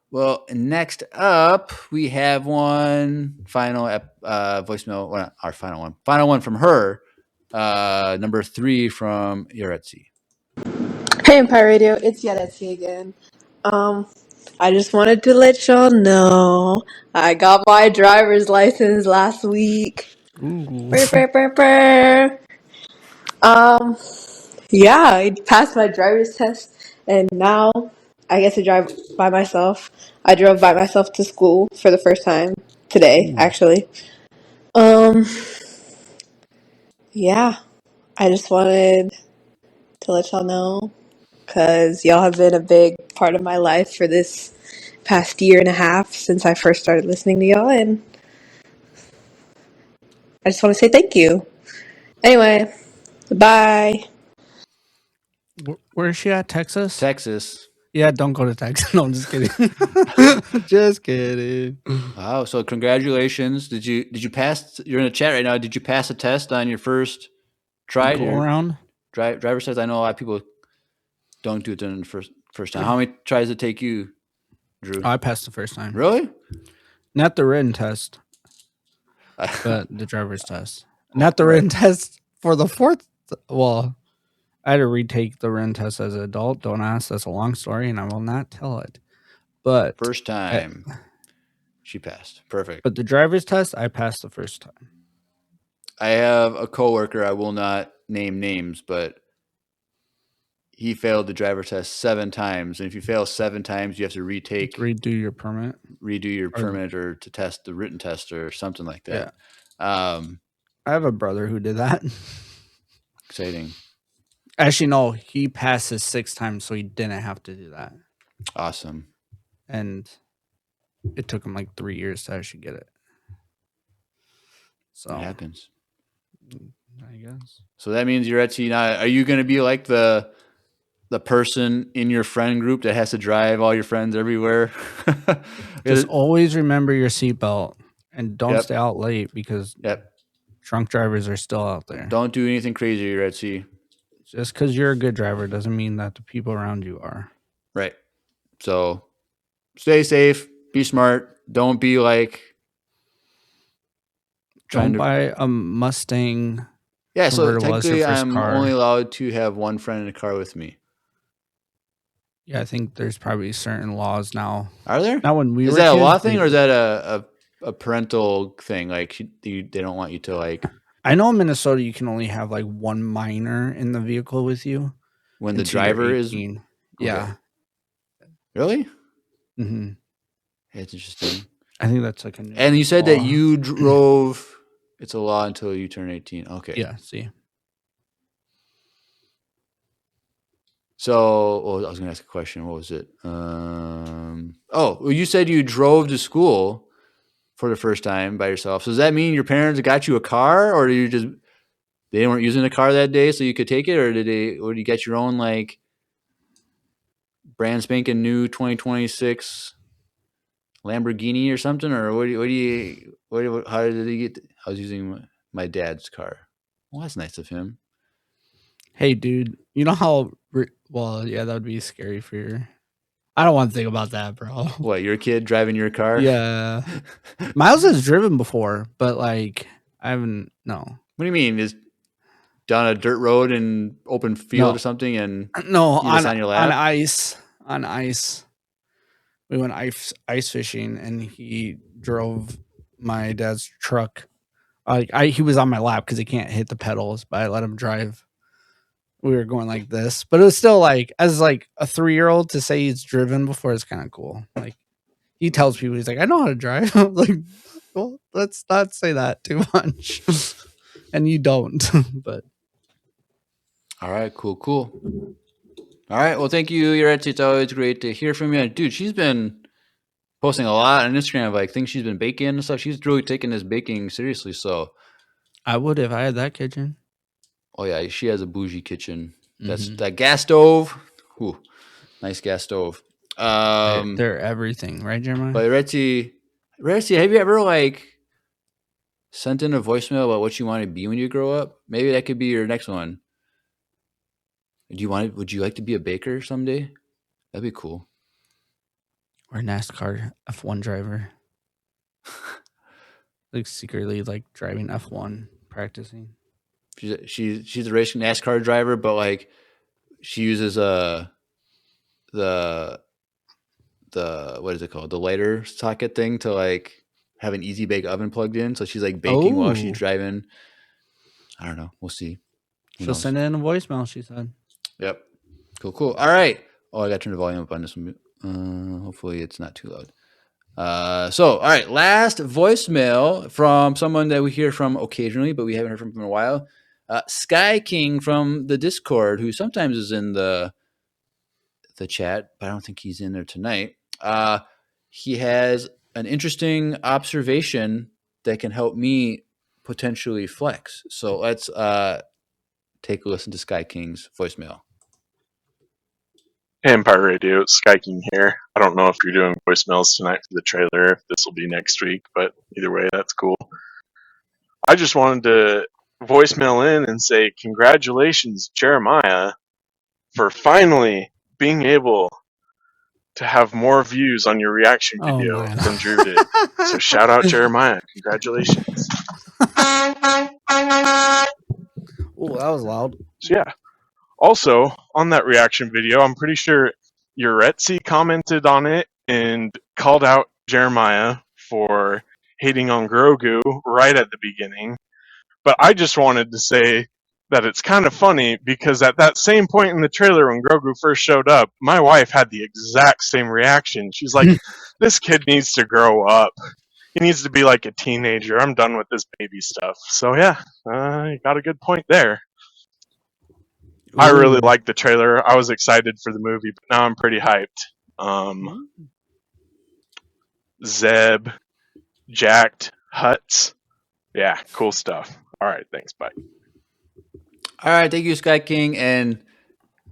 Well, next up, we have one final voicemail. Well, not our final one. Final one from her. Number 3 from Yaretsi.
Hey Empire Radio, it's Yaretsi again. I just wanted to let y'all know I got my driver's license last week.
Ooh.
Brr, brr, brr, brr. Yeah, I passed my driver's test, and now I get to drive by myself. I drove by myself to school for the first time today, actually. Yeah, I just wanted to let y'all know because y'all have been a big part of my life for this past year and a half since I first started listening to y'all, and I just want to say thank you. Anyway, bye.
Where is she at? Texas?
Texas.
Yeah, don't go to Texas. No, I'm just kidding. Just kidding.
Wow. So congratulations. Did you pass? You're in the chat right now. Did you pass a test on your first try?
Go around.
Driver's test. I know a lot of people don't do it in the first time. How many tries did it take you, Drew?
I passed the first time.
Really?
Not the written test, but the driver's test. Not the written test for the fourth. Well, I had to retake the written test as an adult. Don't ask. That's a long story, and I will not tell it. But
First time, she passed. Perfect.
But the driver's test, I passed the first time.
I have a coworker. I will not name names, but he failed the driver's test 7 times. And if you fail 7 times, you have to
redo your permit,
or to test the written test or something like that.
Yeah. I have a brother who did that.
Exciting.
Actually, no, he passed his 6 times, so he didn't have to do that.
Awesome.
And it took him like 3 years to actually get it. So
it happens.
I guess.
So that means you're at now. Are you going to be like the person in your friend group that has to drive all your friends everywhere?
Just always remember your seatbelt and don't stay out late because drunk drivers are still out there.
Don't do anything crazy. You're at sea.
Just because you're a good driver doesn't mean that the people around you are.
Right. So stay safe. Be smart. Don't be like
trying to buy a Mustang.
Yeah, so technically I'm only allowed to have one friend in the car with me.
Yeah, I think there's probably certain laws now.
Are there?
Not when we
is
were
that
kids,
a law thing or is that a parental thing? Like they don't want you to like.
I know in Minnesota you can only have like one minor in the vehicle with you
when the driver is.
Yeah.
Really?
Mm-hmm.
It's interesting.
I think that's like a new
and you said law. That you drove. It's a law until you turn 18. Okay.
Yeah. See.
So, I was going to ask a question. What was it? You said you drove to school for the first time by yourself. So does that mean your parents got you a car, or they weren't using a car that day, so you could take it, or did you get your own like brand spanking new 2026 Lamborghini or something, or how did he get? I was using my dad's car. Well, that's nice of him.
Hey, dude, you know how? Well, yeah, that would be scary for your. I don't want to think about that, bro.
What, your kid driving your car?
Yeah, Miles has driven before, but like I haven't. No.
What do you mean? Is down a dirt road in open field or something, and
on
your lap?
On ice. We went ice fishing, and he drove my dad's truck. He was on my lap because he can't hit the pedals, but I let him drive. We were going like this, but it was still like, as like a 3-year-old to say he's driven before is kind of cool. Like he tells people, he's like, I know how to drive. I'm like, well, let's not say that too much. And you don't, but.
All right, cool. All right, well, thank you, Yaretsi. It's always great to hear from you. Dude, she's been posting a lot on Instagram of like things she's been baking and stuff. She's really taking this baking seriously. So
I would if I had that kitchen.
Oh yeah, she has a bougie kitchen. That's
Mhm.
that gas stove. Ooh, nice gas stove.
They're everything, right, Jeremiah?
But Retzi, have you ever like sent in a voicemail about what you want to be when you grow up? Maybe that could be your next one. Would you like to be a baker someday? That'd be cool.
Or NASCAR F1 driver. Like secretly like driving F1, practicing.
She's a racing NASCAR driver, but like she uses the what is it called, the lighter socket thing to like have an easy bake oven plugged in, so she's like baking while she's
Oh.
driving. I don't know. We'll see. Who
She'll
knows?
send in a voicemail, she said.
Yep. Cool. All right. Oh, I got to turn the volume up on this one. Hopefully it's not too loud. All right. Last voicemail from someone that we hear from occasionally, but we haven't heard from in a while. Sky King from the Discord, who sometimes is in the chat, but I don't think he's in there tonight. He has an interesting observation that can help me potentially flex. So let's take a listen to Sky King's voicemail.
Hey, Empire Radio, it's Sky King here. I don't know if you're doing voicemails tonight for the trailer, if this will be next week, but either way, that's cool. I just wanted to voicemail in and say congratulations, Jeremiah, for finally being able to have more views on your reaction video than Drew did. So shout out Jeremiah. Congratulations.
Oh, that was loud.
So yeah. Also, on that reaction video, I'm pretty sure Yuretsi commented on it and called out Jeremiah for hating on Grogu right at the beginning. But I just wanted to say that it's kind of funny because at that same point in the trailer when Grogu first showed up, my wife had the exact same reaction. She's like, this kid needs to grow up. He needs to be like a teenager. I'm done with this baby stuff. So yeah, you got a good point there. I really liked the trailer. I was excited for the movie, but now I'm pretty hyped. Zeb, Jacked, Huts. Yeah, cool stuff. All right, thanks. Bye.
All right, thank you, Sky King. And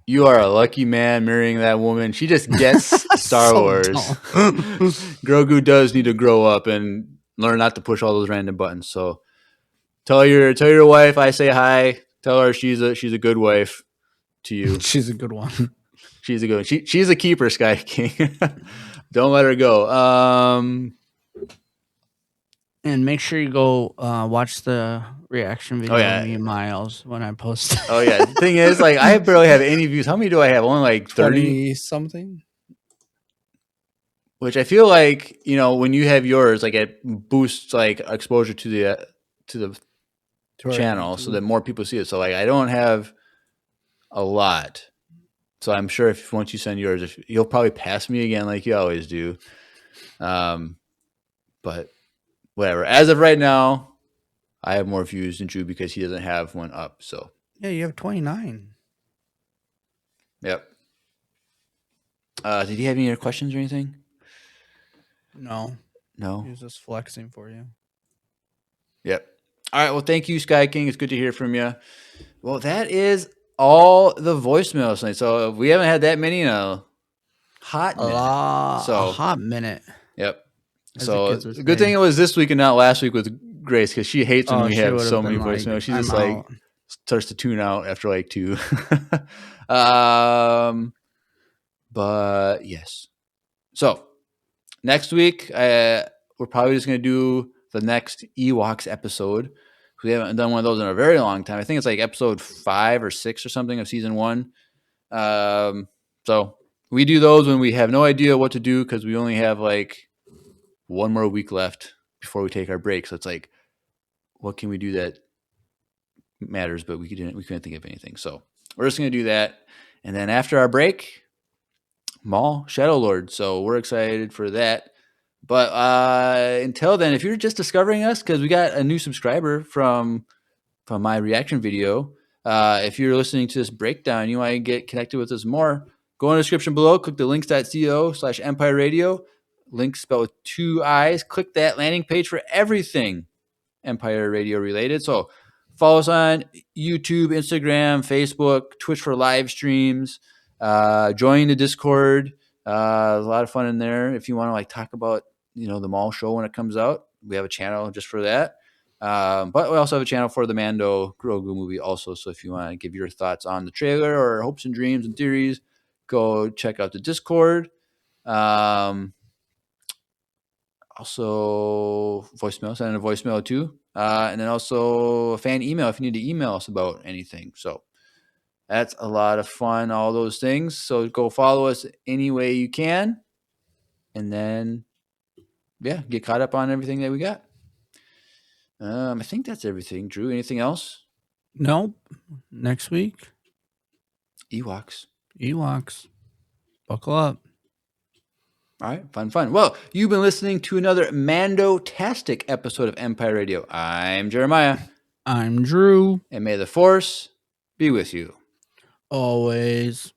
you are a lucky man marrying that woman. She just gets Star Wars. Grogu does need to grow up and learn not to push all those random buttons. So tell your wife I say hi. Tell her she's a good wife to you.
She's a good one.
She's a good one. She's a keeper, Sky King. Don't let her go.
And make sure you go watch the reaction video of me and Miles when I post.
Oh yeah. The thing is, like, I barely have any views. How many do I have? Only like 30
something.
Which I feel like, you know, when you have yours, like it boosts like exposure to the channel so that more people see it. So like I don't have a lot. So I'm sure if once you send yours, you'll probably pass me again like you always do. But whatever. As of right now, I have more views than Drew because he doesn't have one up. So
yeah, you have 29.
Yep. Did he have any other questions or anything?
No.
No.
He was just flexing for you.
Yep. All right. Well, thank you, Sky King. It's good to hear from you. Well, that is all the voicemails tonight. So we haven't had that many in a hot minute.
A hot minute.
Yep. So the good thing it was this week and not last week with Grace because she hates when we have so many voicemails. She just like starts to tune out after like 2. But yes. So next week, we're probably just going to do the next Ewoks episode. We haven't done one of those in a very long time. I think it's like episode 5 or 6 or something of season 1. So we do those when we have no idea what to do because we only have like one more week left before we take our break. So it's like, what can we do that matters? But we couldn't think of anything. So we're just going to do that. And then after our break, Maul Shadow Lord. So we're excited for that. But until then, if you're just discovering us, because we got a new subscriber from my reaction video, if you're listening to this breakdown, you want to get connected with us more, go in the description below, click the links.co/Empire Radio, links spelled with 2 I's. Click that landing page for everything Empire Radio related. So follow us on YouTube, Instagram, Facebook, Twitch for live streams. Join the Discord. There's a lot of fun in there. If you want to like talk about the mall show when it comes out, we have a channel just for that. But we also have a channel for the Mando Grogu movie also. So if you want to give your thoughts on the trailer or hopes and dreams and theories, go check out the Discord. Also voicemail, send in a voicemail too. And then also a fan email if you need to email us about anything. So that's a lot of fun, all those things. So go follow us any way you can. And then, yeah, get caught up on everything that we got. I think that's everything. Drew, anything else?
Nope. Next week,
Ewoks.
Buckle up.
All right, fun. Well, you've been listening to another Mando-tastic episode of Empire Radio. I'm Jeremiah.
I'm Drew.
And may the Force be with you.
Always.